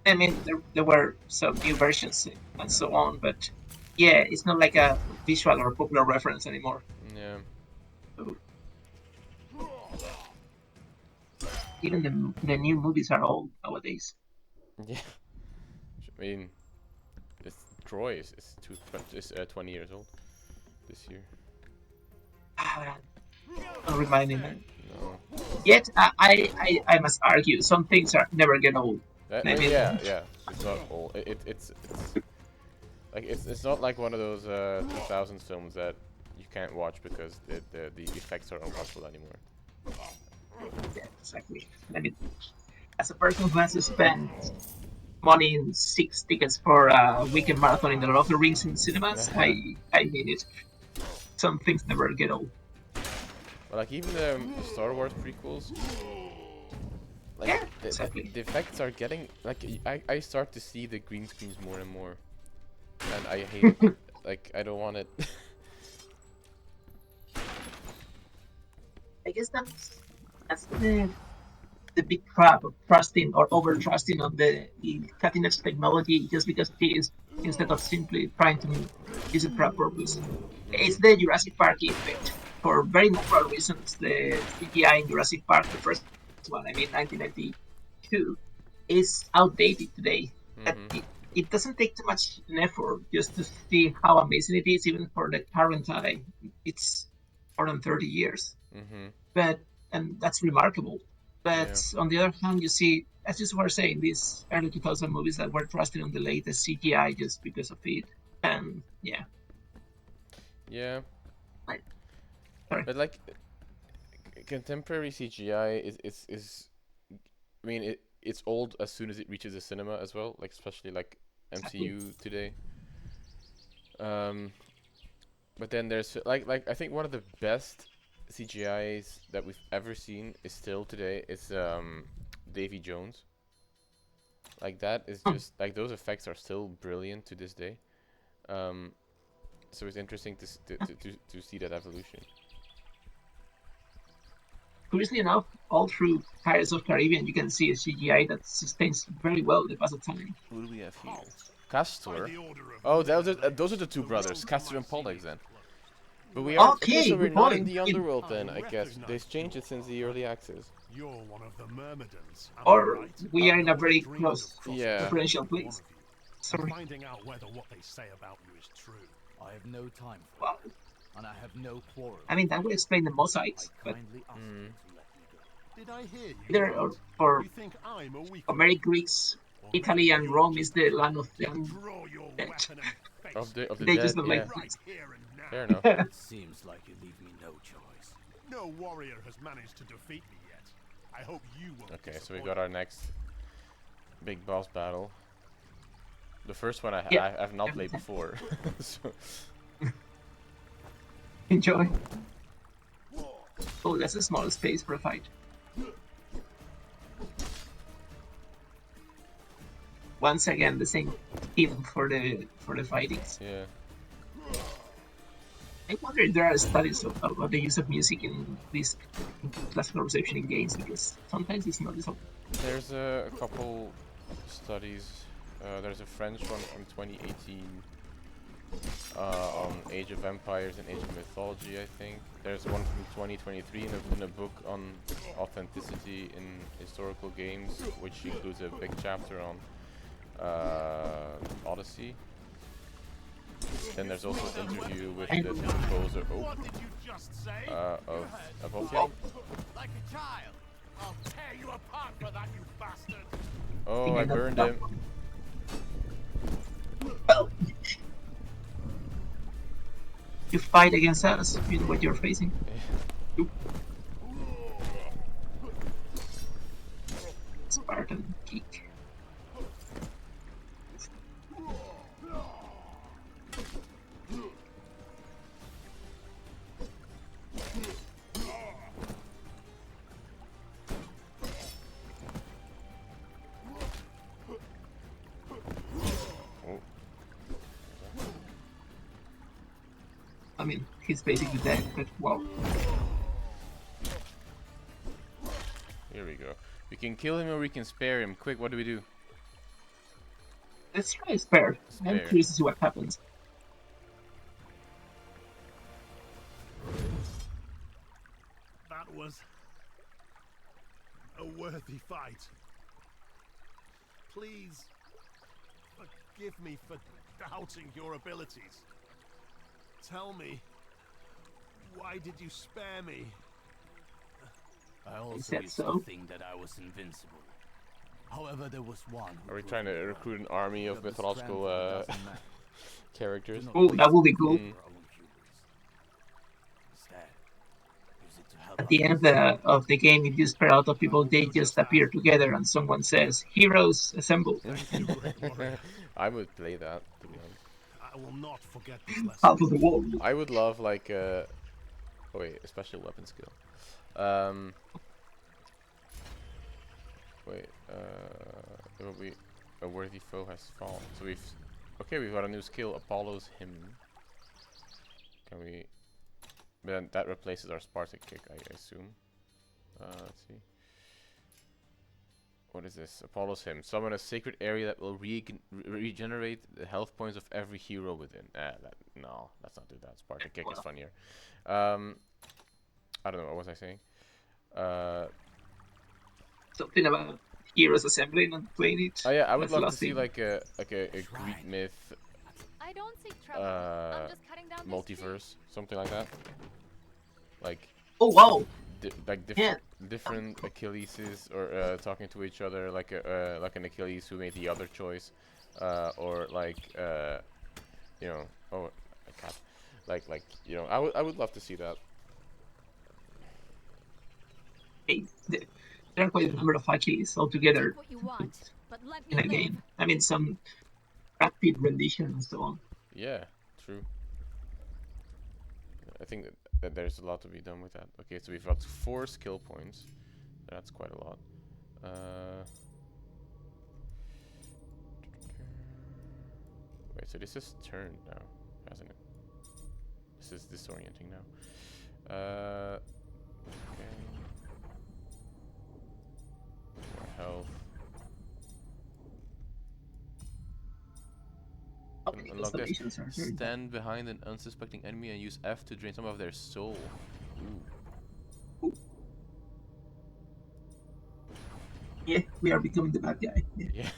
[SPEAKER 3] I mean, there were some new versions and so on, but yeah, it's not like a visual or popular reference anymore.
[SPEAKER 2] Yeah.
[SPEAKER 3] Even the new movies are old nowadays.
[SPEAKER 2] Yeah. I mean, Troy is 20 years old this year.
[SPEAKER 3] Don't remind me, man.
[SPEAKER 2] No.
[SPEAKER 3] Yet, I must argue, some things are never get old. Maybe.
[SPEAKER 2] Yeah. It's not old. It's like it's not like one of those 2000s films that you can't watch because the effects are unwatchable anymore.
[SPEAKER 3] Yeah, exactly. I mean, as a person who has spent money in 6 tickets for a weekend marathon in the Lord of the Rings in cinemas, I mean it. Some things never get old.
[SPEAKER 2] But like even the Star Wars prequels, like
[SPEAKER 3] Yeah, exactly.
[SPEAKER 2] the effects are getting like I start to see the green screens more and more, and I hate it. Like I don't want it.
[SPEAKER 3] I guess that's the big trap of trusting or over trusting on the cutting edge technology just because it is, instead of simply trying to use it for a purpose. It's the Jurassic Park effect. For very natural reasons, the CGI in Jurassic Park, the first one, I mean 1992, is outdated today. It doesn't take too much effort just to see how amazing it is, even for the current eye. It's more than 30 years. But and that's remarkable. But on the other hand, you see, as you were saying, these early 2000 movies that were trusted on the latest CGI just because of it, and yeah.
[SPEAKER 2] Yeah.
[SPEAKER 3] Sorry.
[SPEAKER 2] But like contemporary CGI is I mean it's old as soon as it reaches the cinema as well, like especially like MCU today. But then there's like I think one of the best CGIs that we've ever seen is still today is Davy Jones. Like that is just like those effects are still brilliant to this day. So it's interesting to see that evolution.
[SPEAKER 3] Curiously enough, all through Pirates of the Caribbean, you can see a CGI that sustains very well the pass of time.
[SPEAKER 2] Who do we have here? Castor. Oh, those are the two brothers, Castor and Pollux then. But we are okay, so we're not in the underworld then, I guess. They've changed it since the early access.
[SPEAKER 9] You're one of the Myrmidons.
[SPEAKER 3] Or we are in a very close differential place. Sorry.
[SPEAKER 9] Finding out whether what they say about you is true.
[SPEAKER 6] I have no time for it, and I have no quarrel.
[SPEAKER 3] I mean, that would explain the mosaics, but
[SPEAKER 9] Did I hear you?
[SPEAKER 3] either for
[SPEAKER 9] You think I'm a weak
[SPEAKER 3] Homeric Greeks, Italy and Rome is the land of the
[SPEAKER 9] draw your weapon and face
[SPEAKER 2] of the
[SPEAKER 3] they
[SPEAKER 2] dead,
[SPEAKER 3] just don't
[SPEAKER 2] yeah.
[SPEAKER 3] like this.
[SPEAKER 9] here and now.
[SPEAKER 2] Fair enough.
[SPEAKER 6] It seems like you leave me no choice.
[SPEAKER 9] No warrior has managed to defeat me yet. I hope you will.
[SPEAKER 2] Okay, so we got our next big boss battle. The first one I have not played before. So.
[SPEAKER 3] Enjoy. Oh, that's a small space for a fight. Once again, the same team for the fightings.
[SPEAKER 2] Yeah.
[SPEAKER 3] I wonder if there are studies of the use of music in this classical reception in games, because sometimes it's noticeable.
[SPEAKER 2] There's a couple studies. There's a French one from 2018 on Age of Empires and Age of Mythology, I think. There's one from 2023 in a book on authenticity in historical games, which includes a big chapter on Odyssey. Then there's also an interview with the composer of Ophelion.
[SPEAKER 5] Like a child. I'll tear you apart for that, you bastard.
[SPEAKER 2] Oh, I burned him.
[SPEAKER 3] Well, you fight against us, you know what you're facing. Spartan kick. I mean, he's basically dead, but wow.
[SPEAKER 2] Here we go. We can kill him or we can spare him. Quick, what do we do?
[SPEAKER 3] Let's try spare. I'm curious to see what happens.
[SPEAKER 9] That was a worthy fight. Please forgive me for doubting your abilities. Tell me, why did you spare me?
[SPEAKER 6] I also used to think that I was invincible. However, there was one.
[SPEAKER 2] Are we trying to recruit an army of mythological characters?
[SPEAKER 3] Oh, that would be cool.
[SPEAKER 6] Instead, use it to help
[SPEAKER 3] at the end of the game, if you spare a lot of people, they just appear together, and someone says, "Heroes assemble."
[SPEAKER 9] Thank you, Great Warrior.
[SPEAKER 2] I would play that, to be honest.
[SPEAKER 9] I will not forget this lesson.
[SPEAKER 3] Half of the world.
[SPEAKER 2] I would love like oh wait, a special weapon skill. Wait, it will be a worthy foe has fallen. So we've got a new skill, Apollo's Hymn. Can we? But then that replaces our Spartan kick, I assume. Let's see. What is this? Apollo's Hymn. Summon a sacred area that will regenerate the health points of every hero within. No, let's not do that. Spartan kick is funnier. I don't know, what was I saying?
[SPEAKER 3] Something about heroes assembling and playing it.
[SPEAKER 2] Oh yeah, I would
[SPEAKER 3] That's
[SPEAKER 2] love to see
[SPEAKER 3] thing.
[SPEAKER 2] like a Greek myth
[SPEAKER 10] I don't seek trouble. I'm just cutting down this tree.
[SPEAKER 2] multiverse, something like that. Like
[SPEAKER 3] Oh wow!
[SPEAKER 2] different Achilleses, or talking to each other, like an Achilles who made the other choice, or like you know, oh, a cat, like you know, I would love to see that.
[SPEAKER 3] Hey, there are quite a number of Achilles altogether
[SPEAKER 10] Take what you want, but let
[SPEAKER 3] in
[SPEAKER 10] me
[SPEAKER 3] a
[SPEAKER 10] live.
[SPEAKER 3] game. I mean, some rapid rendition and so on.
[SPEAKER 2] Yeah, true. I think that there's a lot to be done with that. Okay, so we've got 4 skill points. That's quite a lot. Wait, so this is turned now, hasn't it? This is disorienting now. Okay. More health. Unlock this. Stand behind an unsuspecting enemy and use F to drain some of their soul. Ooh.
[SPEAKER 3] Yeah, we are becoming the bad guy.
[SPEAKER 2] Yeah.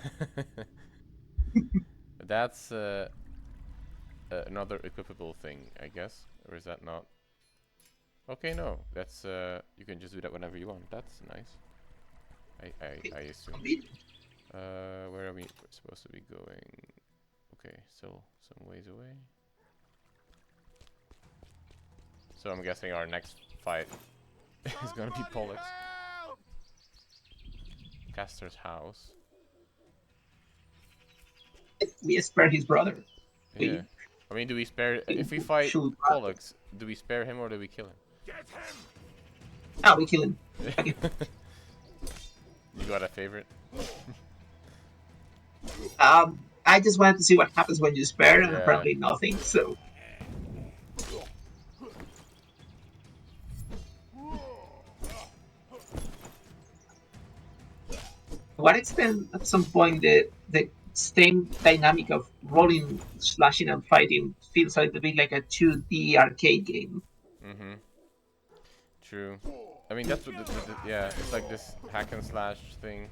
[SPEAKER 2] That's another equipable thing, I guess, or is that not? Okay, no, that's you can just do that whenever you want. That's nice. I assume. Where are we supposed to be going? Okay, still some ways away. So I'm guessing our next fight is gonna be Pollux. Caster's house.
[SPEAKER 3] We spare his brother.
[SPEAKER 2] Yeah. I mean, do we spare... If we fight Pollux, do we spare him or do we kill him?
[SPEAKER 5] Get him!
[SPEAKER 3] Ah, we kill him. Okay.
[SPEAKER 2] You got a favorite?
[SPEAKER 3] I just wanted to see what happens when you spare, and apparently nothing, so... To what extent, at some point, the same dynamic of rolling, slashing, and fighting feels a little bit like a 2D arcade game.
[SPEAKER 2] Mm-hmm. True. I mean, that's what yeah, it's like this hack and slash thing.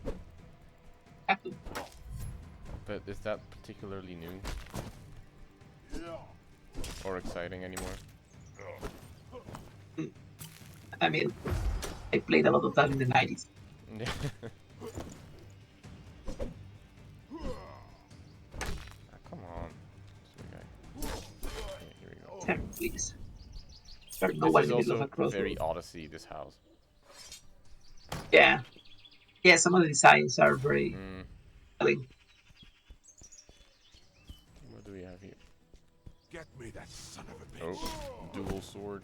[SPEAKER 2] But is that particularly new? Or exciting anymore?
[SPEAKER 3] I mean, I played a lot of that in the 90s.
[SPEAKER 2] Come on. Okay, here we go.
[SPEAKER 3] Damn, please.
[SPEAKER 2] This is also very Odyssey, this house.
[SPEAKER 3] Yeah. Yeah, some of the designs are very...
[SPEAKER 2] What do we have here?
[SPEAKER 5] Get me that son of a bitch.
[SPEAKER 2] Oh, dual sword.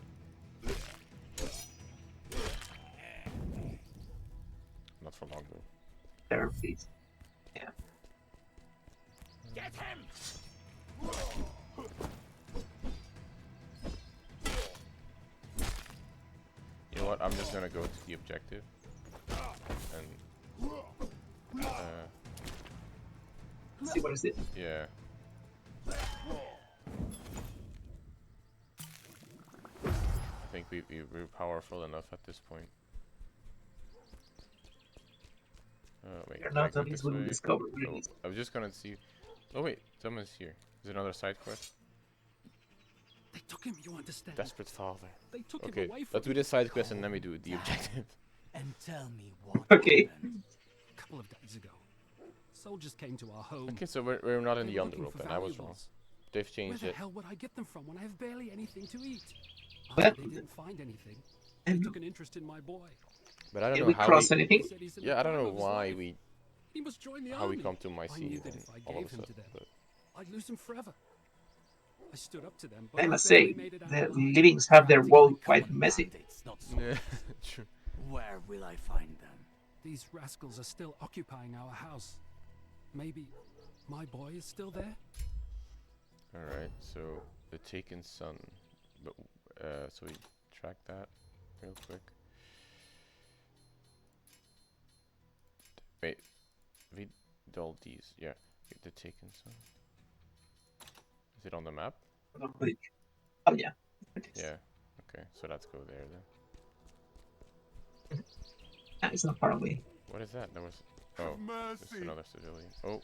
[SPEAKER 2] Not for long though.
[SPEAKER 3] There, please. Yeah.
[SPEAKER 5] Get him!
[SPEAKER 2] You know what? I'm just gonna go to the objective. And
[SPEAKER 3] Let's see what is it.
[SPEAKER 2] yeah. I think we're powerful enough at this point. Wait.
[SPEAKER 3] They're not, at least we'll discover where it is.
[SPEAKER 2] I was just gonna see. Oh wait, someone's here. Is it another side quest?
[SPEAKER 11] They took him, you understand?
[SPEAKER 2] Desperate father.
[SPEAKER 11] They took
[SPEAKER 2] Okay,
[SPEAKER 11] him away from
[SPEAKER 2] let's do this side quest and then we do the objective.
[SPEAKER 6] And tell me what
[SPEAKER 3] Okay.
[SPEAKER 11] A couple of days ago, soldiers came to our home.
[SPEAKER 2] Okay, so we're not in
[SPEAKER 11] They
[SPEAKER 2] the
[SPEAKER 11] were looking
[SPEAKER 2] underworld
[SPEAKER 11] for
[SPEAKER 2] then. I was wrong.
[SPEAKER 11] valuables.
[SPEAKER 2] They've
[SPEAKER 11] Where
[SPEAKER 2] changed
[SPEAKER 11] the
[SPEAKER 2] it.
[SPEAKER 11] hell would I get them from when I have barely anything to eat?
[SPEAKER 3] What?
[SPEAKER 11] They didn't find anything. They took an interest in my boy.
[SPEAKER 2] But I don't
[SPEAKER 3] Did
[SPEAKER 2] know
[SPEAKER 3] we
[SPEAKER 2] how
[SPEAKER 3] cross
[SPEAKER 2] we...
[SPEAKER 3] anything?
[SPEAKER 2] Yeah, I don't know why we...
[SPEAKER 11] He must join the
[SPEAKER 2] How
[SPEAKER 11] army.
[SPEAKER 2] we come to my
[SPEAKER 11] I
[SPEAKER 2] scene
[SPEAKER 11] knew that if I
[SPEAKER 2] all of a
[SPEAKER 11] gave him to
[SPEAKER 2] sudden,
[SPEAKER 11] them,
[SPEAKER 2] but...
[SPEAKER 11] I'd lose him forever. I stood up to them, but
[SPEAKER 3] I must
[SPEAKER 11] barely
[SPEAKER 3] say,
[SPEAKER 11] made it out
[SPEAKER 3] the
[SPEAKER 11] alive.
[SPEAKER 3] livings have their
[SPEAKER 6] Granting
[SPEAKER 3] role
[SPEAKER 6] my
[SPEAKER 3] quite
[SPEAKER 6] common
[SPEAKER 3] messy.
[SPEAKER 6] mandates, not
[SPEAKER 2] Yeah,
[SPEAKER 6] soldiers.
[SPEAKER 2] true.
[SPEAKER 6] Where will I find them?
[SPEAKER 11] These rascals are still occupying our house. Maybe my boy is still there?
[SPEAKER 2] Alright, so the taken son. But so we track that real quick. Wait, read all these. Yeah, the taken son. Is it on the map?
[SPEAKER 3] Oh yeah.
[SPEAKER 2] Yeah. Okay, so let's go there then.
[SPEAKER 3] It's not far away.
[SPEAKER 2] What is that? There was... Oh, there's another civilian. Oh,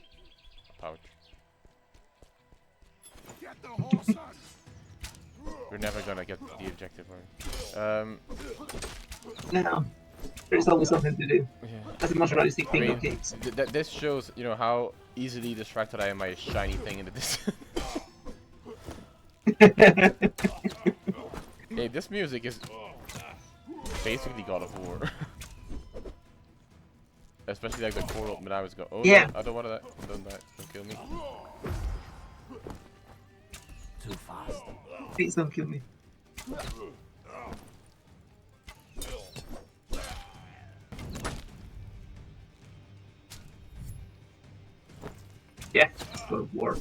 [SPEAKER 2] a pouch.
[SPEAKER 5] Get the horse on.
[SPEAKER 2] We're never gonna get the objective one.
[SPEAKER 3] No, there's always something to do.
[SPEAKER 2] Yeah.
[SPEAKER 3] That's the most realistic
[SPEAKER 2] I
[SPEAKER 3] thing
[SPEAKER 2] mean,
[SPEAKER 3] of games.
[SPEAKER 2] this shows, you know, how easily distracted I am by a shiny thing in the distance. Hey, this music is basically God of War. Especially like the choral when I was going. Oh
[SPEAKER 3] yeah.
[SPEAKER 2] No, I don't want that. Don't die. Don't kill me.
[SPEAKER 6] Too fast.
[SPEAKER 3] Please don't kill me. Yeah, it's God of War.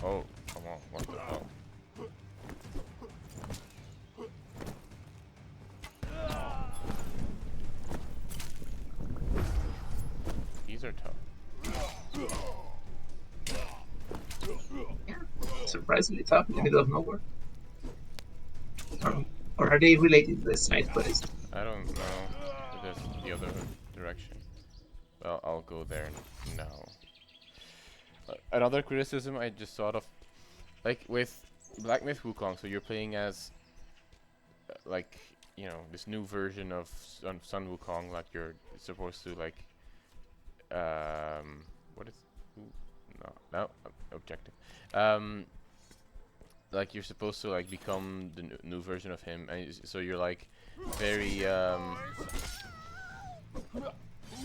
[SPEAKER 2] Oh, come on. What the hell? These are tough.
[SPEAKER 3] Yeah, surprisingly tough in the middle of nowhere. Or are they related to the side quest?
[SPEAKER 2] I don't know. There's the other direction. Well, I'll go there now. Another criticism I just thought of, like with Black Myth Wukong, so you're playing as, like, you know, this new version of Sun Wukong, like you're supposed to, like, what is, no, objective. Like you're supposed to like become the new version of him, and so you're like very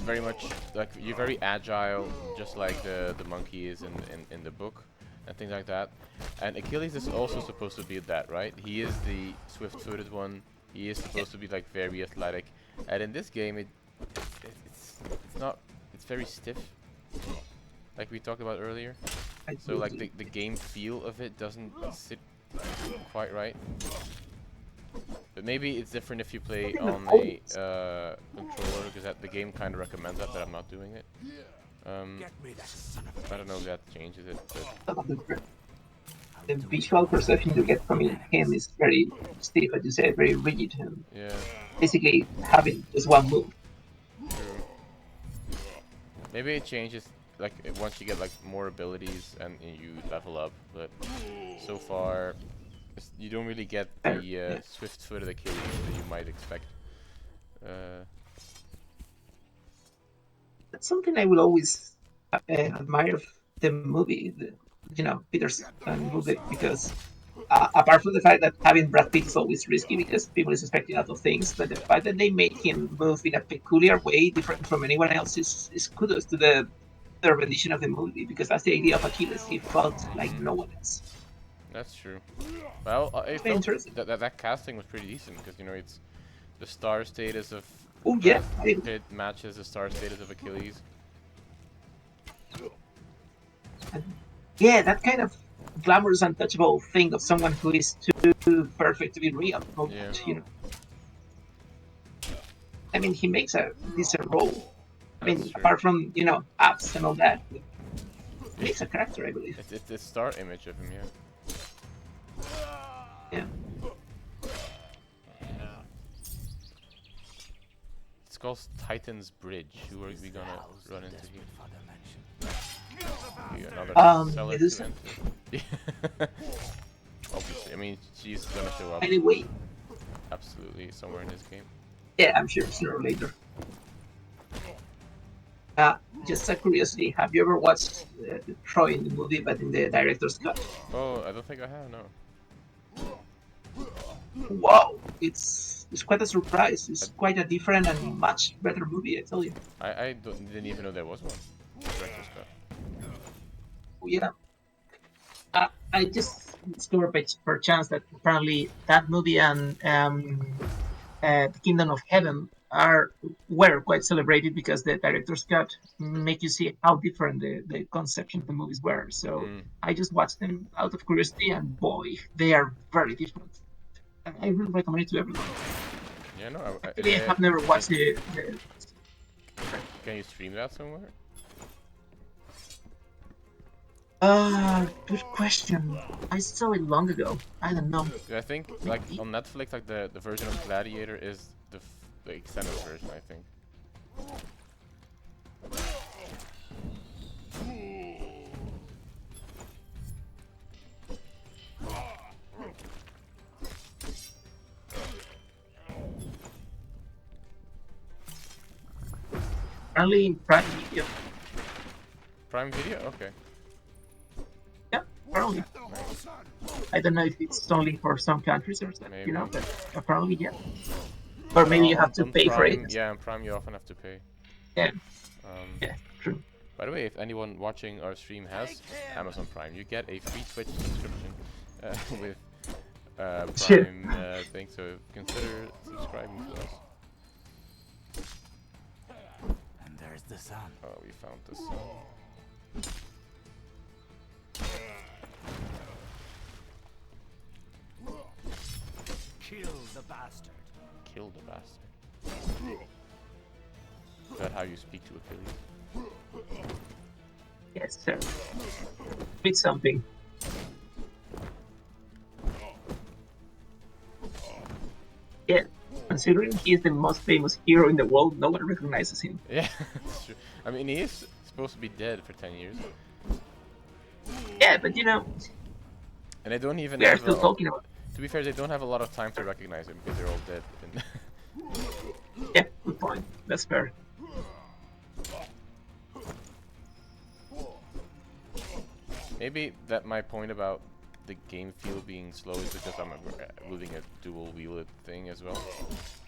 [SPEAKER 2] very much like you're very agile, just like the monkey is in the book and things like that. And Achilles is also supposed to be that, right? He is the swift-footed one. He is supposed to be like very athletic, and in this game it's not. It's very stiff, like we talked about earlier. So like the game feel of it doesn't sit quite right. But maybe it's different if you play on a controller, because the game kind of recommends that, but I'm not doing it. I don't know if that changes it. But
[SPEAKER 3] the visual perception you get from him is very stiff, as you said, very rigid, and
[SPEAKER 2] yeah.
[SPEAKER 3] basically having just one move.
[SPEAKER 2] True. Maybe it changes like once you get like more abilities and you level up, but so far you don't really get the swift-footed Achilles that you might expect.
[SPEAKER 3] That's something I will always admire of the movie, Peter's movie, because apart from the fact that having Brad Pitt is always risky because people is expecting a lot of things, but the fact that they made him move in a peculiar way, different from anyone else, is kudos to the rendition of the movie, because that's the idea of Achilles. He felt like no one else.
[SPEAKER 2] That's true. Well, I felt that casting was pretty decent, because you know it's the star status of Pitt matches the star status of Achilles.
[SPEAKER 3] Yeah, that kind of glamorous, untouchable thing of someone who is too perfect to be real.
[SPEAKER 2] Yeah.
[SPEAKER 3] You know. I mean, he makes a decent role. I mean, apart from abs and all that, he makes a character, I believe.
[SPEAKER 2] It's the star image of him, yeah.
[SPEAKER 3] Yeah.
[SPEAKER 2] It's called Titan's Bridge. Who are we gonna run into here? Another
[SPEAKER 3] Medusa.
[SPEAKER 2] Obviously, I mean, she's gonna show up.
[SPEAKER 3] Anyway.
[SPEAKER 2] Absolutely, somewhere in this game.
[SPEAKER 3] Yeah, I'm sure sooner or later. Just a curiosity, have you ever watched Troy in the movie, but in the director's cut?
[SPEAKER 2] Oh, I don't think I have, no.
[SPEAKER 3] wow, it's quite a surprise. It's quite a different and much better movie, I tell you.
[SPEAKER 2] I didn't even know there was one. Director's cut.
[SPEAKER 3] Oh, yeah. I just discovered per chance that apparently that movie and The Kingdom of Heaven were quite celebrated because the director's cut make you see how different the conception of the movies were. So I just watched them out of curiosity, and boy, they are very different. And I really recommend it to everyone.
[SPEAKER 2] Yeah, no,
[SPEAKER 3] Actually, I have never watched the.
[SPEAKER 2] Can you stream that somewhere?
[SPEAKER 3] Good question. I saw it long ago. I don't know.
[SPEAKER 2] I think like on Netflix, like the version of Gladiator is the extended version, I think.
[SPEAKER 3] Only in Prime Video.
[SPEAKER 2] Prime Video? Okay.
[SPEAKER 3] Yeah, probably. I don't know if it's only for some countries or something,
[SPEAKER 2] Maybe.
[SPEAKER 3] but apparently, yeah. Or maybe you have to pay
[SPEAKER 2] Prime,
[SPEAKER 3] for it.
[SPEAKER 2] Yeah, on Prime you often have to pay.
[SPEAKER 3] Yeah. Yeah, true.
[SPEAKER 2] By the way, if anyone watching our stream has Amazon Prime, you get a free Twitch subscription with Prime thing, so consider subscribing to us.
[SPEAKER 6] And there's the sun.
[SPEAKER 2] Oh, we found the sun.
[SPEAKER 6] Kill the bastard.
[SPEAKER 2] Kill the bastard. Is that how you speak to Achilles?
[SPEAKER 3] Yes, sir. With something. Yeah, considering he is the most famous hero in the world, no one recognizes him.
[SPEAKER 2] Yeah, that's true. I mean, he is supposed to be dead for 10 years.
[SPEAKER 3] Yeah, but you know...
[SPEAKER 2] And they don't even
[SPEAKER 3] we are still talking about...
[SPEAKER 2] To be fair, they don't have a lot of time to recognize him because they're all dead.
[SPEAKER 3] Yeah, good point. That's fair.
[SPEAKER 2] Maybe that my point about the game feel being slow is because I'm wielding a dual wielded thing as well.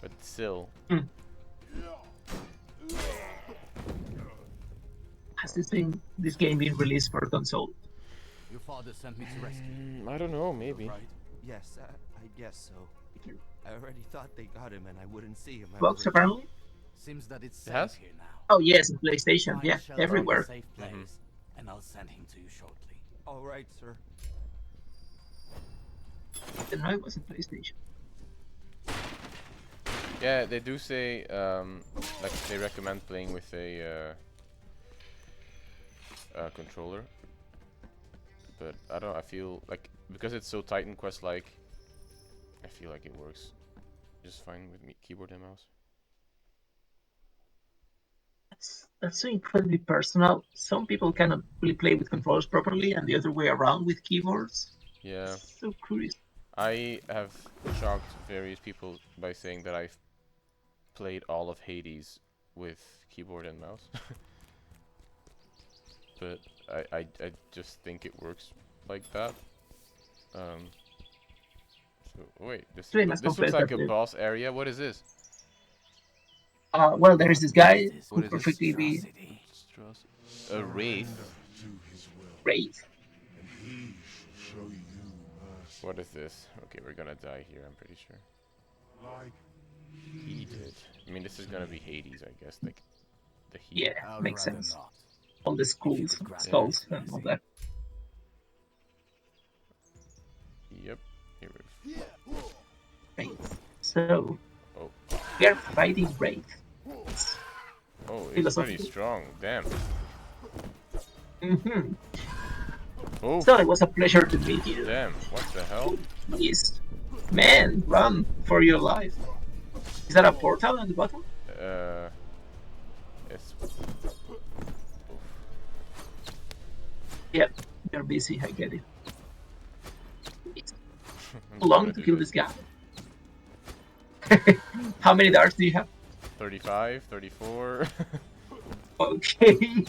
[SPEAKER 2] But still.
[SPEAKER 3] Has this game been released for console?
[SPEAKER 6] Your father sent me to rescue.
[SPEAKER 2] I don't know, maybe.
[SPEAKER 8] Right? Yes, I guess so. I already thought they got him and I wouldn't see him.
[SPEAKER 3] Xbox, apparently?
[SPEAKER 6] Seems that it's
[SPEAKER 2] Yes?
[SPEAKER 6] safe here now.
[SPEAKER 3] Oh yes, and PlayStation, yeah,
[SPEAKER 6] Find shelter in a
[SPEAKER 3] everywhere.
[SPEAKER 6] safe place, and I'll send him to you shortly.
[SPEAKER 8] All right, sir.
[SPEAKER 3] I didn't know it was a PlayStation.
[SPEAKER 2] Yeah, they do say like they recommend playing with a controller. But I don't. I feel like because it's so Titan Quest like, I feel like it works just fine with me keyboard and mouse.
[SPEAKER 3] That's so incredibly personal. Some people cannot really play with controllers properly, and the other way around with keyboards.
[SPEAKER 2] Yeah.
[SPEAKER 3] So curious.
[SPEAKER 2] I have shocked various people by saying that I've played all of Hades with keyboard and mouse. But I just think it works like that. So wait, this looks like a boss area. What is this?
[SPEAKER 3] Well, there's this guy who perfectly be
[SPEAKER 2] a wraith.
[SPEAKER 3] Wraith.
[SPEAKER 2] What is this? Okay, we're gonna die here. I'm pretty sure. He did. I mean, this is gonna be Hades, I guess. Like the heat.
[SPEAKER 3] Yeah, makes sense. All the skulls and all that.
[SPEAKER 2] Yep. Here
[SPEAKER 3] Right. So we are fighting Wraith.
[SPEAKER 2] Oh, it's pretty strong. Damn. Oh.
[SPEAKER 3] So it was a pleasure to meet you.
[SPEAKER 2] Damn. What the hell?
[SPEAKER 3] Yes. Man, run for your life. Is that a portal at the bottom?
[SPEAKER 2] It's...
[SPEAKER 3] Yep, you're busy, I get it. It's too long to kill this guy. How many darts do you have?
[SPEAKER 2] 35, 34.
[SPEAKER 3] Okay.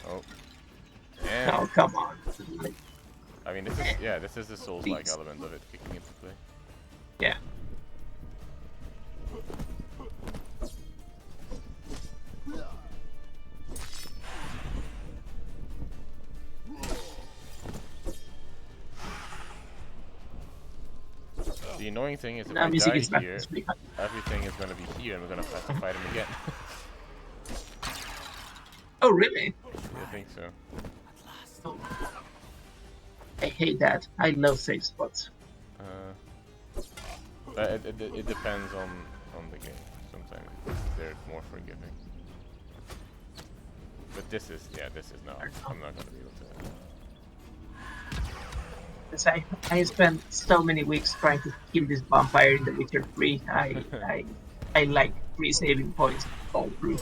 [SPEAKER 2] Oh.
[SPEAKER 3] come on. Like,
[SPEAKER 2] I mean, this is the Souls-like element of it kicking into play.
[SPEAKER 3] yeah.
[SPEAKER 2] The annoying thing is if
[SPEAKER 3] Now
[SPEAKER 2] I
[SPEAKER 3] music
[SPEAKER 2] die
[SPEAKER 3] is back
[SPEAKER 2] here,
[SPEAKER 3] to speak.
[SPEAKER 2] everything is gonna be here and we're gonna have to fight him again.
[SPEAKER 3] Oh, really?
[SPEAKER 2] I think so.
[SPEAKER 3] Oh. I hate that. I love safe spots.
[SPEAKER 2] It depends on the game. Sometimes they're more forgiving. But this is not. I'm not gonna be able to.
[SPEAKER 3] Because I spent so many weeks trying to kill this vampire in The Witcher 3. I like 3 saving points all through.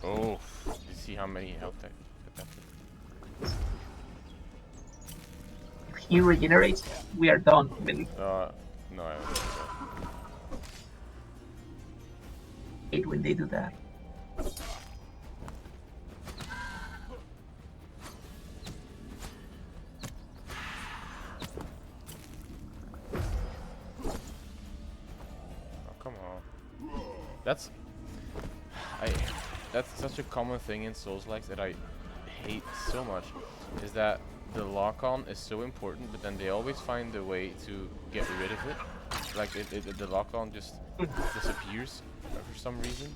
[SPEAKER 2] Oh, you see how many health I got?
[SPEAKER 3] If he regenerates, we are done. Really.
[SPEAKER 2] No, I don't think so.
[SPEAKER 3] Hate when they do that.
[SPEAKER 2] Oh, come on. That's such a common thing in Souls-likes that I hate so much, is that the lock-on is so important, but then they always find a way to get rid of it. Like the lock-on just disappears for some reason.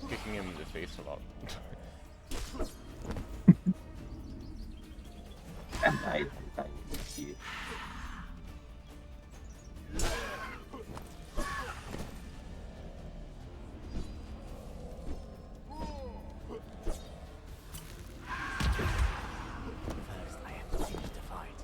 [SPEAKER 2] Kicking him in the face a lot.
[SPEAKER 3] And I see it.
[SPEAKER 6] First, I have to finish the fight.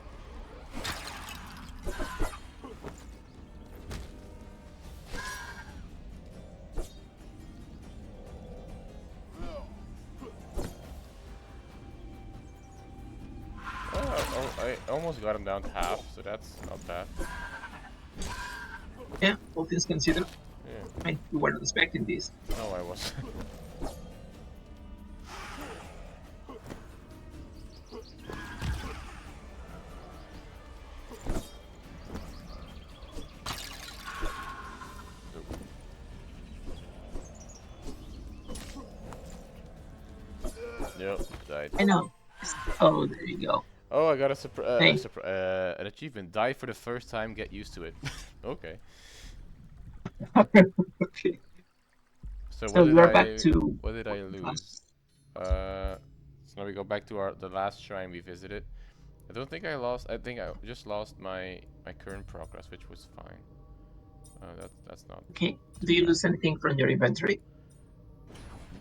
[SPEAKER 2] I almost got him down to half, so that's not bad.
[SPEAKER 3] Yeah, all things considered.
[SPEAKER 2] Yeah.
[SPEAKER 3] I mean, we weren't expecting this.
[SPEAKER 2] No, I was. Yep, died.
[SPEAKER 3] I know. Oh, there you go.
[SPEAKER 2] Oh, I got a
[SPEAKER 3] Hey.
[SPEAKER 2] an achievement. Die for the first time, get used to it. Okay.
[SPEAKER 3] Okay.
[SPEAKER 2] So
[SPEAKER 3] So we're back to
[SPEAKER 2] what did I lose? So now we go back to the last shrine we visited. I don't think I lost. I think I just lost my current progress, which was fine. That's not.
[SPEAKER 3] Okay. Do you lose anything from your inventory?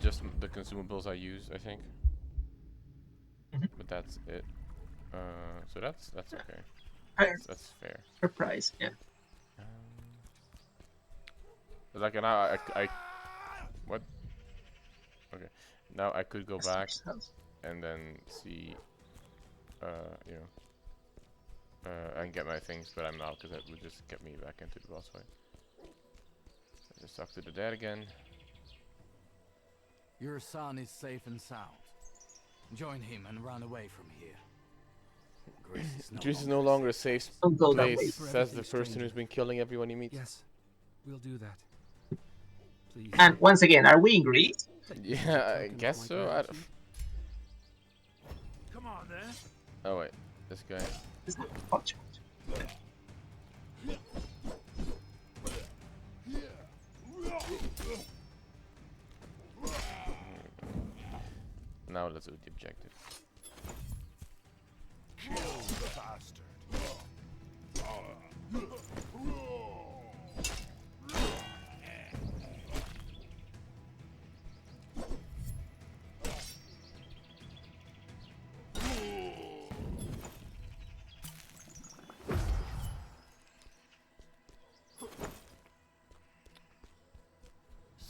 [SPEAKER 2] Just the consumables I use, I think. But that's it. So that's okay. That's fair.
[SPEAKER 3] Fair price, yeah.
[SPEAKER 2] Like now I what? Okay. Now I could go back and then see, you know, and get my things, but I'm not, because that would just get me back into the boss fight. I just talk to the dad again.
[SPEAKER 6] Your son is safe and sound. Join him and run away from here.
[SPEAKER 2] Greece is no longer a safe
[SPEAKER 3] Don't go that way.
[SPEAKER 2] place, says the person who's been killing everyone he meets.
[SPEAKER 11] Yes, we'll do that. Please.
[SPEAKER 3] And once again, are we in Greece?
[SPEAKER 2] Yeah, I guess so.
[SPEAKER 5] Come on, then.
[SPEAKER 2] Oh wait, this guy.
[SPEAKER 3] Watch.
[SPEAKER 2] Now let's do the objective.
[SPEAKER 5] Kill the bastard.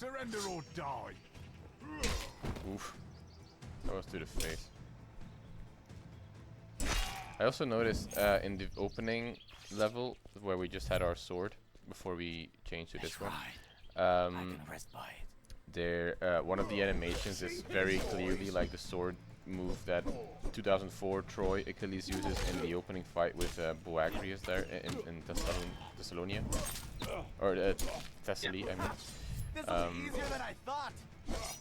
[SPEAKER 5] Surrender or die.
[SPEAKER 2] Oof. That was to the face. I also noticed in the opening level where we just had our sword before we changed to this one. There, one of the animations is very clearly like the sword move that 2004 Troy Achilles uses in the opening fight with Boagrius there in Thessalonia, or Thessaly, I mean.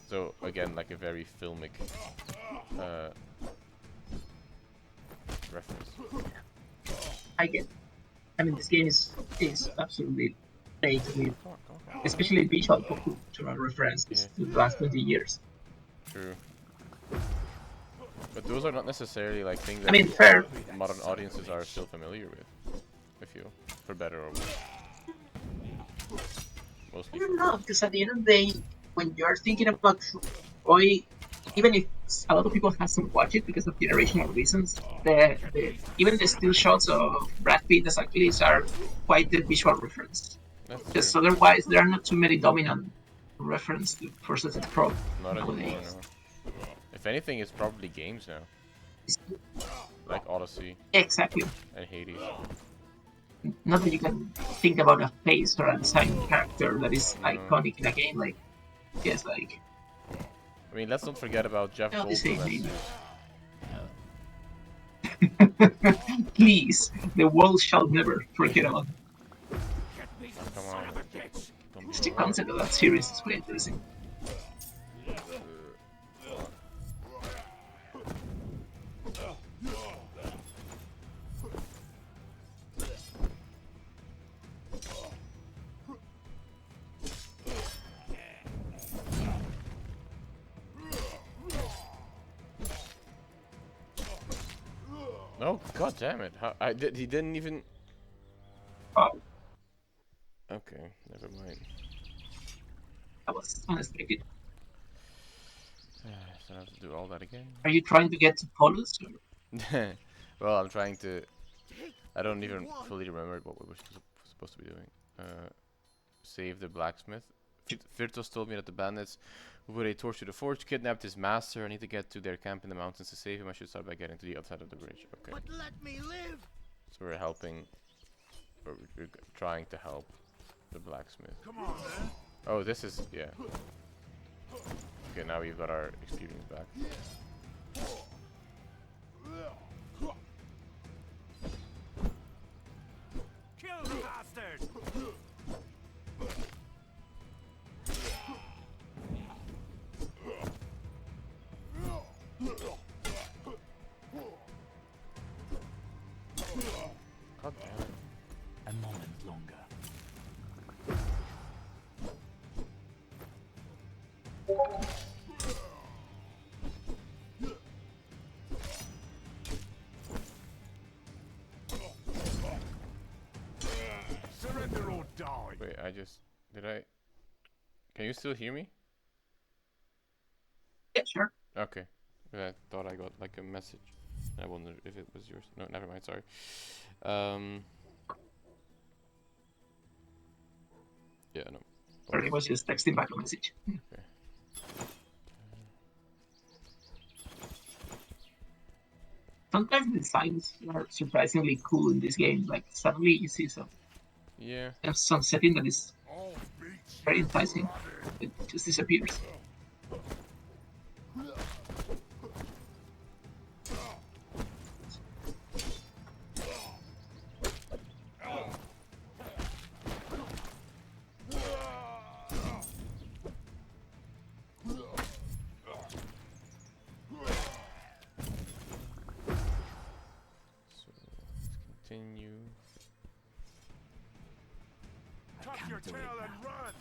[SPEAKER 2] So again, like a very filmic reference.
[SPEAKER 3] I mean, this game is absolutely made with, especially visual cultural references to the last 20 years.
[SPEAKER 2] True. But those are not necessarily like things that
[SPEAKER 3] I mean, fair.
[SPEAKER 2] Modern audiences are still familiar with, I feel, for better or worse. Mostly.
[SPEAKER 3] I don't know, because at the end of the day, when you're thinking about Troy, even if a lot of people hasn't watched it because of generational reasons, even the still shots of Brad Pitt as Achilles are quite the visual reference. Because otherwise, there are not too many dominant reference to versus Pro.
[SPEAKER 2] Not anymore, no. If anything, it's probably games now. Like Odyssey.
[SPEAKER 3] Exactly.
[SPEAKER 2] And Hades.
[SPEAKER 3] Not that you can think about a face or a design character that is iconic in a game, like, yes, like...
[SPEAKER 2] I mean, let's not forget about Jeff Goldblum.
[SPEAKER 3] Please, the world shall never forget about him.
[SPEAKER 2] Come on.
[SPEAKER 3] The concept of that series is quite interesting.
[SPEAKER 2] Oh, god damn it. He didn't even... Okay, never mind.
[SPEAKER 3] That was unexpected.
[SPEAKER 2] So I have to do all that again?
[SPEAKER 3] Are you trying to get to Polus?
[SPEAKER 2] Well, I'm trying to... I don't even fully remember what we were supposed to be doing. Save the blacksmith. Virtus told me that the bandits who put a torch to the forge kidnapped his master. I need to get to their camp in the mountains to save him. I should start by getting to the other side of the bridge. Okay.
[SPEAKER 9] But let me live.
[SPEAKER 2] So we're helping, or we're trying to help the blacksmith.
[SPEAKER 5] Come on, man.
[SPEAKER 2] Oh, this is, yeah. Okay, now we've got our experience back.
[SPEAKER 5] Kill the bastard!
[SPEAKER 2] God damn it.
[SPEAKER 6] A moment longer.
[SPEAKER 5] Surrender or die.
[SPEAKER 2] Wait, can you still hear me?
[SPEAKER 3] Yeah, sure.
[SPEAKER 2] Okay. I thought I got like a message. I wondered if it was yours. No, never mind, sorry. Yeah, no.
[SPEAKER 3] Sorry, I was just texting back a message.
[SPEAKER 2] Okay.
[SPEAKER 3] Sometimes the designs are surprisingly cool in this game. Like, suddenly you see some setting that is very enticing. It just disappears.
[SPEAKER 2] Continue.
[SPEAKER 5] Tuck your tail and run!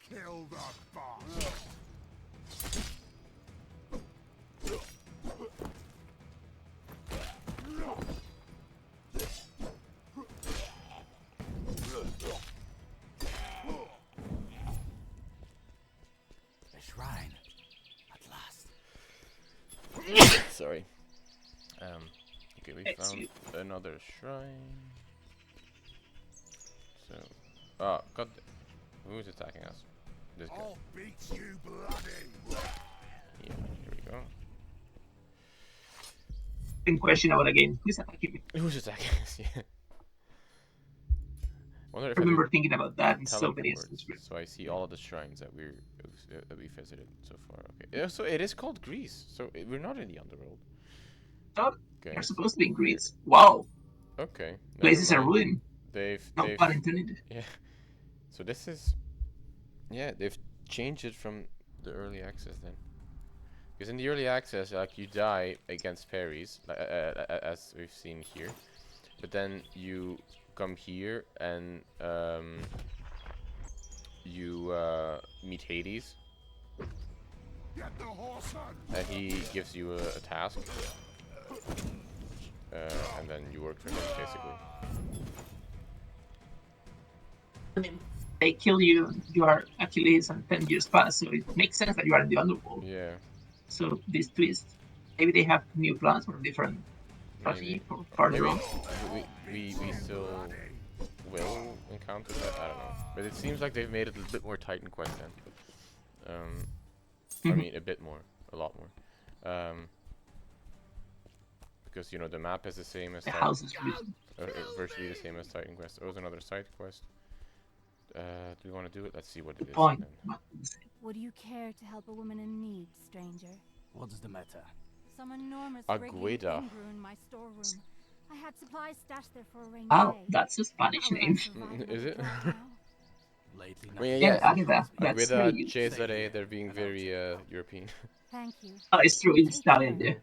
[SPEAKER 5] Kill the boss!
[SPEAKER 6] The shrine. At last.
[SPEAKER 2] sorry. Okay, we found another shrine. So, oh god, who's attacking us? This guy.
[SPEAKER 5] I'll beat you bloody.
[SPEAKER 2] Yeah, here we go.
[SPEAKER 3] In question about again, who's attacking me?
[SPEAKER 2] Who's attacking us? Yeah. Wonder if
[SPEAKER 3] I remember thinking about that in so many
[SPEAKER 2] teleports,
[SPEAKER 3] instances.
[SPEAKER 2] so I see all of the shrines that we visited so far. Okay, yeah, so it is called Greece. So we're not in the underworld.
[SPEAKER 3] Oh,
[SPEAKER 2] Okay,
[SPEAKER 3] they're supposed to be in Greece. Wow.
[SPEAKER 2] Okay,
[SPEAKER 3] Places are
[SPEAKER 2] mind.
[SPEAKER 3] ruined.
[SPEAKER 2] They've
[SPEAKER 3] No pun intended.
[SPEAKER 2] yeah. So this is they've changed it from the early access then. Because in the early access, like you die against parries, as we've seen here, but then you come here and you meet Hades, and he gives you a task, and then you work for him basically.
[SPEAKER 3] I mean, they kill you, you are Achilles, and 10 years pass, so it makes sense that you are in the underworld.
[SPEAKER 2] Yeah.
[SPEAKER 3] So this twist, maybe they have new plans for different strategy for farther on.
[SPEAKER 2] We still will encounter that. I don't know, but it seems like they've made it a bit more Titan Quest then. I mean, a bit more, a lot more. Because you know the map is the same as virtually the same as Titan Quest. Oh, there's another side quest. Do we want to do it? Let's see what it is.
[SPEAKER 3] Fine.
[SPEAKER 10] Would you care to help a woman in need, stranger?
[SPEAKER 6] What's the matter?
[SPEAKER 10] Some enormous
[SPEAKER 2] Agueda.
[SPEAKER 10] in my storeroom. I had supplies stashed there for a rainy
[SPEAKER 3] Oh,
[SPEAKER 10] day.
[SPEAKER 3] that's a Spanish name.
[SPEAKER 2] Is it?
[SPEAKER 6] Lately,
[SPEAKER 2] I mean,
[SPEAKER 3] yeah, Agueda. That's
[SPEAKER 2] Agueda,
[SPEAKER 3] really
[SPEAKER 2] Cesare, they're being very European.
[SPEAKER 10] Thank you.
[SPEAKER 3] Oh, it's true, it's Italian, yeah.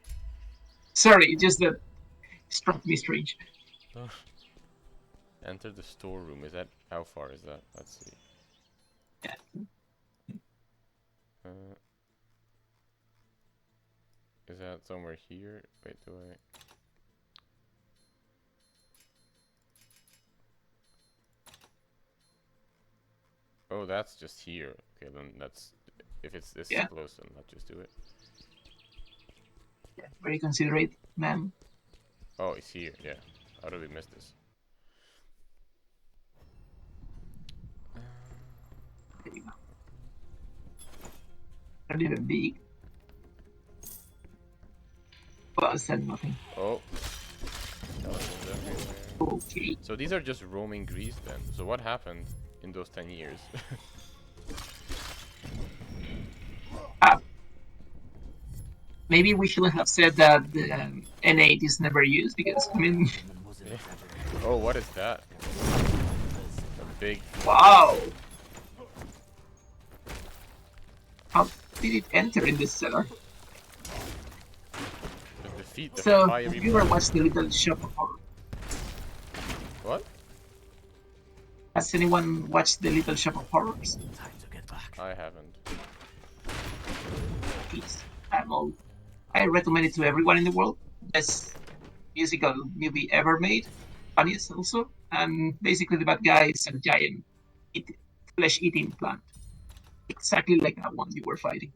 [SPEAKER 3] Sorry, just that struck me strange.
[SPEAKER 2] Enter the storeroom. Is that how far is that? Let's see.
[SPEAKER 3] Yeah.
[SPEAKER 2] Is that somewhere here? Wait, do I? Oh, that's just here. Okay, then that's if it's this close, then let's just do it.
[SPEAKER 3] Yeah, very considerate, ma'am.
[SPEAKER 2] Oh, it's here. Yeah. How did we miss this?
[SPEAKER 3] There you go. Not even big. Well, I said nothing.
[SPEAKER 2] Oh.
[SPEAKER 3] Okay.
[SPEAKER 2] So these are just roaming Greece then. So what happened in those 10 years?
[SPEAKER 3] Maybe we shouldn't have said that the N8 is never used because, I mean...
[SPEAKER 2] Oh, what is that? A big...
[SPEAKER 3] Wow! How did it enter in this cellar?
[SPEAKER 2] Defeat the
[SPEAKER 3] so,
[SPEAKER 2] fiery
[SPEAKER 3] have you ever watched The Little Shop of Horrors?
[SPEAKER 2] What?
[SPEAKER 3] Has anyone watched The Little Shop of Horrors?
[SPEAKER 6] Time to get back.
[SPEAKER 2] I haven't.
[SPEAKER 3] Please, I recommend it to everyone in the world. Best musical movie ever made. Funniest also. And basically the bad guy is a giant flesh-eating plant. Exactly like that one you were fighting.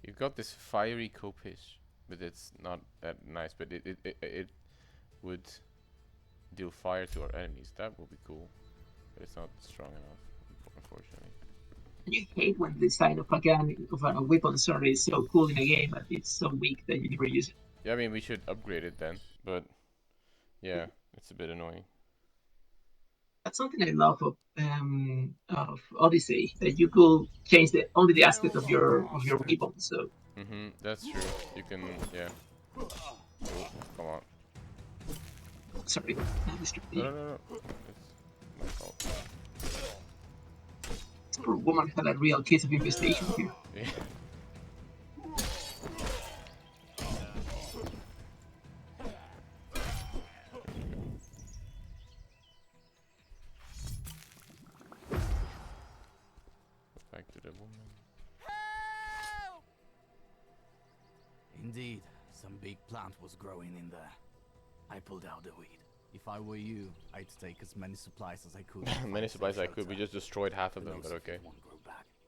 [SPEAKER 2] You've got this fiery Kopish, but it's not that nice. But it would deal fire to our enemies. That would be cool. But it's not strong enough, unfortunately.
[SPEAKER 3] You hate when the design of a gun, of a weapon, sorry, is so cool in a game, but it's so weak that you never use it.
[SPEAKER 2] Yeah, I mean, we should upgrade it then. But yeah, it's a bit annoying.
[SPEAKER 3] That's something I love of Odyssey, that you could change only the aspect of your weapon. So.
[SPEAKER 2] That's true. You can, yeah. Oh, come on.
[SPEAKER 3] Sorry,
[SPEAKER 2] No. It's my fault.
[SPEAKER 3] This poor woman had a real case of infestation here.
[SPEAKER 2] Yeah. Back to the woman.
[SPEAKER 6] Indeed, some big plant was growing in there. I pulled out the weed. If I were you, I'd take as many supplies as I could.
[SPEAKER 2] Many supplies I could. We just destroyed half of them, but okay.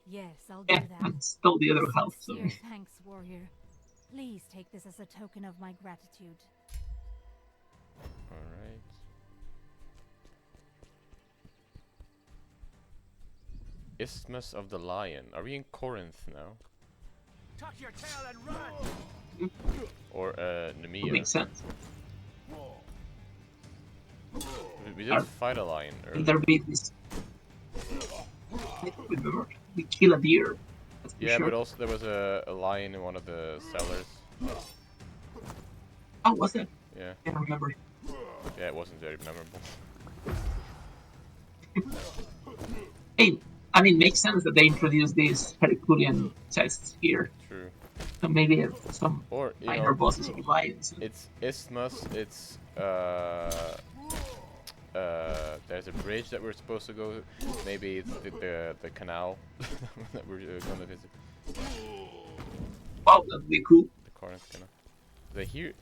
[SPEAKER 10] Yes, I'll do that.
[SPEAKER 3] And stole the other half. So.
[SPEAKER 10] Thanks, warrior.
[SPEAKER 12] Please take this as a token of my gratitude.
[SPEAKER 2] Alright. Isthmus of the Lion. Are we in Corinth now?
[SPEAKER 5] Tuck your tail and run!
[SPEAKER 2] Or Nemea?
[SPEAKER 3] Makes sense.
[SPEAKER 2] We did fight a lion
[SPEAKER 3] Will there
[SPEAKER 2] earlier.
[SPEAKER 3] be this? I don't remember. We kill a deer.
[SPEAKER 2] Yeah,
[SPEAKER 3] sure.
[SPEAKER 2] but also there was a lion in one of the cellars.
[SPEAKER 3] Oh, was it?
[SPEAKER 2] Yeah.
[SPEAKER 3] I don't remember.
[SPEAKER 2] Yeah, it wasn't very memorable.
[SPEAKER 3] Hey, I mean, makes sense that they introduced these Herculean tests here.
[SPEAKER 2] True.
[SPEAKER 3] So maybe some
[SPEAKER 2] Or, you
[SPEAKER 3] minor
[SPEAKER 2] know,
[SPEAKER 3] bosses with lions.
[SPEAKER 2] it's isthmus, it's there's a bridge that we're supposed to go. Maybe it's the canal that we're gonna visit.
[SPEAKER 3] Wow, that'd be cool.
[SPEAKER 2] The Corinth canal. They hear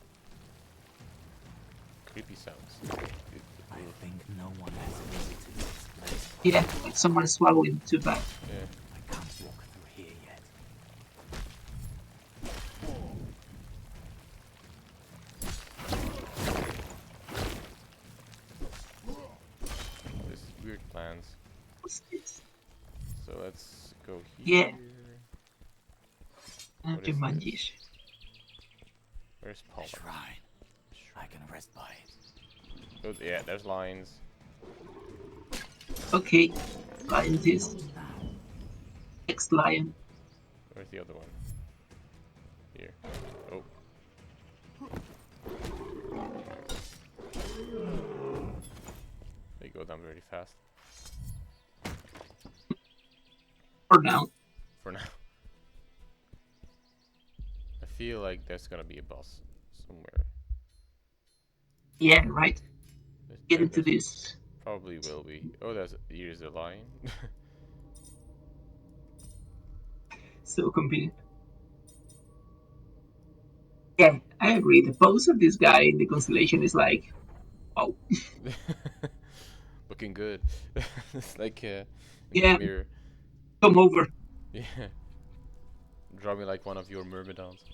[SPEAKER 2] creepy sounds.
[SPEAKER 6] I think no one has visited this place.
[SPEAKER 3] Yeah, like someone is swallowing too bad.
[SPEAKER 2] Yeah.
[SPEAKER 6] I can't walk through here yet.
[SPEAKER 2] This weird plans.
[SPEAKER 3] What's this?
[SPEAKER 2] So let's go here.
[SPEAKER 3] Yeah.
[SPEAKER 2] What is
[SPEAKER 3] Manjish.
[SPEAKER 2] Where's Paul?
[SPEAKER 6] Shrine. I can rest by it.
[SPEAKER 2] Oh, yeah, there's lines.
[SPEAKER 3] Okay, lion this. Ex-lion.
[SPEAKER 2] Where's the other one? Here. Oh. They go down very fast.
[SPEAKER 3] For now.
[SPEAKER 2] For now. I feel like there's gonna be a boss somewhere.
[SPEAKER 3] Yeah, right. Get into
[SPEAKER 2] There's
[SPEAKER 3] this.
[SPEAKER 2] Probably will be. Oh, here's a lion.
[SPEAKER 3] So convenient. Yeah, I agree. The pose of this guy in the constellation is like, oh.
[SPEAKER 2] Looking good. It's like
[SPEAKER 3] yeah.
[SPEAKER 2] mirror.
[SPEAKER 3] Come over.
[SPEAKER 2] Yeah. Draw me like one of your myrmidons.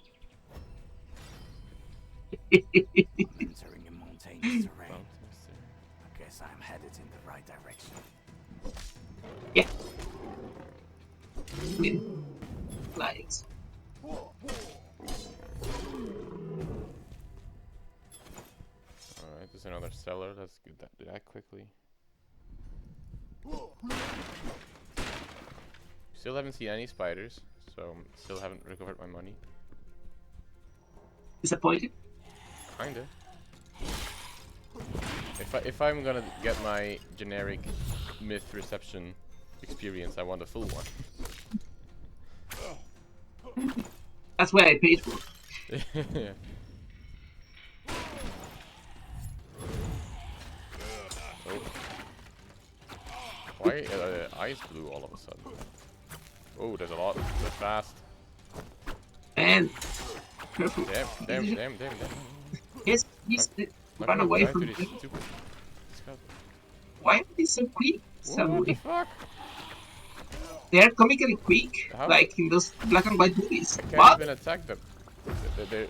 [SPEAKER 6] Entering a mountainous terrain. I guess I'm headed in the right direction.
[SPEAKER 3] Yeah. I mean, lions.
[SPEAKER 2] Alright, there's another cellar. Let's do that quickly. Still haven't seen any spiders, so still haven't recovered my money.
[SPEAKER 3] Disappointed?
[SPEAKER 2] Kinda. If I'm gonna get my generic myth reception experience, I want a full one.
[SPEAKER 3] That's what I paid for.
[SPEAKER 2] Yeah. Oh. Why are the eyes blue all of a sudden? Oh, there's a lot. They're fast.
[SPEAKER 3] And careful.
[SPEAKER 2] Damn.
[SPEAKER 3] Yes, run away from it. Why are they so quick?
[SPEAKER 2] What the fuck?
[SPEAKER 3] They are comically quick,
[SPEAKER 2] How?
[SPEAKER 3] like in those black and white movies.
[SPEAKER 2] I can't
[SPEAKER 3] What?
[SPEAKER 2] even attack them. They're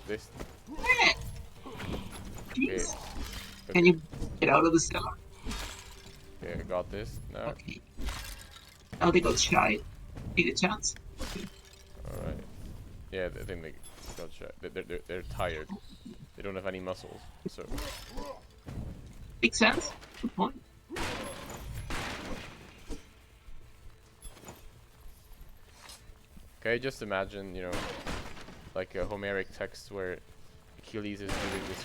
[SPEAKER 3] Jeez.
[SPEAKER 2] Okay.
[SPEAKER 3] Can you get out of the cellar?
[SPEAKER 2] Okay, I got this now.
[SPEAKER 3] Okay. Now they got shy. Take a chance.
[SPEAKER 2] Alright. Yeah, I think they got shot. They're tired. They don't have any muscles, so.
[SPEAKER 3] Makes sense. Good point.
[SPEAKER 2] Okay, just imagine, you know, like a Homeric text where Achilles is doing this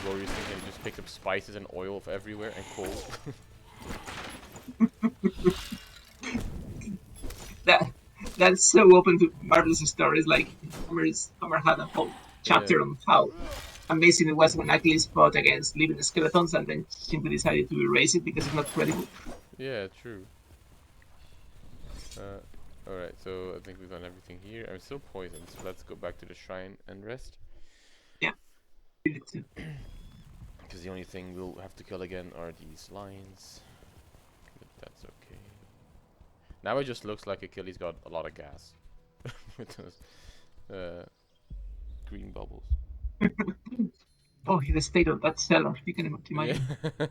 [SPEAKER 2] glorious thing and he just picks up spices and oil everywhere and coal.
[SPEAKER 3] That's so open to marvelous stories. Like Homer had a whole chapter on how amazing it was when Achilles fought against living skeletons and then simply decided to erase it because it's not credible.
[SPEAKER 2] Yeah, true. Alright, so I think we've done everything here. I'm still poisoned, so let's go back to the shrine and rest.
[SPEAKER 3] Yeah.
[SPEAKER 2] Because the only thing we'll have to kill again are these lions. But that's okay. Now it just looks like Achilles got a lot of gas. With those green bubbles.
[SPEAKER 3] Oh, the state of that cellar, you can imagine.
[SPEAKER 2] Yeah.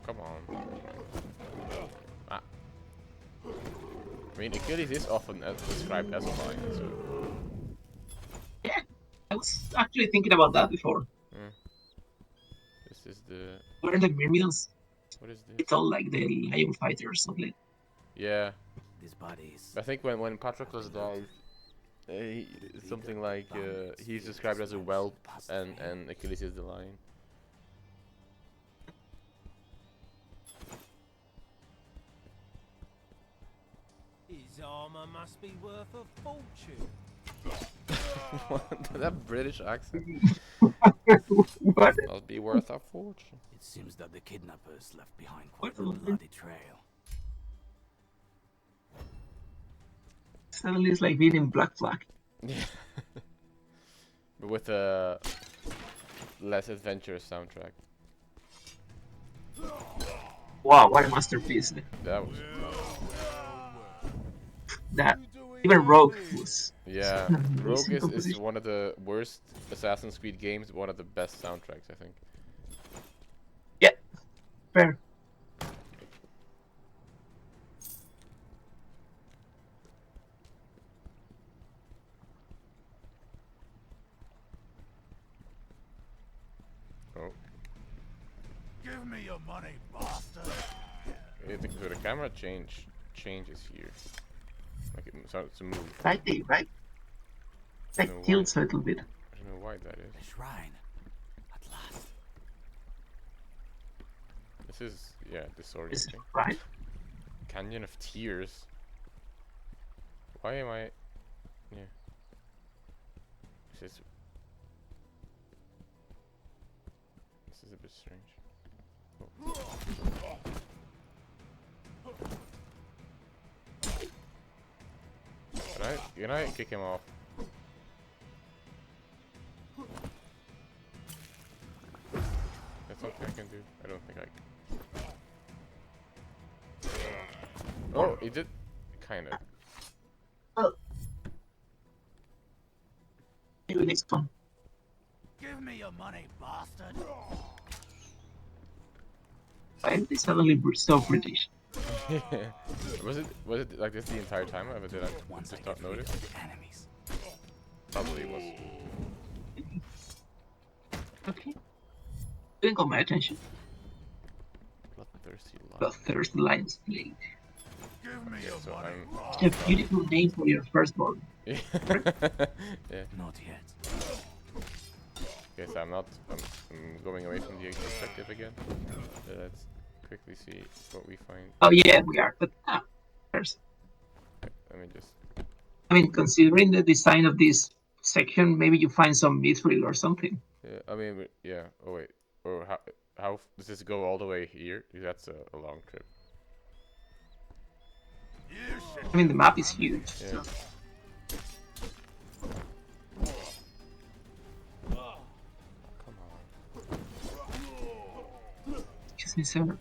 [SPEAKER 2] Come on. Ah. I mean, Achilles is often described as a lion, so...
[SPEAKER 3] Yeah, I was actually thinking about that before.
[SPEAKER 2] This is the...
[SPEAKER 3] What are the Myrmidons?
[SPEAKER 2] What is this?
[SPEAKER 3] It's all like the lion fighter or something.
[SPEAKER 2] Yeah.
[SPEAKER 6] These bodies.
[SPEAKER 2] I think when Patroclus died, something like he's described as a whelp and Achilles is the lion.
[SPEAKER 13] His armor must be worth a fortune.
[SPEAKER 2] That British accent.
[SPEAKER 3] What?
[SPEAKER 2] Must be worth a fortune.
[SPEAKER 6] It seems that the kidnappers left behind quite a bloody trail.
[SPEAKER 3] Suddenly it's like being in Black Flag.
[SPEAKER 2] Yeah. But with a less adventurous soundtrack.
[SPEAKER 3] Wow, what a masterpiece.
[SPEAKER 2] That was...
[SPEAKER 3] That even Rogue was...
[SPEAKER 2] Yeah, Rogue is one of the worst Assassin's Creed games, one of the best soundtracks, I think.
[SPEAKER 3] Yeah, fair.
[SPEAKER 2] Oh.
[SPEAKER 5] Give me your money, bastard!
[SPEAKER 2] I think so the camera changes here. Like it starts to move.
[SPEAKER 3] Right, right? That tilts a little bit.
[SPEAKER 2] I don't know why that is.
[SPEAKER 6] The shrine. At last.
[SPEAKER 2] This is, yeah, disorienting.
[SPEAKER 3] This is right.
[SPEAKER 2] Canyon of Tears. Why am I... Yeah. This is a bit strange. Oh. Can I kick him off? That's something I can do. I don't think I can. Oh, he did. Kinda.
[SPEAKER 3] Oh. Maybe next one.
[SPEAKER 5] Give me your money, bastard!
[SPEAKER 3] Why are they suddenly so British?
[SPEAKER 2] Was it like this the entire time, or did I just not notice? Probably was.
[SPEAKER 3] Okay. Didn't got my attention. Bloodthirsty Lion's Blade.
[SPEAKER 5] Give me your
[SPEAKER 2] So
[SPEAKER 5] money.
[SPEAKER 3] It's a beautiful name for your firstborn.
[SPEAKER 2] Yeah.
[SPEAKER 6] Not yet.
[SPEAKER 2] Okay, so I'm going away from the perspective again. Let's quickly see what we find.
[SPEAKER 3] Oh yeah, we are. But there's.
[SPEAKER 2] Let me just.
[SPEAKER 3] I mean, considering the design of this section, maybe you find some mithril or something.
[SPEAKER 2] Yeah, I mean, yeah. Oh wait, or how does this go all the way here? That's a long trip.
[SPEAKER 3] I mean, the map is huge.
[SPEAKER 2] Yeah.
[SPEAKER 3] So.
[SPEAKER 2] Come on.
[SPEAKER 3] Excuse me, sir.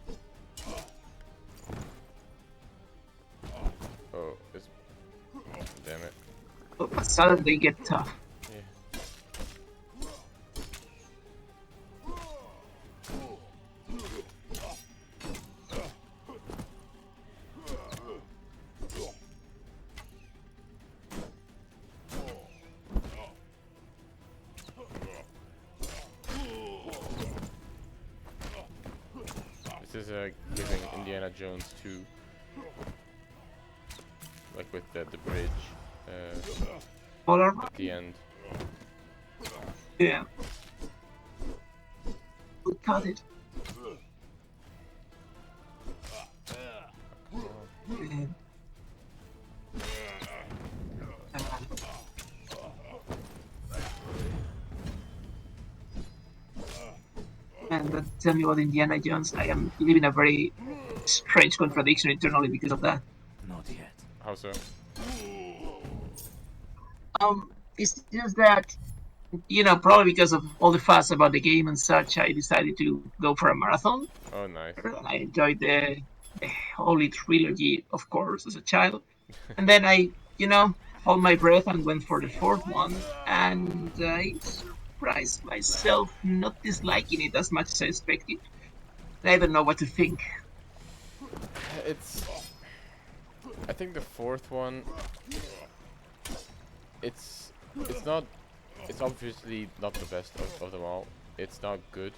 [SPEAKER 2] Oh, it's... Damn it.
[SPEAKER 3] Oh, but suddenly they get tough.
[SPEAKER 2] Yeah. This is giving Indiana Jones 2, like with the bridge at the end.
[SPEAKER 3] Yeah. We cut it. And tell me about Indiana Jones. I am living a very strange contradiction internally because of that.
[SPEAKER 6] Not yet.
[SPEAKER 2] How so?
[SPEAKER 3] It's just that, probably because of all the fuss about the game and such, I decided to go for a marathon.
[SPEAKER 2] Oh, nice.
[SPEAKER 3] I enjoyed the Holy Trilogy, of course, as a child. And then I, hold my breath and went for the fourth one. And I surprised myself not disliking it as much as I expected. I don't know what to think.
[SPEAKER 2] I think the fourth one, it's obviously not the best of them all. It's not good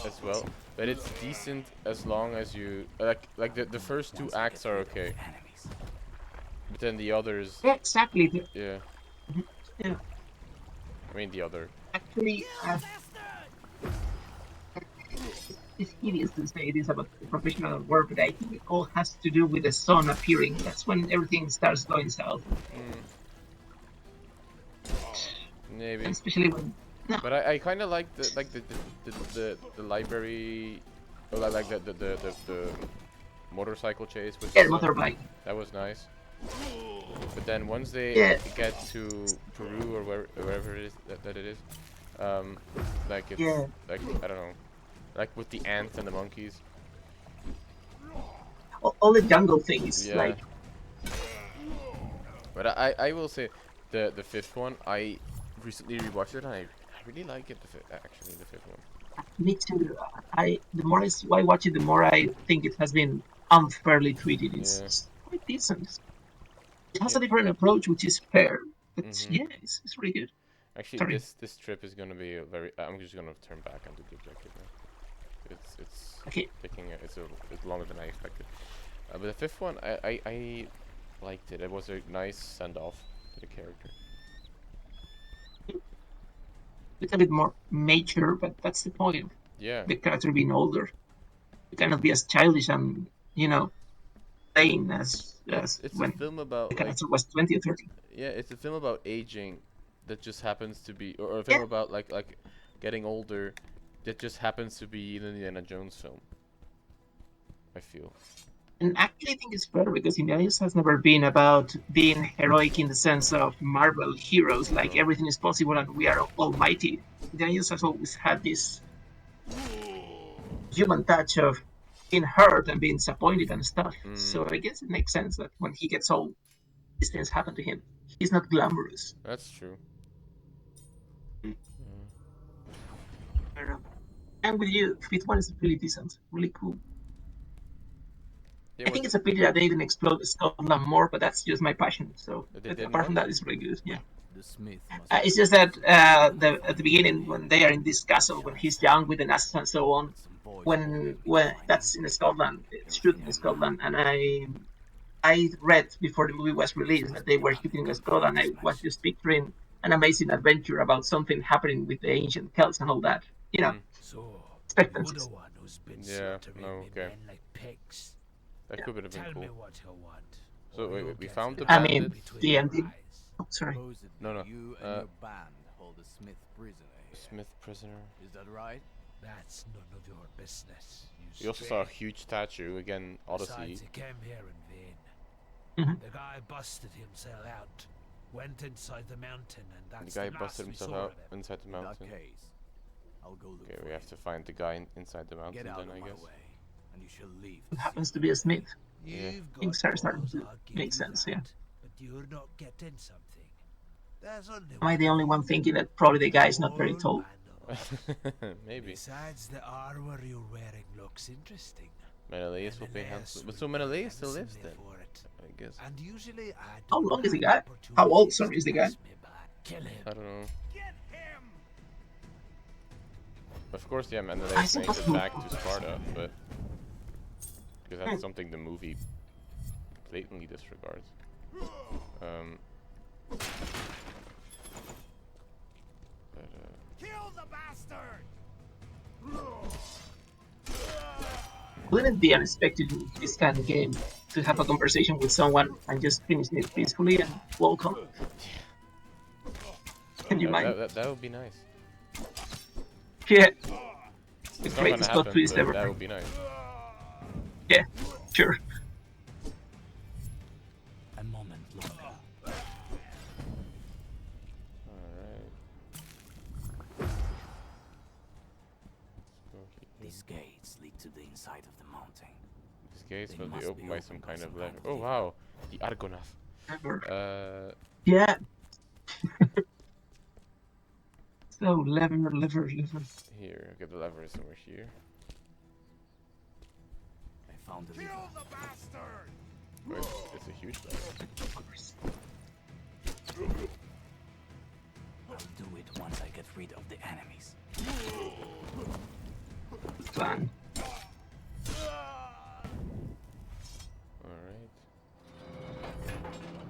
[SPEAKER 2] as well, but it's decent as long as you like the first two acts are okay, but then the others.
[SPEAKER 3] Yeah, exactly.
[SPEAKER 2] Yeah.
[SPEAKER 3] Yeah.
[SPEAKER 2] I mean the other.
[SPEAKER 3] Actually, it's hideous to say this about professional work, but I think it all has to do with the sun appearing. That's when everything starts going south.
[SPEAKER 2] Maybe.
[SPEAKER 3] And especially when. No.
[SPEAKER 2] But I kind of like the library, or like the motorcycle chase with
[SPEAKER 3] the motorbike.
[SPEAKER 2] That was nice. But then once they get to Peru or wherever it is that it is, like it's like I don't know, like with the ants and the monkeys.
[SPEAKER 3] All the jungle things, like.
[SPEAKER 2] But I will say the fifth one, I recently rewatched it and I really like it. Actually, the fifth one.
[SPEAKER 3] Me too. The more I watch it, the more I think it has been unfairly treated. It's quite decent. It has a different approach, which is fair. But it's really good.
[SPEAKER 2] Actually, this trip is gonna be I'm just gonna turn back on the objective now. It's taking it's longer than I expected. But the fifth one, I liked it. It was a nice send off to the character.
[SPEAKER 3] It's a bit more mature, but that's the point.
[SPEAKER 2] Yeah.
[SPEAKER 3] The character being older. You cannot be as childish and, playing as
[SPEAKER 2] it's
[SPEAKER 3] when
[SPEAKER 2] a film about
[SPEAKER 3] the character was 20 or 30.
[SPEAKER 2] Yeah, it's a film about aging that just happens to be, or a film about like getting older that just happens to be an Indiana Jones film. I feel.
[SPEAKER 3] And actually, I think it's fair because Indiana Jones has never been about being heroic in the sense of Marvel heroes, like everything is possible and we are almighty. Indiana Jones has always had this human touch of being hurt and being disappointed and stuff. So I guess it makes sense that when he gets old, these things happen to him. He's not glamorous.
[SPEAKER 2] That's true.
[SPEAKER 3] And with you, fifth one is really decent, really cool.
[SPEAKER 2] Yeah,
[SPEAKER 3] I think it's a pity that they didn't explode Scotland more, but that's just my passion. So apart from that, it's really good. Yeah.
[SPEAKER 8] The Smith
[SPEAKER 3] it's just that at the beginning, when they are in this castle, when he's young with the Nazis and so on, when that's in Scotland, it's shooting in Scotland, and I read before the movie was released that they were shooting in Scotland. I was just picturing an amazing adventure about something happening with the ancient Celts and all that. Expectancies.
[SPEAKER 2] Yeah. No. Okay. That could have been cool. So we found the bandit.
[SPEAKER 3] I mean, the ending. Oh, sorry.
[SPEAKER 2] No.
[SPEAKER 8] You and your band hold a Smith prisoner here.
[SPEAKER 2] Smith prisoner.
[SPEAKER 8] Is that right?
[SPEAKER 13] That's none of your business.
[SPEAKER 2] We also saw a huge statue again. Odyssey.
[SPEAKER 13] Besides, he came here in vain. The guy busted himself out. Went inside the mountain, and that's
[SPEAKER 2] the guy busted himself out inside the mountain.
[SPEAKER 8] In that case, I'll go look
[SPEAKER 2] for we have to find the guy inside the mountain.
[SPEAKER 8] Get out
[SPEAKER 2] then
[SPEAKER 8] of
[SPEAKER 2] I
[SPEAKER 8] my
[SPEAKER 2] guess.
[SPEAKER 8] way. And you shall leave.
[SPEAKER 3] It happens to be a Smith.
[SPEAKER 2] Yeah.
[SPEAKER 3] Things are starting to make sense, yeah.
[SPEAKER 13] But you're not getting something. There's only
[SPEAKER 3] Am I the only one thinking that probably the guy is not very tall?
[SPEAKER 2] Maybe.
[SPEAKER 13] Besides, the armor you're wearing looks interesting.
[SPEAKER 2] Menelaus will pay handsome. But so Menelaus still lives then, I guess.
[SPEAKER 13] And usually
[SPEAKER 3] How long is the guy? How old, sorry, is the guy?
[SPEAKER 2] I don't know. Of course, yeah, Menelaus makes it back to Sparta, but because that's something the movie blatantly disregards.
[SPEAKER 5] Kill the bastard!
[SPEAKER 3] Wouldn't it be unexpected in this kind of game to have a conversation with someone and just finish it peacefully and welcome? Can you mind?
[SPEAKER 2] That would be nice.
[SPEAKER 3] Yeah.
[SPEAKER 2] It's
[SPEAKER 3] the greatest plot twist ever.
[SPEAKER 2] That would be nice.
[SPEAKER 3] Yeah, sure.
[SPEAKER 6] A moment longer. gates lead to the inside of the mountain.
[SPEAKER 2] These gates
[SPEAKER 6] They
[SPEAKER 2] will be
[SPEAKER 6] must
[SPEAKER 2] opened by some kind of lever. Oh
[SPEAKER 6] lever.
[SPEAKER 2] wow, the Argonath.
[SPEAKER 3] Yeah. So lever.
[SPEAKER 2] Here, okay, the lever is somewhere here.
[SPEAKER 6] I found the lever.
[SPEAKER 5] Kill the bastard!
[SPEAKER 2] Oh, it's a huge lever.
[SPEAKER 6] I'll do it once I get rid of the enemies.
[SPEAKER 3] Plan.
[SPEAKER 2] Alright.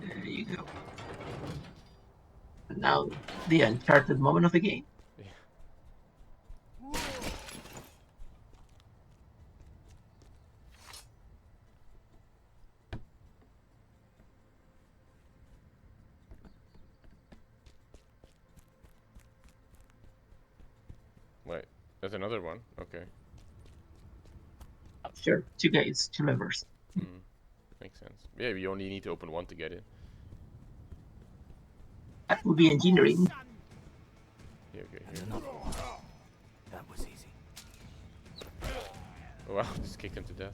[SPEAKER 3] There you go. And now the uncharted moment of the game.
[SPEAKER 2] Yeah. Wait, there's another one. Okay.
[SPEAKER 3] Sure, 2 gates, 2 levers.
[SPEAKER 2] Makes sense. Yeah, you only need to open one to get it.
[SPEAKER 3] That would be engineering.
[SPEAKER 2] Yeah, okay,
[SPEAKER 6] And
[SPEAKER 2] here.
[SPEAKER 6] another one. That was easy.
[SPEAKER 2] Oh wow, just kicked him to death.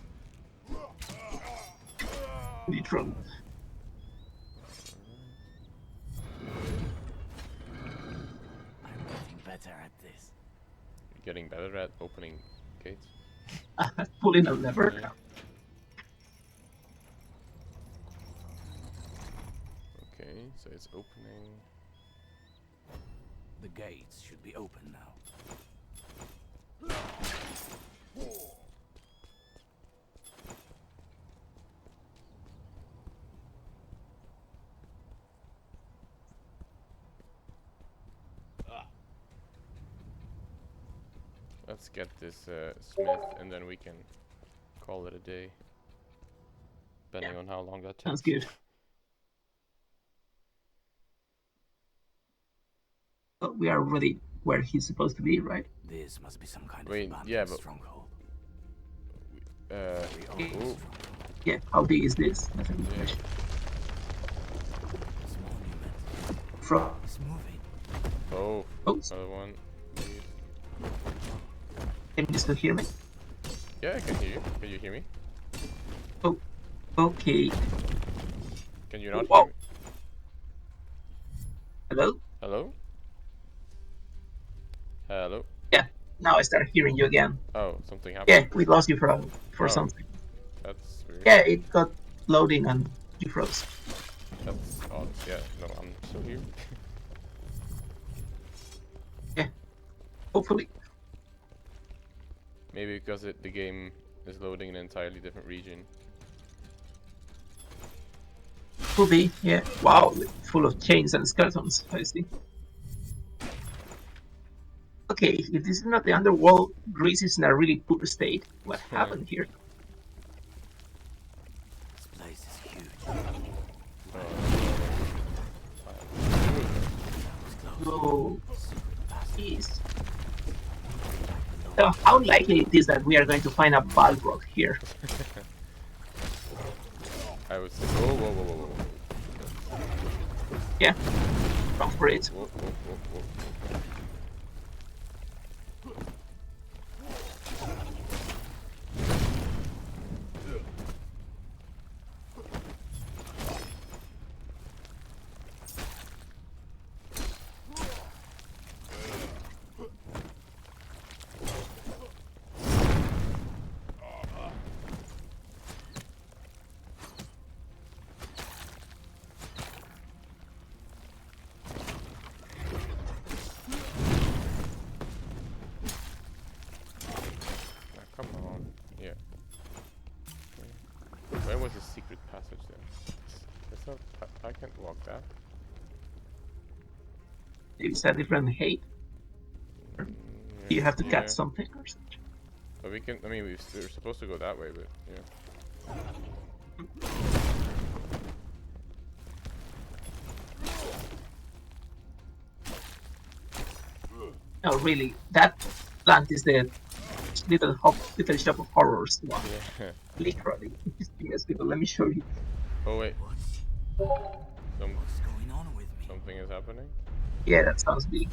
[SPEAKER 3] Neutron.
[SPEAKER 6] I'm getting better at this.
[SPEAKER 2] You're getting better at opening gates.
[SPEAKER 3] Pulling a lever.
[SPEAKER 2] Yeah. Okay, so it's opening.
[SPEAKER 6] The gates should be open now.
[SPEAKER 2] Let's get this smith and then we can call it a day. Depending on how long that takes.
[SPEAKER 3] Sounds good. But we are already where he's supposed to be, right?
[SPEAKER 6] This must be some kind
[SPEAKER 2] Wait,
[SPEAKER 6] of abandoned
[SPEAKER 2] yeah, but
[SPEAKER 6] stronghold.
[SPEAKER 2] ooh.
[SPEAKER 3] Yeah, how big is this? That's a good
[SPEAKER 2] Yeah.
[SPEAKER 3] question.
[SPEAKER 6] This monument
[SPEAKER 3] From
[SPEAKER 6] is moving.
[SPEAKER 2] Oh,
[SPEAKER 3] Oh.
[SPEAKER 2] another one. Please.
[SPEAKER 3] Can you still hear me?
[SPEAKER 2] Yeah, I can hear you. Can you hear me?
[SPEAKER 3] Oh, okay.
[SPEAKER 2] Can you not
[SPEAKER 3] Wow.
[SPEAKER 2] hear me?
[SPEAKER 3] Hello?
[SPEAKER 2] Hello? Hello?
[SPEAKER 3] Yeah, now I start hearing you again.
[SPEAKER 2] Oh, something happened?
[SPEAKER 3] Yeah, we lost you for
[SPEAKER 2] Oh.
[SPEAKER 3] something.
[SPEAKER 2] That's weird.
[SPEAKER 3] Yeah, it got loading and you froze.
[SPEAKER 2] That's odd. Yeah, no, I'm still here.
[SPEAKER 3] Yeah, hopefully.
[SPEAKER 2] Maybe because the game is loading an entirely different region.
[SPEAKER 3] Could be, yeah. Wow, full of chains and skeletons, I see. Okay, if this is not the underworld, Greece is in a really poor state. What happened here?
[SPEAKER 6] This place is huge.
[SPEAKER 3] Oh, jeez. So how likely it is that we are going to find a Balrog here?
[SPEAKER 2] I would say, whoa.
[SPEAKER 3] Yeah, wrong for it.
[SPEAKER 2] Whoa. Come on. Yeah. Okay. Where was the secret passage then? It's not. I can't walk that.
[SPEAKER 3] Maybe it's a different hate. You have to
[SPEAKER 2] Yeah.
[SPEAKER 3] cut something or something.
[SPEAKER 2] But we can. I mean, we're supposed to go that way, but yeah.
[SPEAKER 3] No, really, that plant is the little shop of horrors one.
[SPEAKER 2] Yeah.
[SPEAKER 3] Literally. Yes, people, let me show you.
[SPEAKER 2] Oh wait.
[SPEAKER 6] What's going on with me?
[SPEAKER 2] Something is happening.
[SPEAKER 3] Yeah, that sounds big.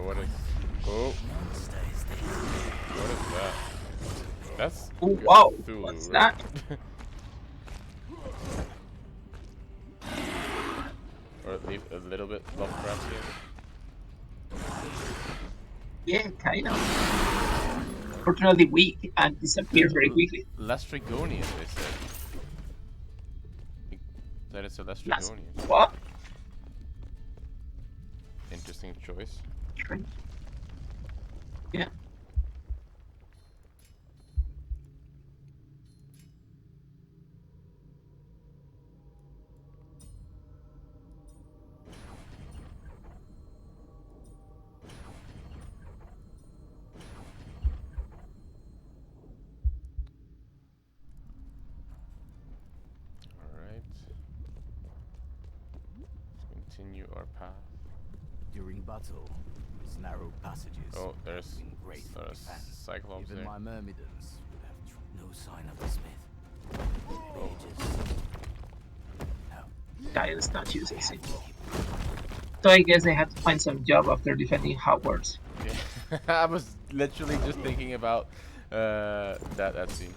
[SPEAKER 2] What is? Oh. What is that? That's.
[SPEAKER 3] Oh, wow.
[SPEAKER 2] Cthulhu,
[SPEAKER 3] What's
[SPEAKER 2] right?
[SPEAKER 3] that?
[SPEAKER 2] Or at least a little bit Lovecraftian.
[SPEAKER 3] Yeah, kind of. Unfortunately weak and disappears very quickly.
[SPEAKER 2] Lestrygonian, they said. That is a Lestrygonian.
[SPEAKER 3] What?
[SPEAKER 2] Interesting choice.
[SPEAKER 3] Strange. Yeah.
[SPEAKER 2] Alright. Let's continue our path.
[SPEAKER 6] During battle, these narrow passages.
[SPEAKER 2] Oh, there's
[SPEAKER 6] great
[SPEAKER 2] a Cyclops
[SPEAKER 6] Even
[SPEAKER 2] there.
[SPEAKER 6] my myrmidons would have no sign of the smith. Pages. No.
[SPEAKER 3] Giant statues, I see. So I guess they had to find some job after defending Hogwarts.
[SPEAKER 2] Yeah. I was literally just thinking about that scene.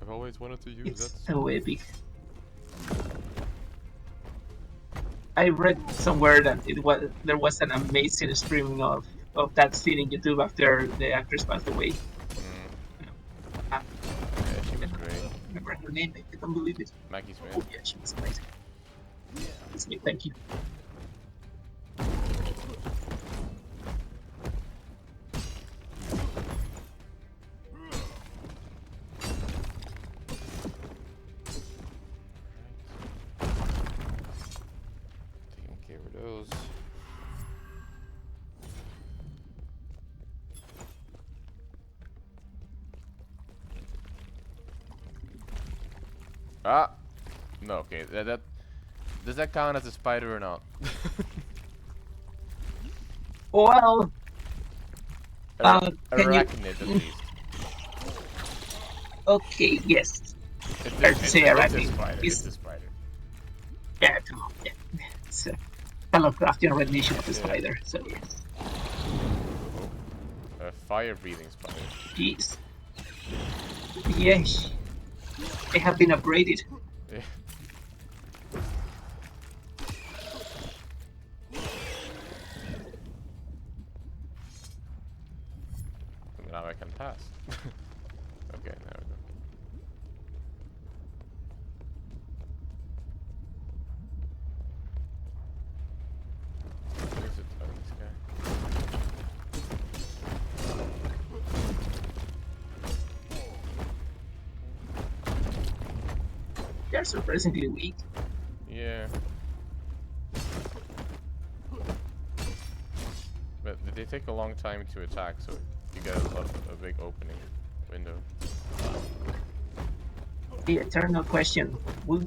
[SPEAKER 2] I've always wanted to use
[SPEAKER 3] It's
[SPEAKER 2] that.
[SPEAKER 3] so epic. I read somewhere that there was an amazing streaming of that scene in YouTube after the actress passed away.
[SPEAKER 2] Yeah, she was great.
[SPEAKER 3] I remember her name, I can't believe it.
[SPEAKER 2] Maggie Smith.
[SPEAKER 3] Oh yeah, she was amazing. Smith, thank you.
[SPEAKER 2] Taking care of those. Ah! No, okay. That does that count as a spider or not?
[SPEAKER 3] Well,
[SPEAKER 2] Arachnid at least.
[SPEAKER 3] Okay, yes.
[SPEAKER 2] It's a spider. It's a spider.
[SPEAKER 3] Yeah, come on. Yeah. It's a Lovecraftian rendition of a spider, so yes.
[SPEAKER 2] A fire-breathing spider.
[SPEAKER 3] Jeez. Yes. They have been upgraded.
[SPEAKER 2] Yeah. Now I can pass. Okay, there we go. Where is it? Oh, this guy.
[SPEAKER 3] They're surprisingly weak.
[SPEAKER 2] Yeah. But they take a long time to attack, so you get a big opening window.
[SPEAKER 3] The eternal question, will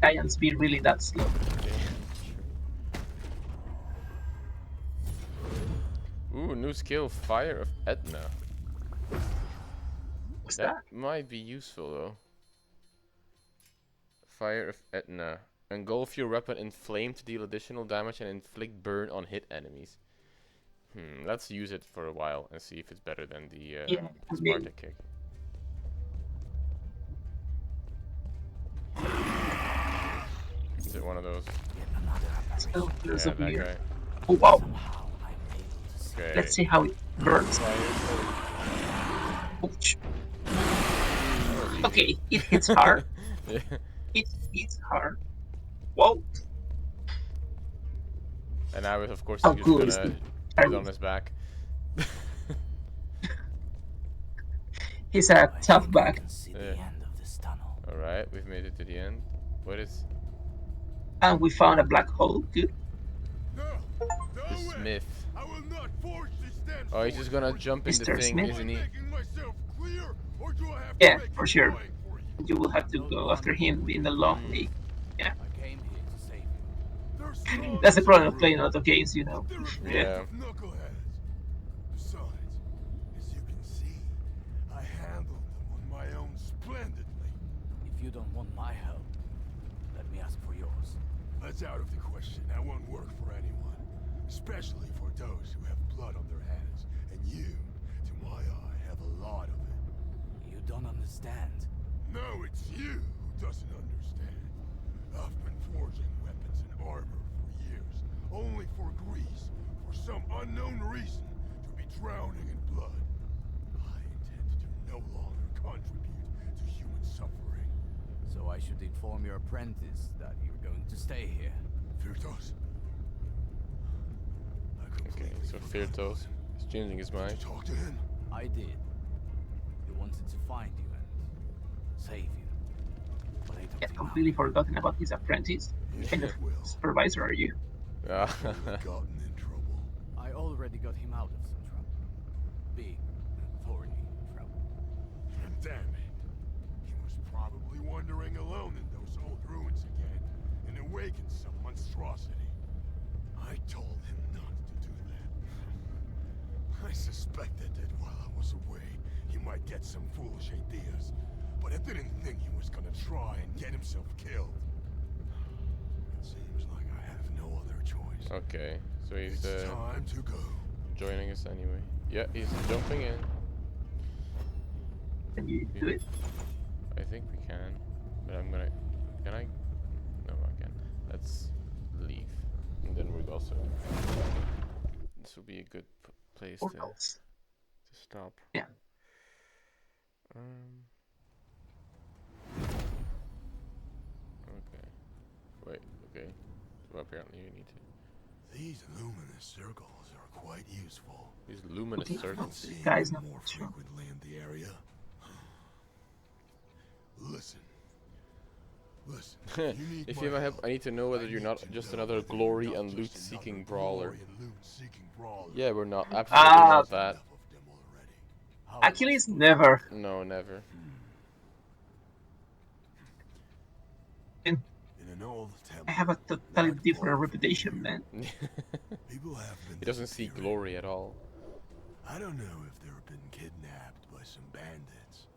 [SPEAKER 3] giants be really that slow?
[SPEAKER 2] Ooh, new skill, Fire of Etna.
[SPEAKER 3] What's that?
[SPEAKER 2] Might be useful though. Fire of Etna. Engulf your weapon in flame to deal additional damage and inflict burn on hit enemies. Let's use it for a while and see if it's better than the Sparta kick. Is it one of those?
[SPEAKER 3] Oh, there's a
[SPEAKER 2] that
[SPEAKER 3] beer.
[SPEAKER 2] guy.
[SPEAKER 3] Oh wow.
[SPEAKER 2] Okay.
[SPEAKER 3] Let's see how it burns. Ouch. Okay, it hits hard.
[SPEAKER 2] Yeah.
[SPEAKER 3] It hits hard. Whoa.
[SPEAKER 2] And now, of course,
[SPEAKER 3] How
[SPEAKER 2] he's
[SPEAKER 3] cool
[SPEAKER 2] gonna
[SPEAKER 3] is
[SPEAKER 2] get
[SPEAKER 3] it?
[SPEAKER 2] on his back.
[SPEAKER 3] He's a tough back.
[SPEAKER 2] Yeah. Alright, we've made it to the end. What is...
[SPEAKER 3] And we found a black hole. Good.
[SPEAKER 2] The Smith. Oh, he's just gonna jump in the
[SPEAKER 3] Mr.
[SPEAKER 2] thing,
[SPEAKER 3] Smith?
[SPEAKER 2] isn't he?
[SPEAKER 3] Yeah, for sure. You will have to go after him in the long way. Yeah. That's the problem of playing auto games, you know.
[SPEAKER 2] Yeah.
[SPEAKER 5] Besides, as you can see, I handled them on my own splendidly.
[SPEAKER 6] If you don't want my help, let me ask for yours.
[SPEAKER 5] Let's That's out of the question. That won't work for anyone. Especially for those who have blood on their hands. And you, to my eye, have a lot of it.
[SPEAKER 6] You don't understand.
[SPEAKER 5] No, it's you who doesn't understand. I've been forging weapons and armor for years, only for Greece, for some unknown reason, to be drowning in blood. I intend to no longer contribute to human suffering.
[SPEAKER 6] So I should inform your apprentice that you're going to stay here.
[SPEAKER 5] Firtos?
[SPEAKER 2] Okay, so Firtos is changing his mind.
[SPEAKER 5] Talk to him.
[SPEAKER 6] I did. He wanted to find you and save you. But I don't
[SPEAKER 3] Yeah,
[SPEAKER 6] think
[SPEAKER 3] completely forgotten about his apprentice. What kind of supervisor are you?
[SPEAKER 5] Gotten in trouble.
[SPEAKER 6] I already got him out of some trouble. Big, thorny trouble.
[SPEAKER 5] And damn it. He was probably wandering alone in those old ruins again and awakened some monstrosity. I told him not to do that. I suspected that while I was away, he might get some foolish ideas. But I didn't think he was gonna try and get himself killed. It seems like I have no other choice.
[SPEAKER 2] Okay, so he's
[SPEAKER 5] time to go.
[SPEAKER 2] Joining us anyway. Yeah, he's jumping in.
[SPEAKER 3] Can you do it?
[SPEAKER 2] I think we can, but I'm gonna. Can I? No, I can. Let's leave, and then we'll also. This will be a good place to stop.
[SPEAKER 3] Yeah.
[SPEAKER 2] Okay. Wait. Okay. So apparently you need to.
[SPEAKER 5] These luminous circles are quite useful.
[SPEAKER 2] These luminous circles.
[SPEAKER 3] Guys, not
[SPEAKER 5] more frequently in the area. Listen.
[SPEAKER 2] If you have help, I need to know whether you're not just another glory and loot-seeking brawler. Yeah, we're not. Absolutely not that.
[SPEAKER 3] Achilles, never.
[SPEAKER 2] No, never.
[SPEAKER 3] And I have a totally different reputation, man.
[SPEAKER 2] He doesn't see glory at all.
[SPEAKER 5] I don't know if they've been kidnapped by some bandits,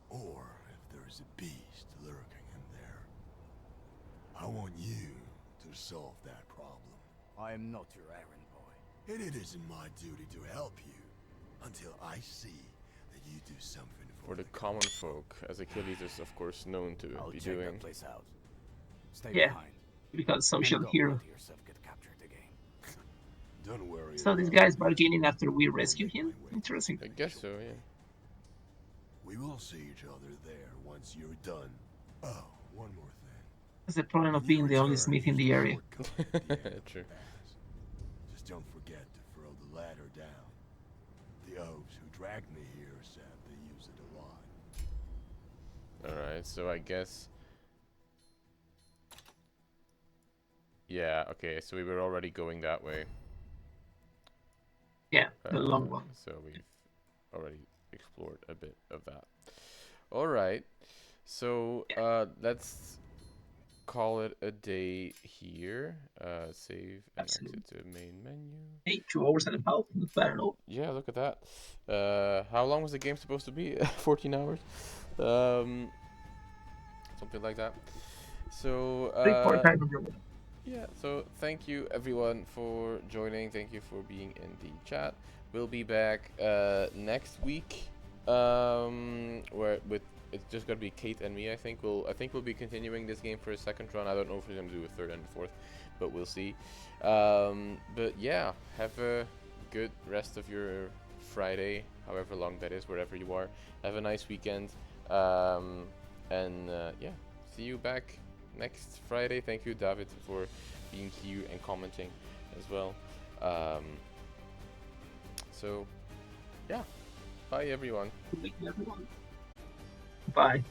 [SPEAKER 5] or if there's a beast lurking in there. I want you to solve that problem.
[SPEAKER 6] I am not your errand boy.
[SPEAKER 5] And it isn't my duty to help you until I see that you do something
[SPEAKER 2] for the common folk, as Achilles is of course known to be doing.
[SPEAKER 6] That place out. Stay
[SPEAKER 3] Yeah,
[SPEAKER 6] behind.
[SPEAKER 3] because social hero.
[SPEAKER 5] Don't worry.
[SPEAKER 3] So this guy's bargaining after we rescue him? Interesting.
[SPEAKER 2] I guess so, yeah.
[SPEAKER 5] We will see each other there once you're done. Oh, one more thing.
[SPEAKER 3] That's the problem of being the only smith in the area.
[SPEAKER 2] True.
[SPEAKER 5] Just don't forget to throw the ladder down. The oaks who dragged me here said they use it a lot.
[SPEAKER 2] Alright, so I guess... Yeah, okay, so we were already going that way.
[SPEAKER 3] Yeah, the long one.
[SPEAKER 2] So we've already explored a bit of that. Alright, so let's call it a day here. Save and exit to main menu.
[SPEAKER 3] Hey, 2 hours and a half, not bad at all.
[SPEAKER 2] Yeah, look at that. How long was the game supposed to be? 14 hours? Something like that. So, yeah, so thank you everyone for joining. Thank you for being in the chat. We'll be back next week, where it's just gonna be Kate and me. I think we'll be continuing this game for a second run. I don't know if we're gonna do a third and a fourth, but we'll see. But yeah, have a good rest of your Friday, however long that is, wherever you are. Have a nice weekend, and yeah, see you back next Friday. Thank you, David, for being here and commenting as well. So yeah, bye everyone.
[SPEAKER 3] Bye.